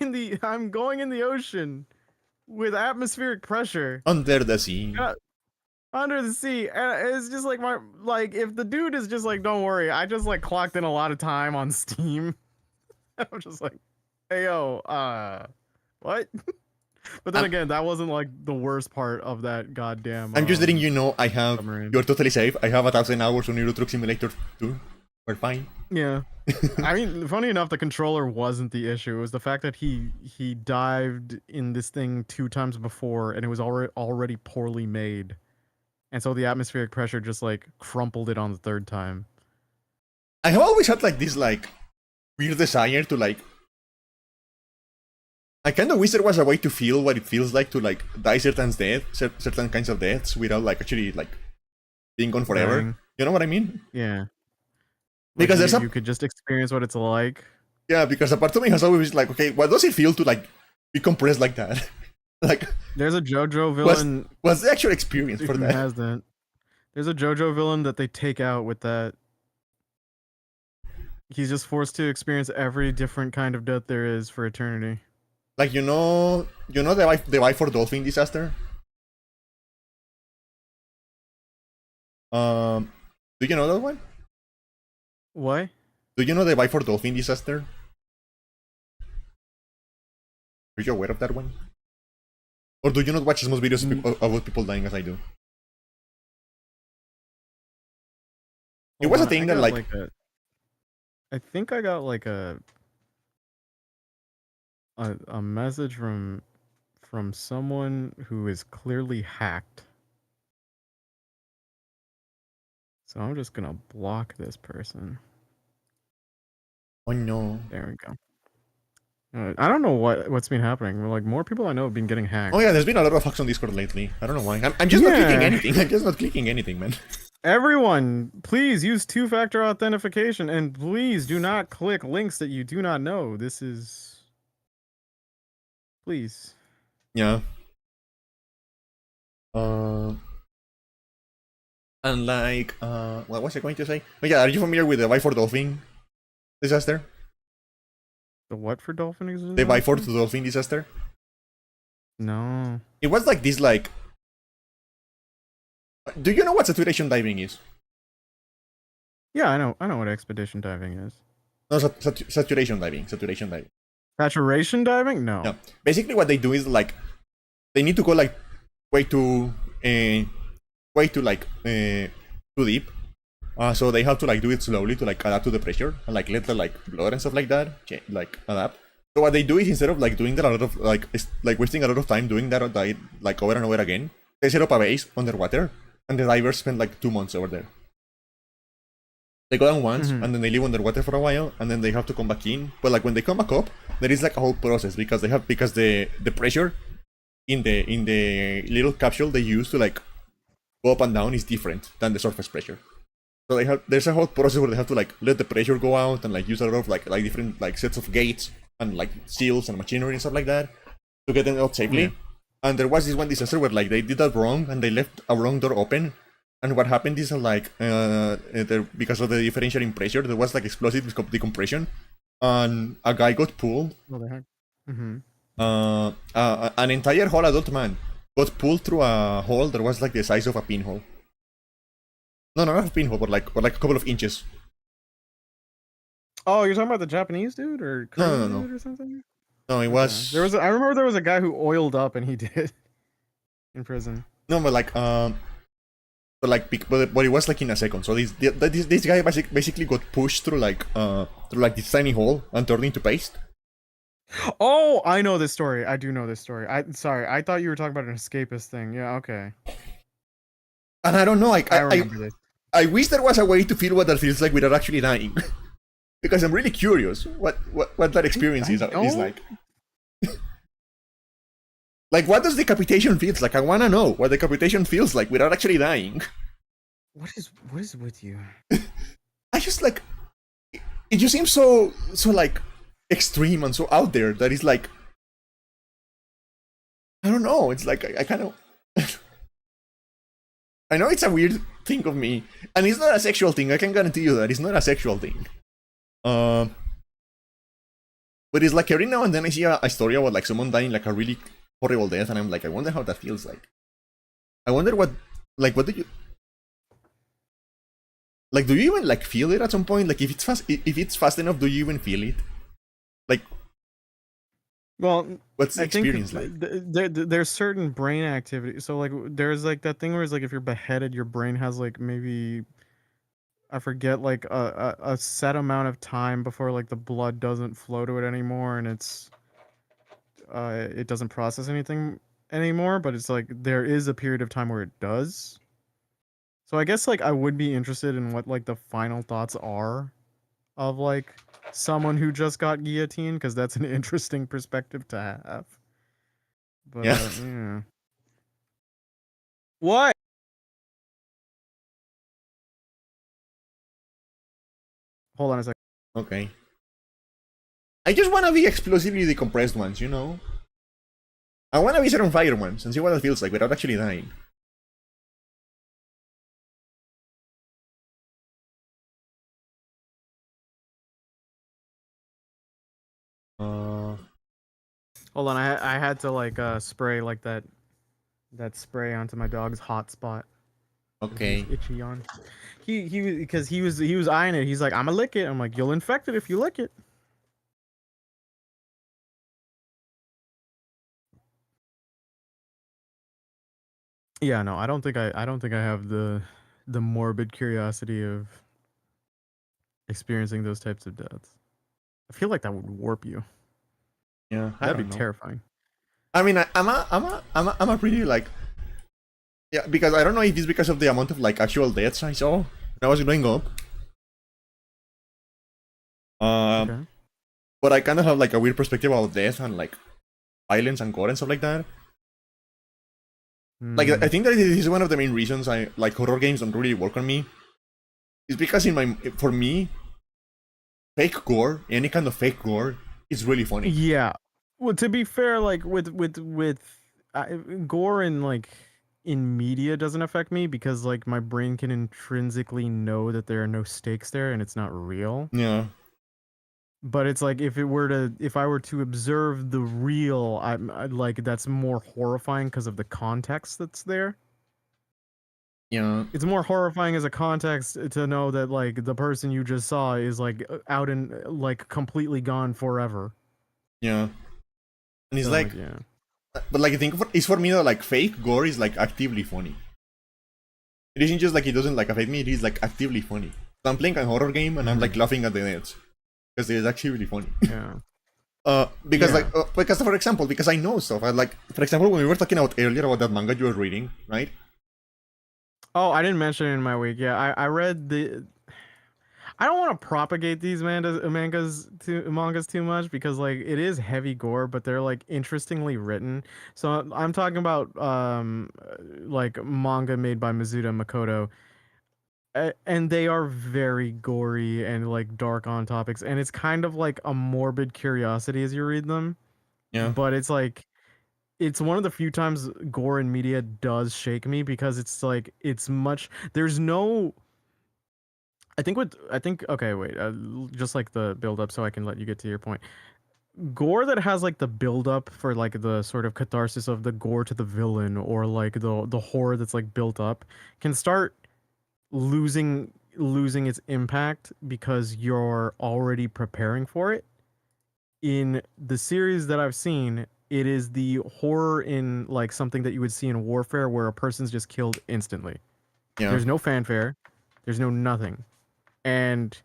in the ocean with atmospheric pressure Under the sea. under the sea. And it's just like if the dude is just like, don't worry, I just like clocked in a lot of time on Steam. I'm just like, hey yo, what? But then again, that wasn't like the worst part of that goddamn. I'm just letting you know I have. submarine. You're totally safe. I have 1,000 hours on Euro Truck Simulator 2. We're fine. Yeah. I mean, funny enough, the controller wasn't the issue. It was the fact that he dived in this thing 2 times before, and it was already poorly made, and so the atmospheric pressure just like crumpled it on the 3rd time. I have always had like this like weird desire to like. I kind of wish there was a way to feel what it feels like to like die certain kinds of deaths without like actually like being gone forever. Dying. You know what I mean? Yeah. Because like there's you could just experience what it's like. Yeah, because a part of me has always like, okay, what does it feel to like be compressed like that? Like, There's a JoJo villain. What's the actual experience for who that? has that. There's a JoJo villain that they take out with that. He's just forced to experience every different kind of death there is for eternity. Like the Biford Dolphin disaster. Do you know that one? What? Do you know the Biford Dolphin disaster? Are you aware of that one? Or do you not watch as much videos about people dying as I do? It was a thing that like I think I got like a message from someone who is clearly hacked. So I'm just gonna block this person. Oh no. There we go. I don't know what's been happening. Like more people I know have been getting hacked. Oh yeah, there's been a lot of hacks on Discord lately. I don't know why. I'm just not clicking anything. I'm just not clicking anything, man. Everyone, please use 2-factor authentication, and please do not click links that you do not know. This is... Please. Yeah. And like, what was I going to say? Oh yeah, are you familiar with the Biford Dolphin disaster? The what for dolphin disaster? The Biford Dolphin disaster? No. It was like this, like... Do you know what saturation diving is? Yeah, I know what expedition diving is. No, saturation diving. Saturation diving. Saturation diving? No. No. Basically, what they do is like they need to go like way too deep. So they have to like do it slowly to like adapt to the pressure and like let the like blood and stuff like that like adapt. So what they do is instead of like doing that a lot of like wasting a lot of time doing that like over and over again, they set up a base underwater and the divers spend like 2 months over there. They go down once and then they live underwater for a while and then they have to come back in. But like when they come back up, there is like a whole process because the pressure in the little capsule they use to like go up and down is different than the surface pressure. So there's a whole process where they have to like let the pressure go out and like use a lot of like different like sets of gates and like seals and machinery and stuff like that to get them out safely. Yeah. And there was this one disaster where like they did that wrong and they left a wrong door open. And what happened is like because of the differential in pressure, there was like explosive decompression, and a guy got pulled. What the heck? Mm-hmm. An entire whole adult man got pulled through a hole that was like the size of a pinhole. No, not a pinhole, but like a couple of inches. Oh, you're talking about the Japanese dude or no. dude or something? No, it was. I remember there was a guy who oiled up and he did in prison. No, but like but it was like in a second. So this guy basically got pushed through like this tiny hole and turned into paste. Oh, I know this story. I do know this story. I thought you were talking about an escapist thing. Yeah, okay. And I don't know. Like I remember this. I wish there was a way to feel what that feels like without actually dying, because I'm really curious what that experience is like. Like, what does decapitation feels like? I want to know what decapitation feels like without actually dying. What is with you? I just like it just seems so like extreme and so out there that it's like I don't know. It's like I kind of I know it's a weird thing of me, and it's not a sexual thing. I can guarantee you that it's not a sexual thing. Uh, but it's like every now and then I see a story about like someone dying like a really horrible death, and I'm like, I wonder how that feels like. I wonder what do you like? Do you even like feel it at some point? Like if it's fast enough, do you even feel it? Like, Well, what's the I think experience like? there's certain brain activity. So like there's like that thing where it's like if you're beheaded, your brain has like maybe I forget like a set amount of time before like the blood doesn't flow to it anymore, and it doesn't process anything anymore. But it's like there is a period of time where it does. So I guess like I would be interested in what like the final thoughts are of like someone who just got guillotined, because that's an interesting perspective to have. But Yeah. yeah. What? Hold on a second. Okay. I just want to be explosively decompressed ones, you know. I want to be set on fire once and see what it feels like without actually dying. Uh, Hold on, I had to like spray like that spray onto my dog's hot spot. He's okay. itchy on. He because he was eyeing it. He's like, I'ma lick it. I'm like, you'll infect it if you lick it. Yeah, no, I don't think I have the morbid curiosity of experiencing those types of deaths. I feel like that would warp you. Yeah, I That'd be don't know. terrifying. I mean, I'm a pretty like yeah, because I don't know if it's because of the amount of like actual deaths I saw when I was growing up. Um, Okay. but I kind of have like a weird perspective about death and like violence and gore and stuff like that. Like I Hmm. think that this is one of the main reasons I like horror games don't really work on me. Is because in my for me, fake gore, any kind of fake gore, is really funny. Yeah. Well, to be fair, like with gore and like in media doesn't affect me because like my brain can intrinsically know that there are no stakes there and it's not real. Yeah, But it's like if I were to observe the real, I like that's more horrifying because of the context that's there. yeah, It's more horrifying as a context to know that like the person you just saw is like out and like completely gone forever. yeah. And it's So like, like yeah. but like I think it's for me that like fake gore is like actively funny. It isn't just like it doesn't like affect me. It is like actively funny. So I'm playing a horror game and I'm like Mhm. laughing at the deaths because it's actually really funny. Yeah. Because like Yeah. because for example, because I know stuff. I like for example when we were talking about earlier about that manga you were reading, right? Oh, I didn't mention it in my week. Yeah, I read the. I don't want to propagate these mangas too much because like it is heavy gore, but they're like interestingly written. So I'm talking about like manga made by Mizuta Makoto, and they are very gory and like dark on topics, and it's kind of like a morbid curiosity as you read them. Yeah, But it's like it's one of the few times gore in media does shake me because it's like it's much. There's no I think okay, wait. Just like the build up so I can let you get to your point. Gore that has like the build up for like the sort of catharsis of the gore to the villain or like the horror that's like built up can start losing its impact because you're already preparing for it. In the series that I've seen, it is the horror in like something that you would see in warfare where a person's just killed instantly. yeah, There's no fanfare, there's no nothing, and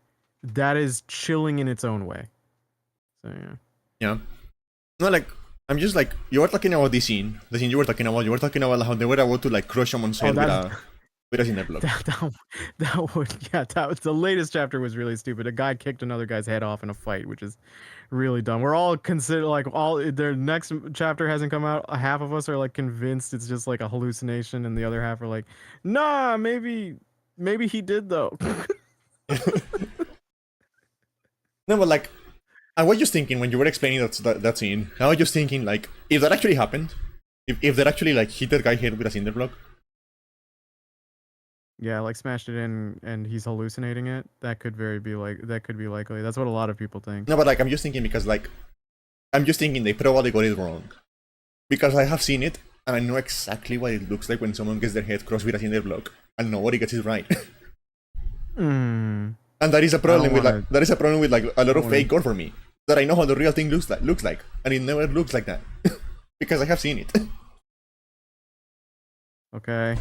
that is chilling in its own way. So yeah. yeah. No, like I'm just like you were talking about this scene, the scene you were talking about. You were talking about how they were about to like crush someone's Oh, head with a cinder block. that would yeah that was the latest chapter was really stupid. A guy kicked another guy's head off in a fight, which is really dumb. We're all consider like all their next chapter hasn't come out. Half of us are like convinced it's just like a hallucination, and the other half are like, nah, maybe he did though. No, but like, I was just thinking when you were explaining that scene, I was just thinking like, if that actually happened, if that actually like hit that guy head with a cinder block. Yeah, like smashed it in and he's hallucinating it. That could be likely. That's what a lot of people think. No, but like I'm just thinking because like I'm just thinking they probably got it wrong because I have seen it and I know exactly what it looks like when someone gets their head crossed with a cinder block and nobody gets it right. Hmm. And that is a I don't problem with wanna like a lot I of wanna fake gore for me. That I know how the real thing looks like, and it never looks like that because I have seen it. Okay.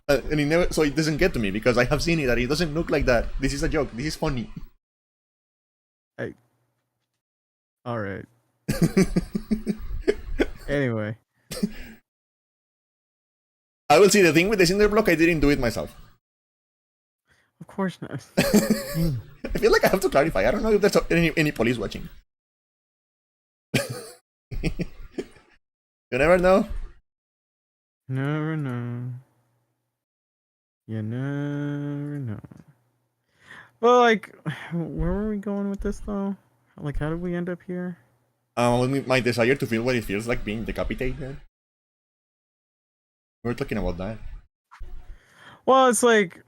And it never, so it doesn't get to me because I have seen it and it doesn't look like that. This is a joke. This is funny. Hey. Alright. Anyway. I will see the thing with the cinder block. I didn't do it myself. Of course not. I feel like I have to clarify. I don't know if there's any police watching. You never know. Never know. You never know. Well, like, where were we going with this though? Like, how did we end up here? My desire to feel what it feels like being decapitated. We were talking about that. Well, it's like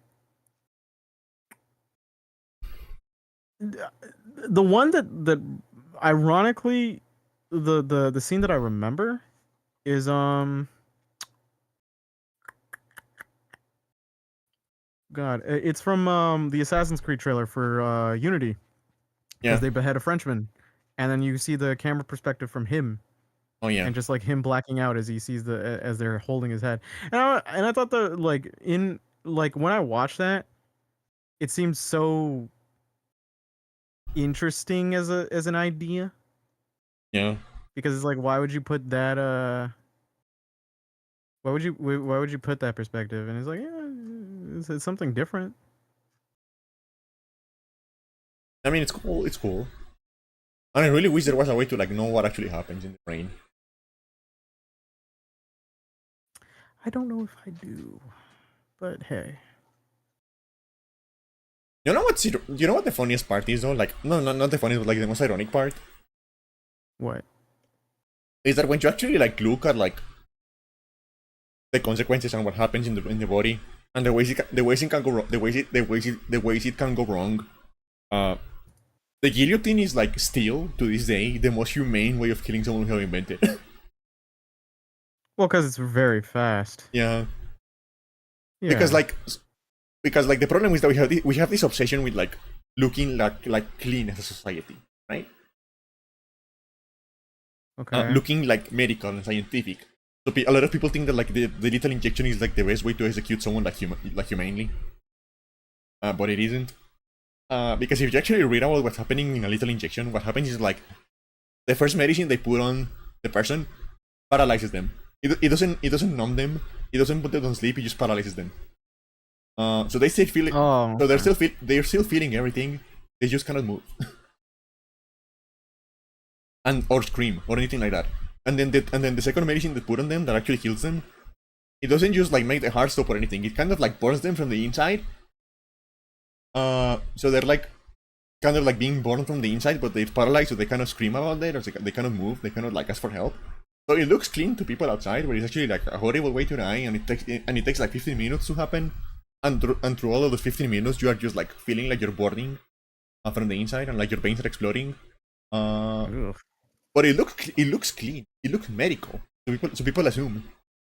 the one that ironically the scene that I remember is God, it's from the Assassin's Creed trailer for Unity Yeah. because they behead a Frenchman, and then you see the camera perspective from him, Oh yeah. and just like him blacking out as he sees as they're holding his head, and I thought that like when I watched that, it seemed so interesting as an idea Yeah. because it's like why would you put that why would you put that perspective? And it's like, yeah, it's something different. I mean, it's cool. It's cool. And I really wish there was a way to like know what actually happens in the brain. I don't know if I do, but hey. You know what? You know what the funniest part is though? Like, no, not the funniest, but like the most ironic part What? is that when you actually like look at like the consequences and what happens in the body and the ways it can go wrong, the ways it can go wrong. Uh, the guillotine is like still to this day the most humane way of killing someone we have invented. Well, because it's very fast. Yeah. Yeah. Because like the problem is that we have this obsession with like looking like clean as a society, right? Okay. Looking like medical and scientific. So a lot of people think that like the lethal injection is like the best way to execute someone like humanely, but it isn't. Because if you actually read about what's happening in a lethal injection, what happens is like the first medicine they put on the person paralyzes them. It doesn't numb them. It doesn't put them on sleep. It just paralyzes them. So they still feel it. Oh. So they're still feeling everything. They just cannot move, and or scream or anything like that. And then the second medicine they put on them that actually heals them, it doesn't just like make the heart stop or anything. It kind of like burns them from the inside. So they're like kind of like being born from the inside, but they're paralyzed, so they kind of scream about it, or they cannot move. They cannot like ask for help. So it looks clean to people outside, but it's actually like a horrible way to die, and it takes like 15 minutes to happen. And through all of those 15 minutes, you are just like feeling like you're burning from the inside, and like your veins are exploding. But it looks clean. It looks medical. So people assume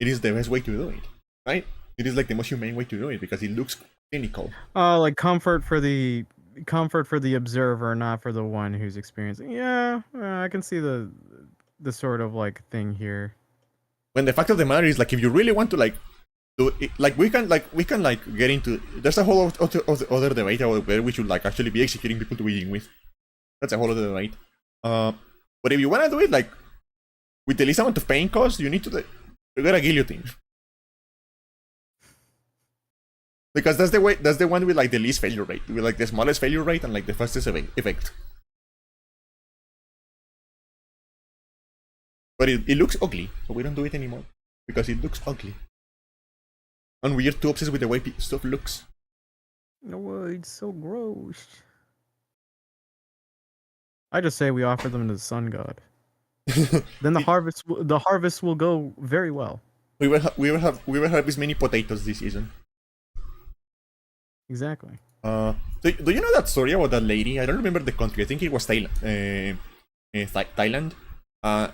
it is the best way to do it, right? It is like the most humane way to do it because it looks clinical. Like comfort for the observer, not for the one who's experiencing. Yeah, I can see the sort of like thing here. When the fact of the matter is like if you really want to like do it, like we can get into, there's a whole other debate about whether we should like actually be executing people to begin with. That's a whole other debate. But if you want to do it like with the least amount of pain cost, you need to get a guillotine. Because that's the one with like the least failure rate, with like the smallest failure rate and like the fastest effect. But it looks ugly, so we don't do it anymore because it looks ugly, and we're too obsessed with the way stuff looks. No, it's so gross. I just say we offer them to the sun god. Then the harvest will go very well. We will have this many potatoes this season. Exactly. Do you know that story about that lady? I don't remember the country. I think it was Thailand.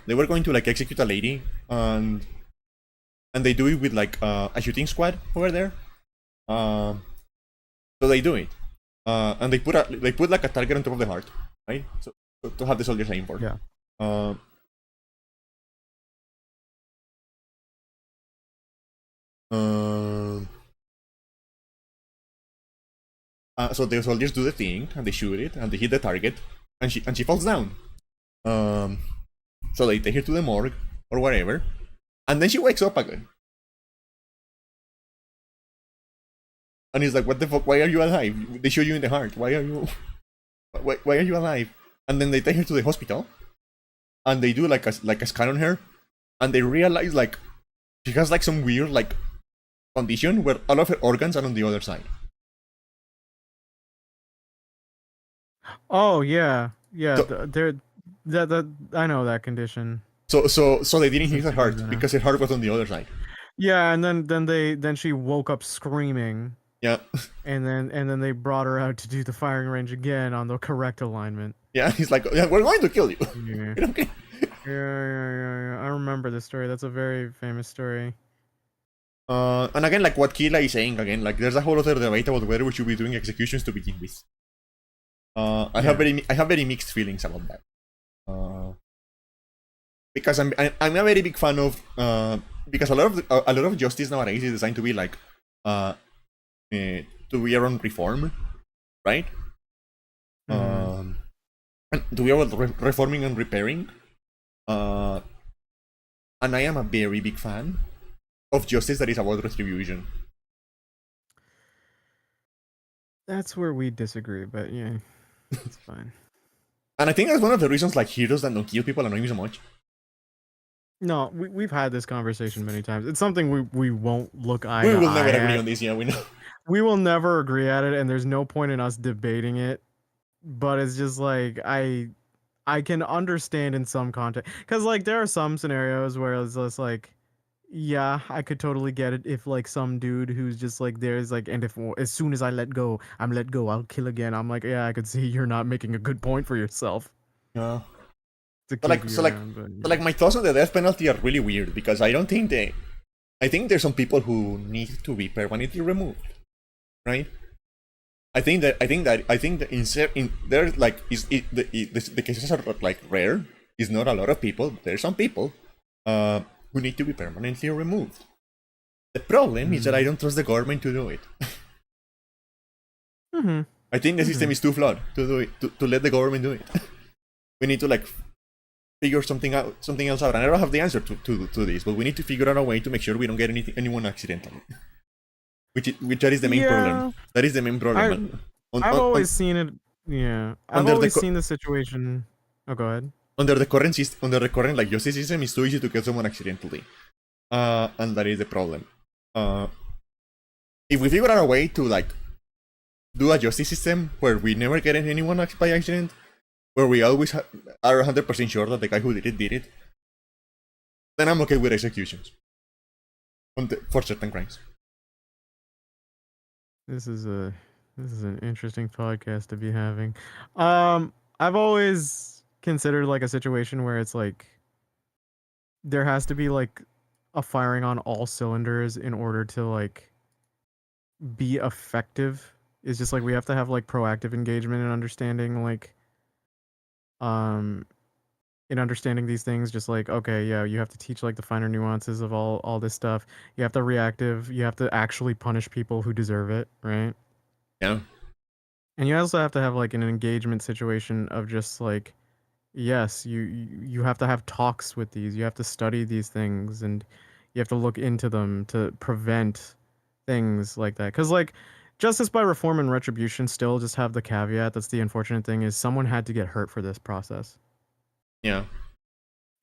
They were going to like execute a lady, and they do it with like a shooting squad over there. So they do it, and they put like a target on top of the heart, right? So to have the soldiers aim for. Yeah. Uh, uh, so the soldiers do the thing, and they shoot it, and they hit the target, and she falls down. So they take her to the morgue or whatever, and then she wakes up again. And he's like, "What the fuck? Why are you alive? They shoot you in the heart. Why are you? Why are you alive?" And then they take her to the hospital, and they do like a scan on her, and they realize like she has like some weird like condition where all of her organs are on the other side. Oh yeah, yeah. So They're that I know that condition. so they didn't hit her heart because her heart was on the other side. Yeah, and then she woke up screaming. Yeah. And then they brought her out to do the firing range again on the correct alignment. Yeah, he's like, yeah, we're going to kill you. Yeah. Okay. Yeah. I remember this story. That's a very famous story. And again, like what Kila is saying again, like there's a whole other debate about whether we should be doing executions to begin with. I have very mixed feelings about that. Because I'm a very big fan of because a lot of justice nowadays is designed to be like to be around reform, right? Mm-hmm. To be about reforming and repairing. And I am a very big fan of justice that is about retribution. That's where we disagree, but yeah, it's fine. And I think that's one of the reasons like heroes that don't kill people annoy me so much. No, we've had this conversation many times. It's something we won't look eye We to will eye never agree at. on this, yeah, we know. We will never agree at it, and there's no point in us debating it. But it's just like I can understand in some context, because like there are some scenarios where it's just like, yeah, I could totally get it if like some dude who's just like there's like, and if as soon as I let go, I'm let go, I'll kill again. I'm like, yeah, I could see you're not making a good point for yourself Yeah. to So keep like, you around. But so like my thoughts on the death penalty are really weird because I don't think they. I think there's some people who need to be permanently removed, right? I think that in there like the cases are like rare. It's not a lot of people. But there's some people who need to be permanently removed. The problem is that I don't trust the government to do it. Mm-hmm. I think the system is too flawed to do it to let the government do it. We need to like figure something else out. And I don't have the answer to this, but we need to figure out a way to make sure we don't get anyone accidentally. Which that is the main problem. That is the main problem. I've always seen it. Yeah, I've always seen the situation. Oh, go ahead. Under the current like justice system, it's too easy to kill someone accidentally, and that is the problem. If we figure out a way to like do a justice system where we never get anyone by accident, where we always are 100% sure that the guy who did it, then I'm okay with executions for certain crimes. This is an interesting podcast to be having. I've always considered like a situation where it's like there has to be like a firing on all cylinders in order to like be effective. It's just like we have to have like proactive engagement and understanding like in understanding these things, just like, okay, yeah, you have to teach like the finer nuances of all this stuff. You have to actually punish people who deserve it, right? Yeah. And you also have to have like an engagement situation of just like, yes, you have to have talks with these. You have to study these things and you have to look into them to prevent things like that. Because like justice by reform and retribution still just have the caveat. That's the unfortunate thing is someone had to get hurt for this process. Yeah.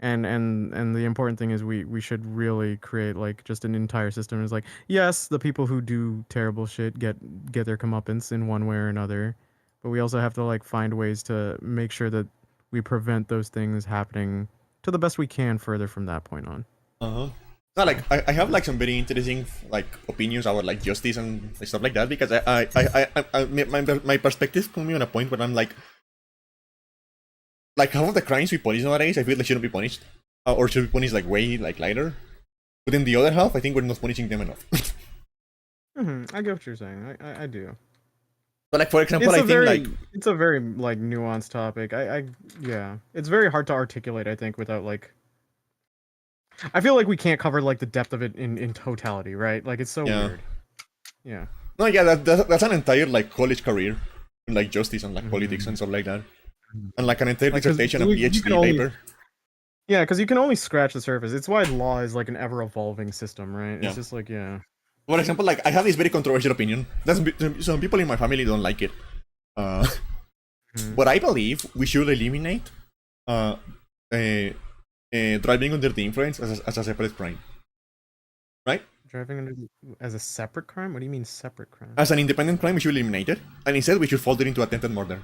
And the important thing is we should really create like just an entire system. Is like, yes, the people who do terrible shit get their comeuppance in one way or another, but we also have to like find ways to make sure that we prevent those things happening to the best we can further from that point on. Uh-huh. No, like I have like some very interesting like opinions about like justice and stuff like that because my perspective put me on a point where I'm like half of the crimes we punish nowadays I feel they shouldn't be punished or should be punished like way like lighter, but then the other half I think we're not punishing them enough. I get what you're saying. I do. But like for example, I think like it's a very like nuanced topic. Yeah, it's very hard to articulate. I think without like, I feel like we can't cover like the depth of it in totality, right? Like it's so weird. Yeah. No, yeah, that's an entire like college career in like justice and like politics and stuff like that, and like an entire Like, dissertation and PhD paper. Yeah, because you can only scratch the surface. It's why law is like an ever evolving system, right? Yeah. It's just like For example, like I have this very controversial opinion. Some people in my family don't like it, but I believe we should eliminate driving under the influence as a separate crime, right? driving under as a separate crime. What do you mean separate crime? As an independent crime, we should eliminate it, and instead we should fold it into attempted murder.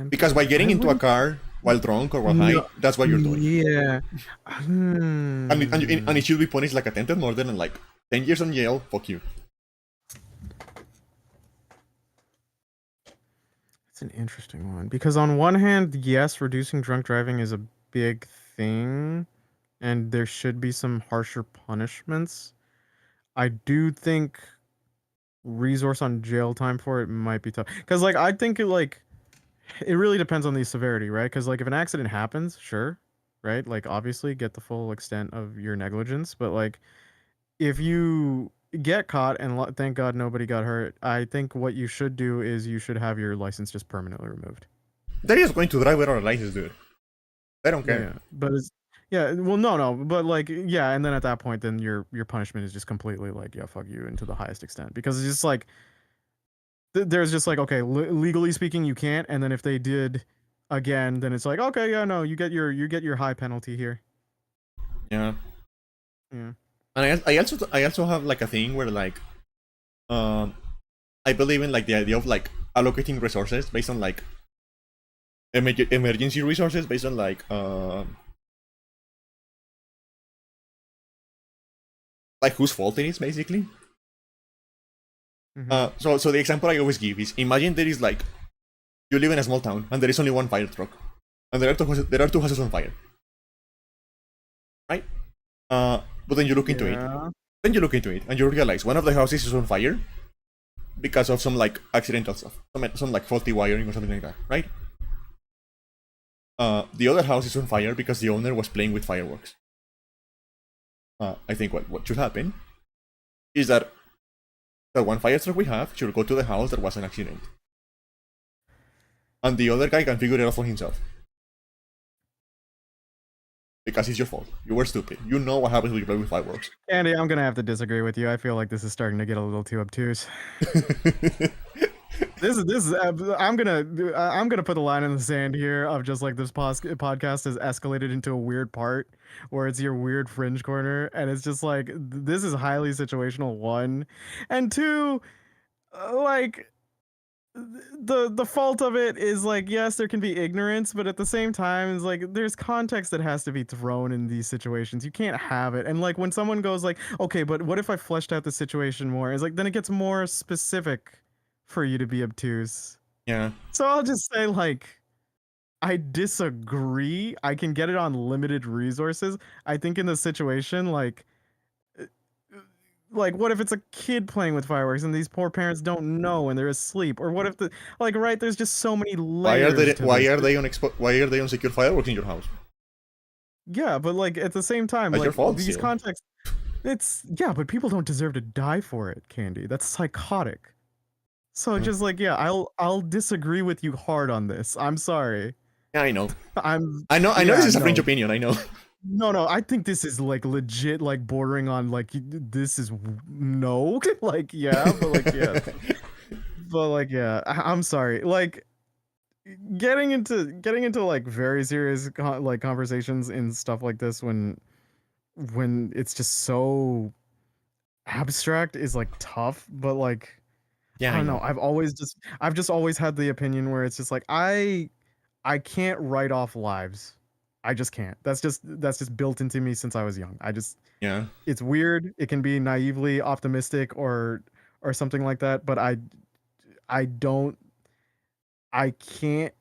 Because by getting into a car while drunk or while high, that's what you're doing. Yeah. And it should be punished like attempted murder and like 10 years in jail. Fuck you. It's an interesting one because on one hand, yes, reducing drunk driving is a big thing, and there should be some harsher punishments. I do think resource on jail time for it might be tough because like I think it really depends on the severity, right? Because like if an accident happens, sure, right, like obviously get the full extent of your negligence, but like if you get caught and thank God nobody got hurt, I think what you should do is you should have your license just permanently removed. They're just going to drive without a license, dude. They don't care. Yeah, but it's well, no, but like, yeah, and then at that point, then your punishment is just completely like, yeah, fuck you, and to the highest extent, because it's just like, there's just like, okay, legally speaking, you can't, and then if they did again, then it's like, okay, yeah, no, you get your high penalty here. Yeah. Yeah. And I also have like a thing where like, I believe in like the idea of like allocating resources based on like emergency resources based on like whose fault it is basically. So the example I always give is imagine there is like you live in a small town and there is only one fire truck and there are two houses on fire, right? But then you look into it. Then you look into it and you realize one of the houses is on fire because of some like accidental stuff, some like faulty wiring or something like that, right? The other house is on fire because the owner was playing with fireworks. I think what should happen is that the one fire truck we have should go to the house that was an accident. And the other guy can figure it out for himself. Because it's your fault. You were stupid. You know what happens when you play with fireworks. Andy, I'm gonna have to disagree with you. I feel like this is starting to get a little too obtuse. This is I'm gonna put a line in the sand here of just like this podcast has escalated into a weird part where it's your weird fringe corner, and it's just like this is highly situational, one, and two, like the fault of it is like, yes, there can be ignorance, but at the same time it's like there's context that has to be thrown in these situations. You can't have it. And like when someone goes like, okay, but what if I fleshed out the situation more, it's like then it gets more specific for you to be obtuse. Yeah. So I'll just say like I disagree. I can get it on limited resources. I think in this situation, like what if it's a kid playing with fireworks and these poor parents don't know and they're asleep? Or what if right, there's just so many layers. Why are they on secure fireworks in your house? Yeah, but like at the same time, that's like your fault, these contexts, but people don't deserve to die for it, Candy. That's psychotic. So just like, yeah, I'll disagree with you hard on this. I'm sorry. Yeah, I know. I know this is a fringe opinion, I know. No, I think this is like legit, like bordering on like this is no, like yeah, but like yeah, but like yeah. I'm sorry, like getting into like very serious like conversations and stuff like this when it's just so abstract is like tough, but like Yeah, I I don't know. know. I've just always had the opinion where it's just like I can't write off lives. I just can't. That's just built into me since I was young. I just Yeah. it's weird. It can be naively optimistic or something like that, but I don't I can't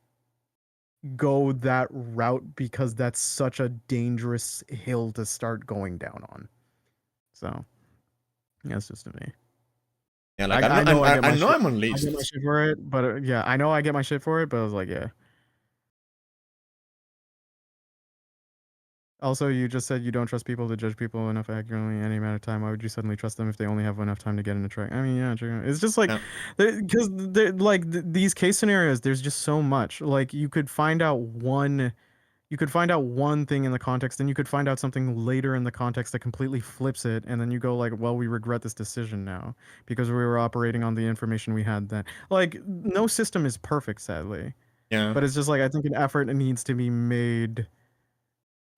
go that route because that's such a dangerous hill to start going down on. So, yeah, it's just to me. Yeah, like I'm I not. know I know I'm on I get my lists. shit for it, but yeah, I know I get my shit for it, but I was like, yeah. Also, you just said you don't trust people to judge people enough accurately any amount of time. Why would you suddenly trust them if they only have enough time to get in a track? I mean, yeah, true. It's just like, Yeah. because these case scenarios, there's just so much. Like you could find out one thing in the context, and you could find out something later in the context that completely flips it, and then you go like, well, we regret this decision now because we were operating on the information we had then. Like, no system is perfect, sadly, Yeah. but it's just like I think an effort needs to be made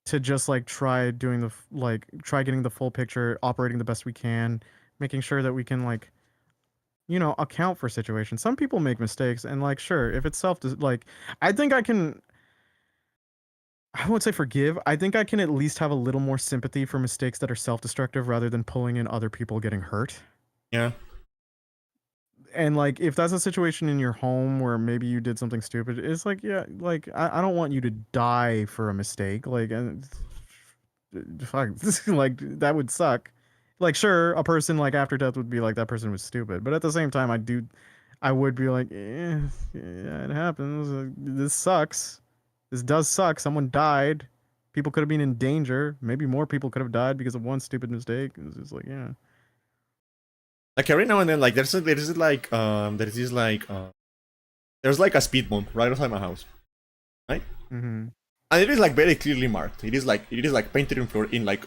to just like try getting the full picture, operating the best we can, making sure that we can like account for situations. Some people make mistakes, and like sure, if it's like I think I can. I won't say forgive. I think I can at least have a little more sympathy for mistakes that are self-destructive rather than pulling in other people getting hurt. Yeah. And like if that's a situation in your home where maybe you did something stupid, it's like yeah, like I don't want you to die for a mistake. Like and fuck, like that would suck. Like sure, a person like after death would be like that person was stupid, but at the same time, I would be like, yeah, it happens. This sucks. This does suck. Someone died. People could have been in danger. Maybe more people could have died because of one stupid mistake. It's just like, yeah. Like every now and then, like there's like a speed bump right outside my house, right? Mm-hmm. And it is like very clearly marked. It is like painted in floor in like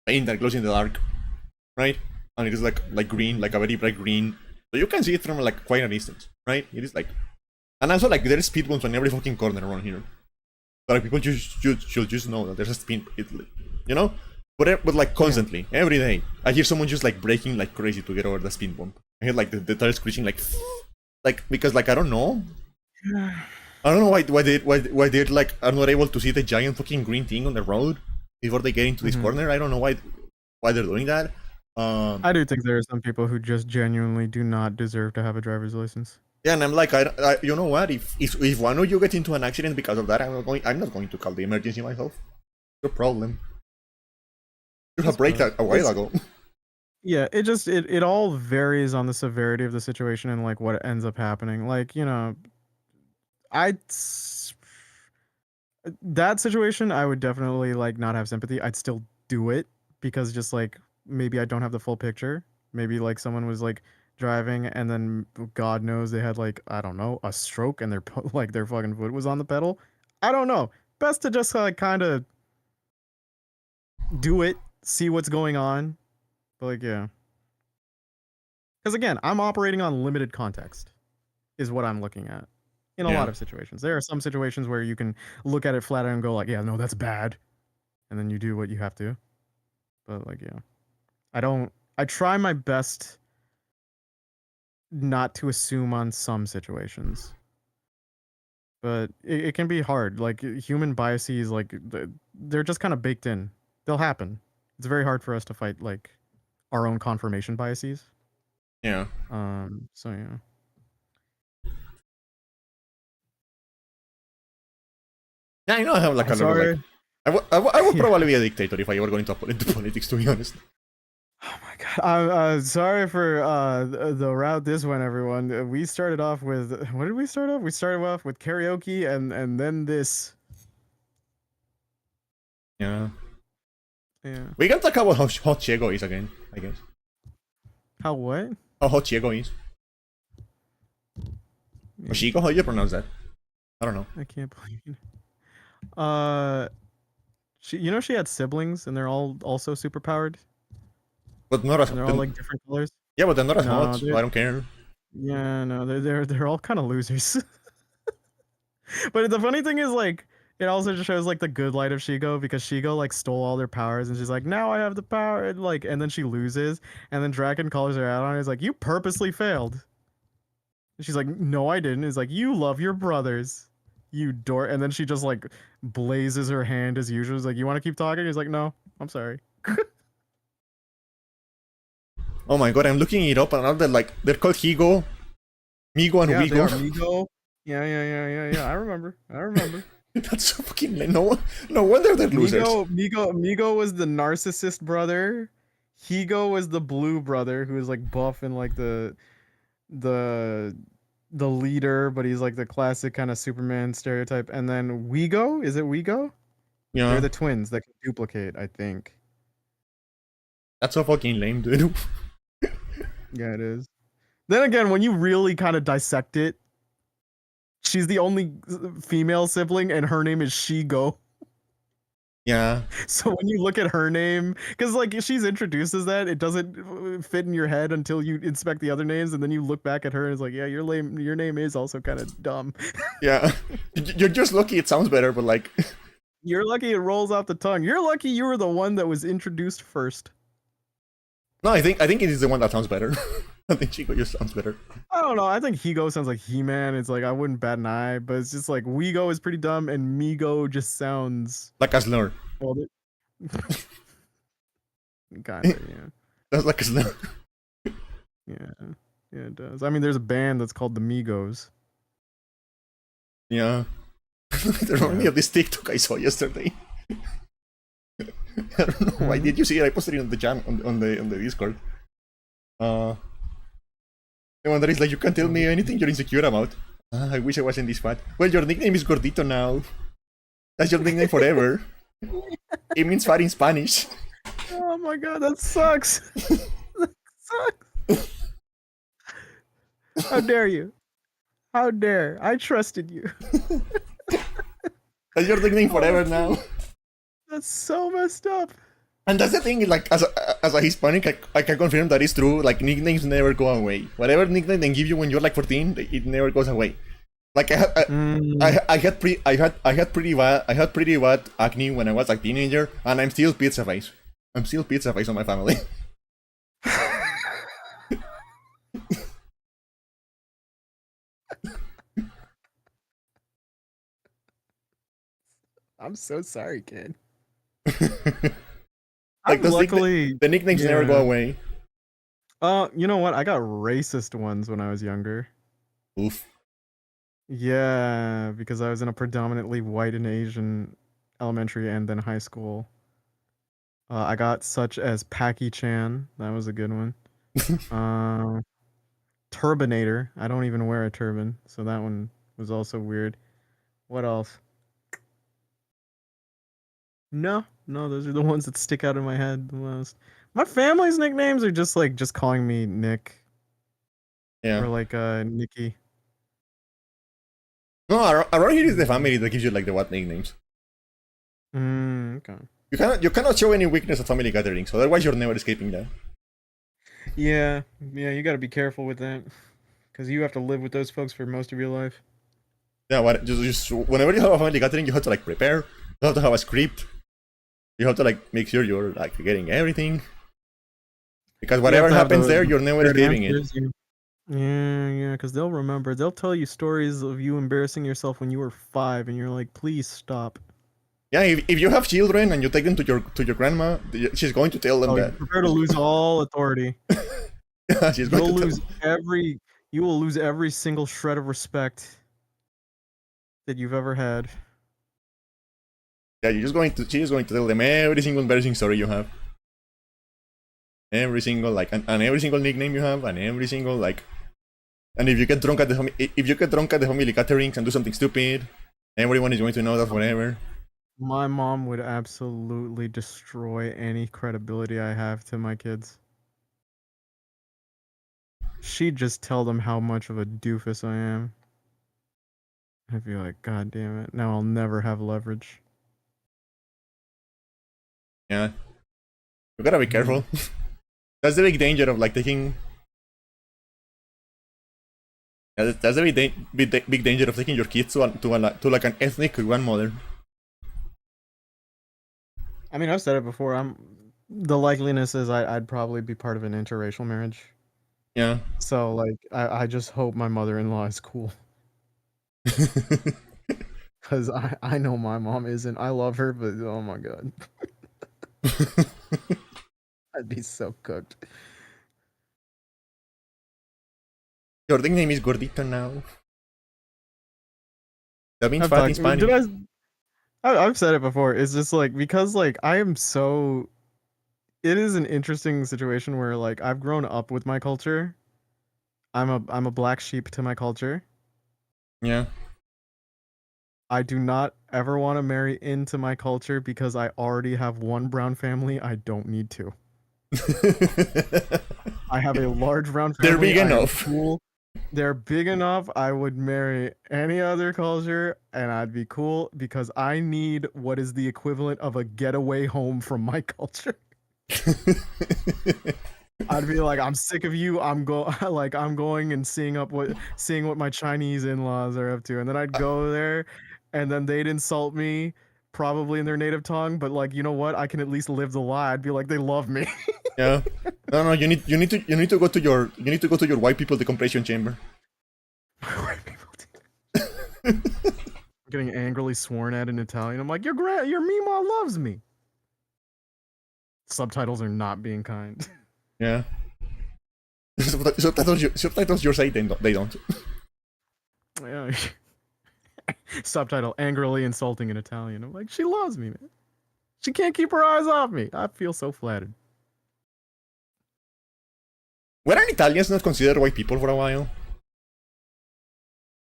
paint that glows in the dark, right? And it is like green, like a very bright green. So you can see it from like quite a distance, right? It is like, and also like there's speed bumps on every fucking corner around here. So like people should just know that there's a speed, you know. But like Yeah. constantly, every day, I hear someone just like braking like crazy to get over the speed bump. I hear like the tires screeching like because like I don't know why they're like are not able to see the giant fucking green thing on the road before they get into this Mm-hmm. corner. I don't know why they're doing that. I do think there are some people who just genuinely do not deserve to have a driver's license. Yeah, and I'm like, you know what? If one of you get into an accident because of that, I'm not going to call the emergency myself. Your problem. You I have braked suppose a while it's ago. yeah. It all varies on the severity of the situation and like what ends up happening. Like I that situation, I would definitely like not have sympathy. I'd still do it because just like maybe I don't have the full picture. Maybe like someone was like driving and then God knows they had like I don't know a stroke and their like their fucking foot was on the pedal. I don't know. Best to just like kind of do it, see what's going on. But like yeah, because again, I'm operating on limited context is what I'm looking at in a Yeah. lot of situations. There are some situations where you can look at it flat out and go like, yeah, no, that's bad, and then you do what you have to. But like, yeah, I don't. I try my best not to assume on some situations, but it can be hard. Like human biases, like they're just kind of baked in. They'll happen. It's very hard for us to fight like our own confirmation biases. Yeah. So yeah. Yeah, I know I have like I'm a lot of like. sorry. I would Yeah. probably be a dictator if I were going into politics, to be honest. Oh my god. I'm sorry for the route this went, everyone. We started off with what did we start off? We started off with karaoke and then this. Yeah. Yeah. We can talk about how hot Chiego is again, I guess. How what? How hot Chiego is. Or Yeah, Chico, how do you pronounce that? I don't know. I can't believe it. Uh, she had siblings and they're all also super powered But not as and they're all like different colors. yeah, but they're not as hot, No, so I don't care. yeah, no, they're all kind of losers. But the funny thing is like It also just shows like the good light of Shigo because Shigo like stole all their powers and she's like, now I have the power and like and then she loses and then Draken calls her out on it. He's like, you purposely failed. And she's like, no, I didn't. He's like, you love your brothers. You dork. And then she just like blazes her hand as usual. He's like, you want to keep talking? He's like, no, I'm sorry. Oh my god, I'm looking it up and now they're called Higo, Migo, and Yeah, they are Wigo. Migo. Yeah. I remember. That's so fucking lame. No wonder they're losers. Migo was the narcissist brother. Higo was the blue brother who was like buff and like the the leader, but he's like the classic kind of Superman stereotype. And then Wigo, is it Wigo? Yeah, They're the twins that can duplicate, I think. that's so fucking lame, dude. Yeah, it is. Then again, when you really kind of dissect it, she's the only female sibling, and her name is Shigo. Yeah, So when you look at her name, because like she's introduced as that, it doesn't fit in your head until you inspect the other names, and then you look back at her and it's like, yeah, your name is also kind of dumb. yeah. You're just lucky it sounds better, but like, You're lucky it rolls off the tongue. You're lucky you were the one that was introduced first. no, I think it is the one that sounds better. I think Chico just sounds better. I don't know. I think Higo sounds like He-Man. It's like I wouldn't bat an eye, but it's just like Wigo is pretty dumb, and Migo just sounds Like a slur. well. Kind of, yeah. That's like a slur. Yeah, it does. I mean, there's a band that's called the Migos. Yeah. It reminded me of this TikTok I saw yesterday. I don't know why. Did you see it? I posted it on the jam on the Discord. The one that is like, you can't tell me anything you're insecure about. I wish I wasn't this fat. Well, your nickname is Gordito now. That's your nickname forever. It means fat in Spanish. Oh my god, that sucks. That sucks. How dare you? How dare? I trusted you. That's your nickname forever now. That's so messed up. And that's the thing, like, as a Hispanic, I can confirm that is true. Like, nicknames never go away. Whatever nickname they give you when you're like 14, it never goes away. Like, I had pretty bad acne when I was a teenager, and I'm still pizza face. I'm still pizza face on my family. I'm so sorry, kid. Like, those luckily, the nicknames never go away. You know what? I got racist ones when I was younger. Oof. Yeah, because I was in a predominantly white and Asian elementary and then high school. I got such as Packy-chan. That was a good one. Turbinator. I don't even wear a turban, so that one was also weird. What else? No, those are the ones that stick out in my head the most. My family's nicknames are just calling me Nick. Yeah. Or like Nikki. No, around here is the family that gives you like the what nicknames. Okay. You cannot show any weakness at family gatherings, otherwise you're never escaping that. Yeah, you got to be careful with that, because you have to live with those folks for most of your life. Yeah, just whenever you have a family gathering, you have to like prepare. You have to have a script. You have to like make sure you're like getting everything. Because whatever happens there, you're never escaping it. Yeah, because they'll remember. They'll tell you stories of you embarrassing yourself when you were 5, and you're like, please stop. Yeah, if you have children and you take them to your grandma, she's going to tell them that. You prepare to lose all authority. Yeah, she's going to You will lose every single shred of respect that you've ever had. Yeah, she's going to tell them every single embarrassing story you have. Every single and every single nickname you have, and every single like. And if you get drunk at the family gatherings and do something stupid, everyone is going to know that forever. My mom would absolutely destroy any credibility I have to my kids. She'd just tell them how much of a doofus I am. I'd be like, God damn it, now I'll never have leverage. Yeah. You gotta be careful. That's the big danger of like taking. Yeah, that's the big danger of taking your kids to like an ethnic grandmother. I mean, I've said it before. The likeliness is I'd probably be part of an interracial marriage. Yeah. So like I just hope my mother-in-law is cool because I know my mom isn't. I love her, but oh my god, I'd be so cooked. Your nickname is Gordito now. That means I've fat in talked. Spanish. I've said it before. It's just like because like I am so. It is an interesting situation where like I've grown up with my culture. I'm a black sheep to my culture. Yeah. I do not ever want to marry into my culture because I already have one brown family. I don't need to. I have a large brown They're family. big I am enough. cool. They're big enough. I would marry any other culture and I'd be cool because I need what is the equivalent of a getaway home from my culture. I'd be like, I'm sick of you. I'm going and seeing what my Chinese in-laws are up to. And then I'd go there and then they'd insult me probably in their native tongue, but like, you know what? I can at least live the lie. I'd be like, they love me. Yeah. No, no, you need to go to your white people decompression chamber. White people getting angrily sworn at in Italian. I'm like, your Mima loves me. Subtitles are not being kind. Yeah. Subtitles your side they don't. Yeah. Subtitle angrily insulting in Italian. I'm like, she loves me, man. She can't keep her eyes off me. I feel so flattered. Weren't Italians not considered white people for a while?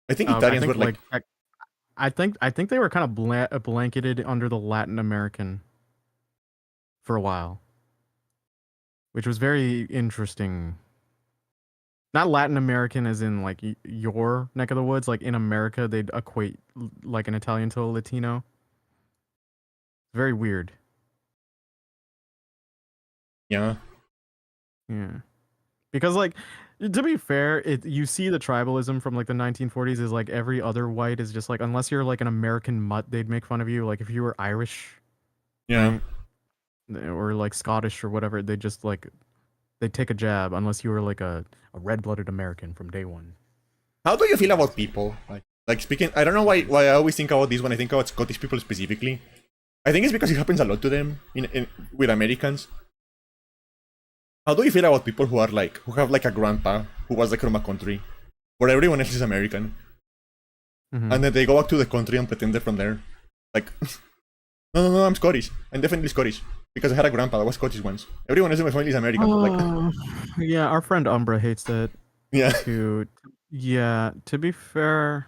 I think I Italians were think like, I think they were kind of blanketed under the Latin American for a while, which was very interesting. Not Latin American as in like your neck of the woods. Like in America, they'd equate like an Italian to a Latino. Very weird. yeah, Yeah. Because like to be fair, you see the tribalism from like the 1940s is like every other white is just like unless you're like an American mutt, they'd make fun of you. Like if you were Irish, yeah. right? Or like Scottish or whatever, they just like they'd take a jab unless you were like a red-blooded American from day one. How do you feel about people? Like speaking, I don't know why I always think about this when I think about Scottish people specifically. I think it's because it happens a lot to them in with Americans. How do you feel about people who have like a grandpa who was like from a country where everyone else is American, Mm-hmm. and then they go back to the country and pretend they're from there? Like, no, no, no, I'm Scottish. I'm definitely Scottish because I had a grandpa that was Scottish once. Everyone else in my family is American, but like, Yeah, our friend Umbra hates that yeah, too. Yeah, to be fair,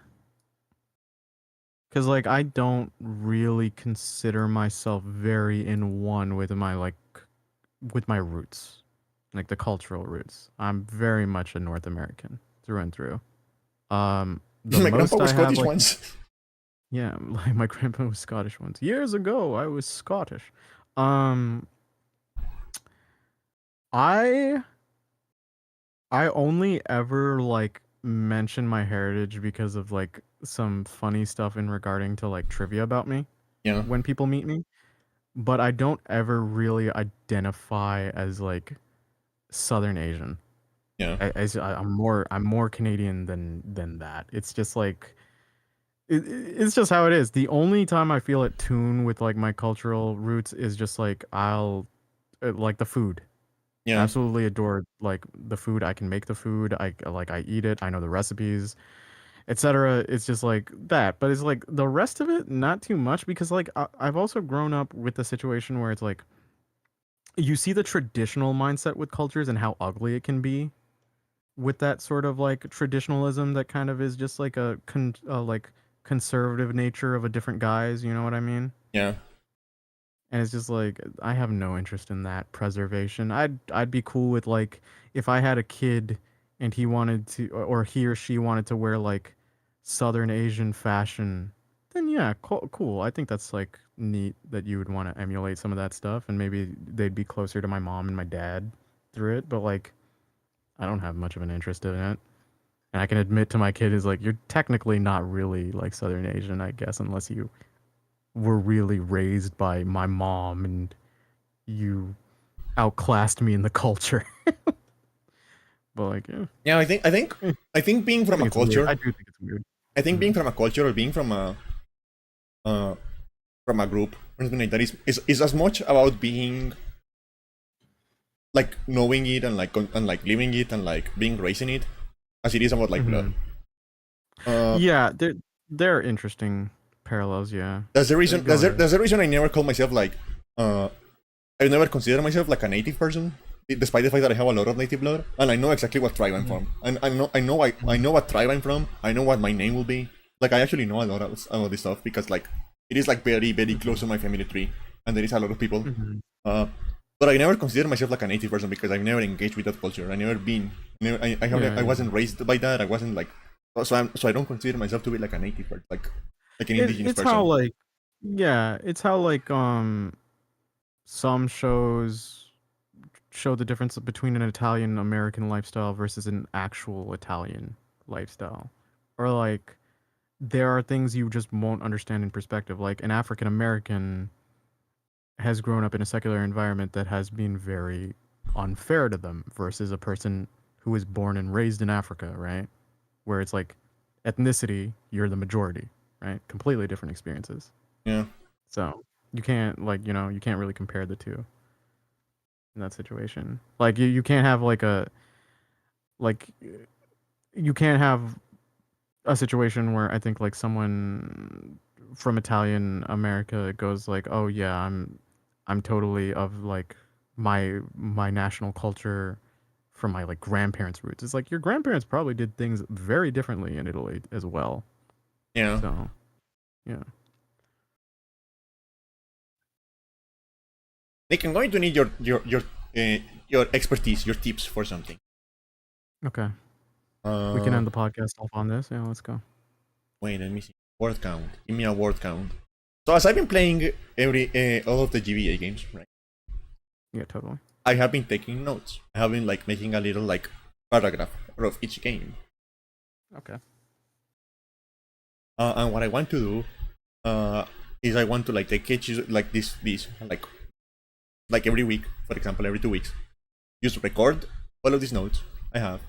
because like I don't really consider myself very in one with my roots, like the cultural roots. I'm very much a North American through and through. The my grandpa most was I have Scottish like once. yeah, like my grandpa was Scottish once. Years ago, I was Scottish. Um, I I only ever like mention my heritage because of like some funny stuff in regarding to like trivia about me Yeah, when people meet me, but I don't ever really identify as like Southern Asian. yeah, I'm more Canadian than that. It's just like it's just how it is. The only time I feel at tune with like my cultural roots is just like I'll like the food. yeah, Absolutely adore like the food. I can make the food. I eat it. I know the recipes, etc. It's just like that. But it's like the rest of it, not too much because like I've also grown up with the situation where it's like you see the traditional mindset with cultures and how ugly it can be with that sort of like traditionalism that kind of is just like like conservative nature of a different guise. You know what I mean? yeah, And it's just like I have no interest in that preservation. I'd be cool with like if I had a kid and he wanted to or he or she wanted to wear like Southern Asian fashion, then yeah, cool. I think that's like neat that you would want to emulate some of that stuff and maybe they'd be closer to my mom and my dad through it, but like I don't have much of an interest in it. And I can admit to my kid is like you're technically not really like Southern Asian, I guess, unless you were really raised by my mom and you outclassed me in the culture. But like, yeah, Yeah, I think being I from a think it's weird. culture, I do think it's weird. I think being Mhm. from a culture or being uh, from a group or something like that is as much about being like knowing it and like living it and like being raised in it as it is about like blood. Mhm. Uh, Yeah, there are interesting parallels. Yeah, that's the reason. go ahead. That's the reason I never call myself like. I never consider myself like a native person, despite the fact that I have a lot of native blood, and I know exactly what tribe I'm Mhm. from, and I know what tribe I'm from. I know what my name will be. Like I actually know a lot about this stuff because like it is like very close Mhm. to my family tree, and there is a lot of people. Mhm. Uh, but I never consider myself like a native person because I've never engaged with that culture. I never been. Yeah, I yeah. wasn't raised by that. I wasn't like. So I don't consider myself to be like a native person, like an indigenous It's how person. like yeah, it's how like some shows show the difference between an Italian American lifestyle versus an actual Italian lifestyle. Or like there are things you just won't understand in perspective. Like an African American has grown up in a secular environment that has been very unfair to them versus a person who was born and raised in Africa, right? Where it's like ethnicity, you're the majority, right? Completely different experiences. Yeah. So you can't like, you can't really compare the two in that situation. Like you can't have like you can't have a situation where I think like someone from Italian America goes like, "Oh yeah, I'm totally of like my national culture from my like grandparents' roots." It's like your grandparents probably did things very differently in Italy as well. Yeah. So, yeah. Like I'm going to need your expertise, your tips for something. Okay. We can Uh, end the podcast off on this. Yeah, let's go. wait, let me see. Word count. Give me a word count. So as I've been playing every all of the GBA games, right? Yeah, totally. I have been taking notes. I have been like making a little like paragraph of each game. Okay. And what I want to do is I want to like take each like this like every week, for example, every 2 weeks. Just record all of these notes I have,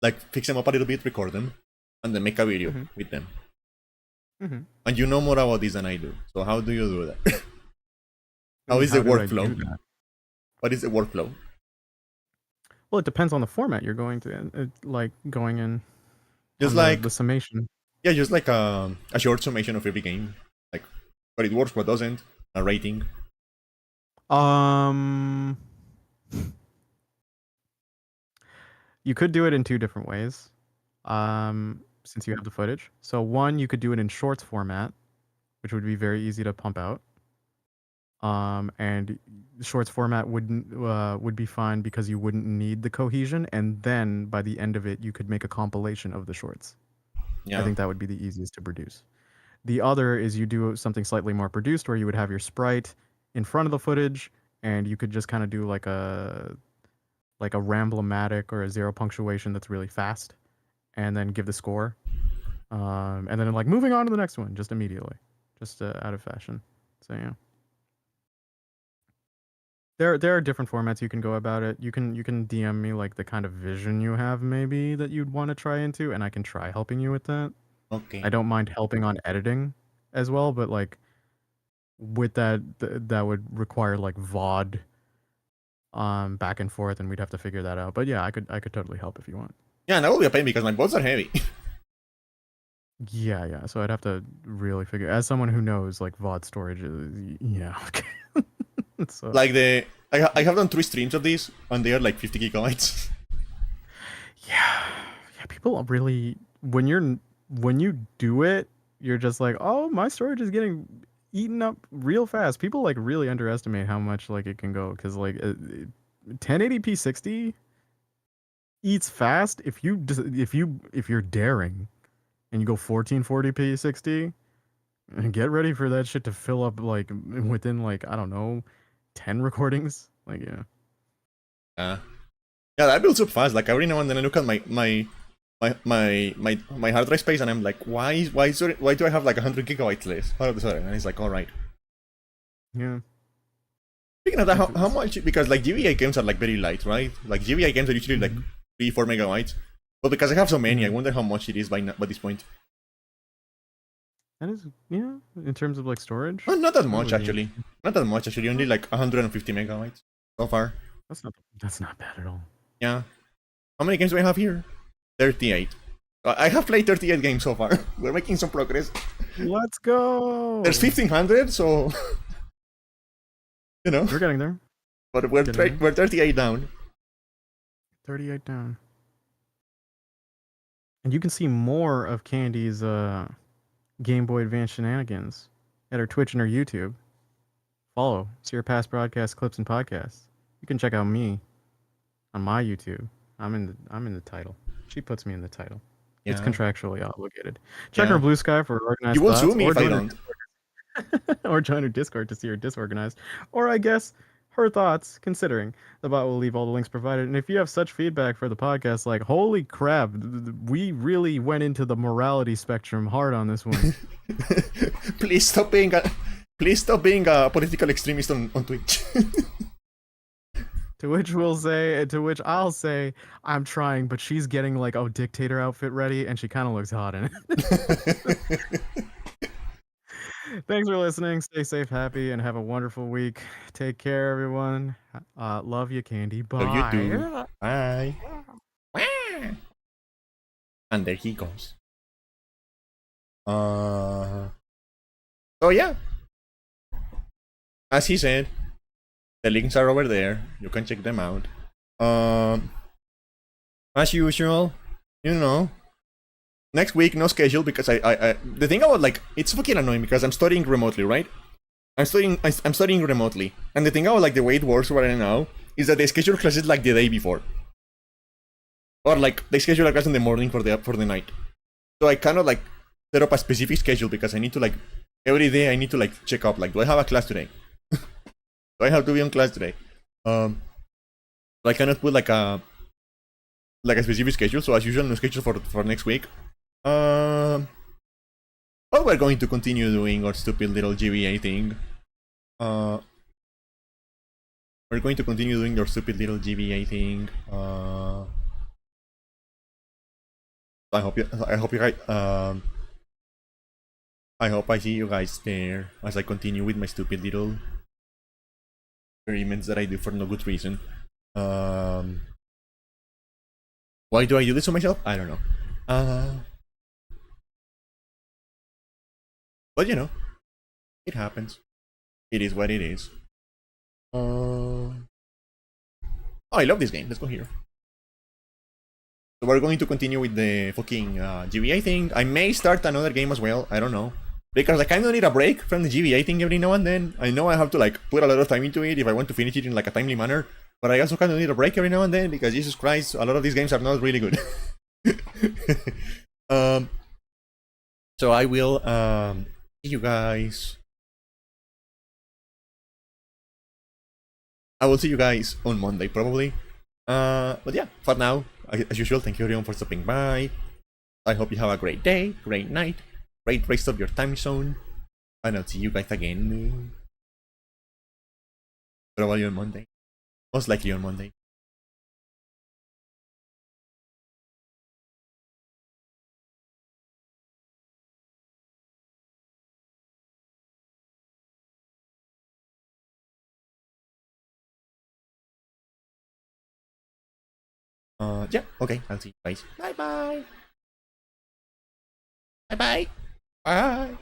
like fix them up a little bit, record them, and then make a video Mhm. with them. Mhm. And you know more about this than I do. So how do you do that? How And is the how do I do workflow? that? What is the workflow? Well, it depends on the format you're going to, like going in Just on like the summation. yeah, just like a short summation of every game, like what it works, what doesn't, a rating. Um, you could do it in two different ways. Since you have the footage. So one, you could do it in shorts format, which would be very easy to pump out. And shorts format would be fine because you wouldn't need the cohesion, and then by the end of it, you could make a compilation of the shorts. I Yeah, think that would be the easiest to produce. The other is you do something slightly more produced, where you would have your sprite in front of the footage, and you could just kind of do like a ramblomatic or a zero punctuation that's really fast, and then give the score. And then like moving on to the next one just immediately, just out of fashion. So yeah. There are different formats you can go about it. You can DM me like the kind of vision you have maybe that you'd want to try into, and I can try helping you with that. okay. I don't mind helping on editing as well, but like with that that would require like VOD back and forth, and we'd have to figure that out. But yeah, I could totally help if you want. Yeah, and that will be a pain because my bots are heavy. Yeah, yeah. So I'd have to really figure as someone who knows like VOD storage yeah. So Like I have done 3 streams of this, and they are like 50 gigabytes. yeah, yeah. People really when you do it, you're just like, oh, my storage is getting eaten up real fast. People like really underestimate how much like it can go because like 1080p 60 eats fast if you're daring and you go 1440p 60 and get ready for that shit to fill up like within like I don't know 10 recordings. Like yeah. uh, yeah, that builds up fast. Like every now and then I look at my hard drive space, and I'm like, why do I have like 100 gigabytes less all of a sudden? And it's like, all right. Yeah. Speaking of that, how It's- much? Because like GBA games are like very light, right? Like GBA games are usually like Mhm. 3-4 megabytes. But because I have so many, I Yeah. wonder how much it is by this point. That is, yeah. In terms of like storage, Not that that much would be actually. interesting. Not that much actually. Only like 150 megabytes so far. That's not bad at all. Yeah. How many games do I have here? 38. I have played 38 games so far. We're making some progress. Let's go. There's 1500, so you know. We're getting there. But Getting there. we're 38 down. 38 down. And you can see more of Candy's Game Boy Advance shenanigans at her Twitch and her YouTube. Follow, see her past broadcast clips and podcasts. You can check out me on my YouTube. I'm in the title. She puts me in the title. It's Yeah. contractually obligated. Check her Yeah. Blue Sky for You organized will thoughts, sue me or if I join her don't. or join her Discord to see her disorganized, or I guess her thoughts. Considering the bot will leave all the links provided. And if you have such feedback for the podcast, like holy crap, we really went into the morality spectrum hard on this one. please stop being a political extremist on Twitch. To which I'll say, I'm trying, but she's getting like a dictator outfit ready, and she kind of looks hot in it. Thanks for listening. Stay safe, happy, and have a wonderful week. Take care, everyone. Love you, Candy. Love you too. Bye. Bye. And there he goes. So yeah, as he said, the links are over there. You can check them out. As usual, you know, next week no schedule because I the thing about like it's fucking annoying because I'm studying remotely, right? I'm studying remotely, and the thing about like the way it works right now is that they schedule classes like the day before, or like they schedule a class in the morning for the night. So I cannot like set up a specific schedule because I need to like every day I need to like check up like, do I have a class today? Do I have to be on class today? So I cannot put like a specific schedule. So as usual, no schedule for next week. But we're going to continue doing our stupid little GBA thing. We're going to continue doing our stupid little GBA thing. I hope you guys. I hope I see you guys there as I continue with my stupid little experiments that I do for no good reason. Why do I do this to myself? I don't know. But you know, it happens. It is what it is. Oh, I love this game. Let's go here. So we're going to continue with the fucking GBA thing. I may start another game as well. I don't know. Because I kind of need a break from the GBA thing every now and then. I know I have to like put a lot of time into it if I want to finish it in like a timely manner. But I also kind of need a break every now and then because Jesus Christ, a lot of these games are not really good. So I will see you guys. I will see you guys on Monday probably. But yeah, for now, as usual, thank you everyone for stopping by. I hope you have a great day, great night, great rest of your time zone. And I'll see you guys again. Probably on Monday. Most likely on Monday. Yeah, okay, I'll see you guys. Bye bye. Bye bye. Bye.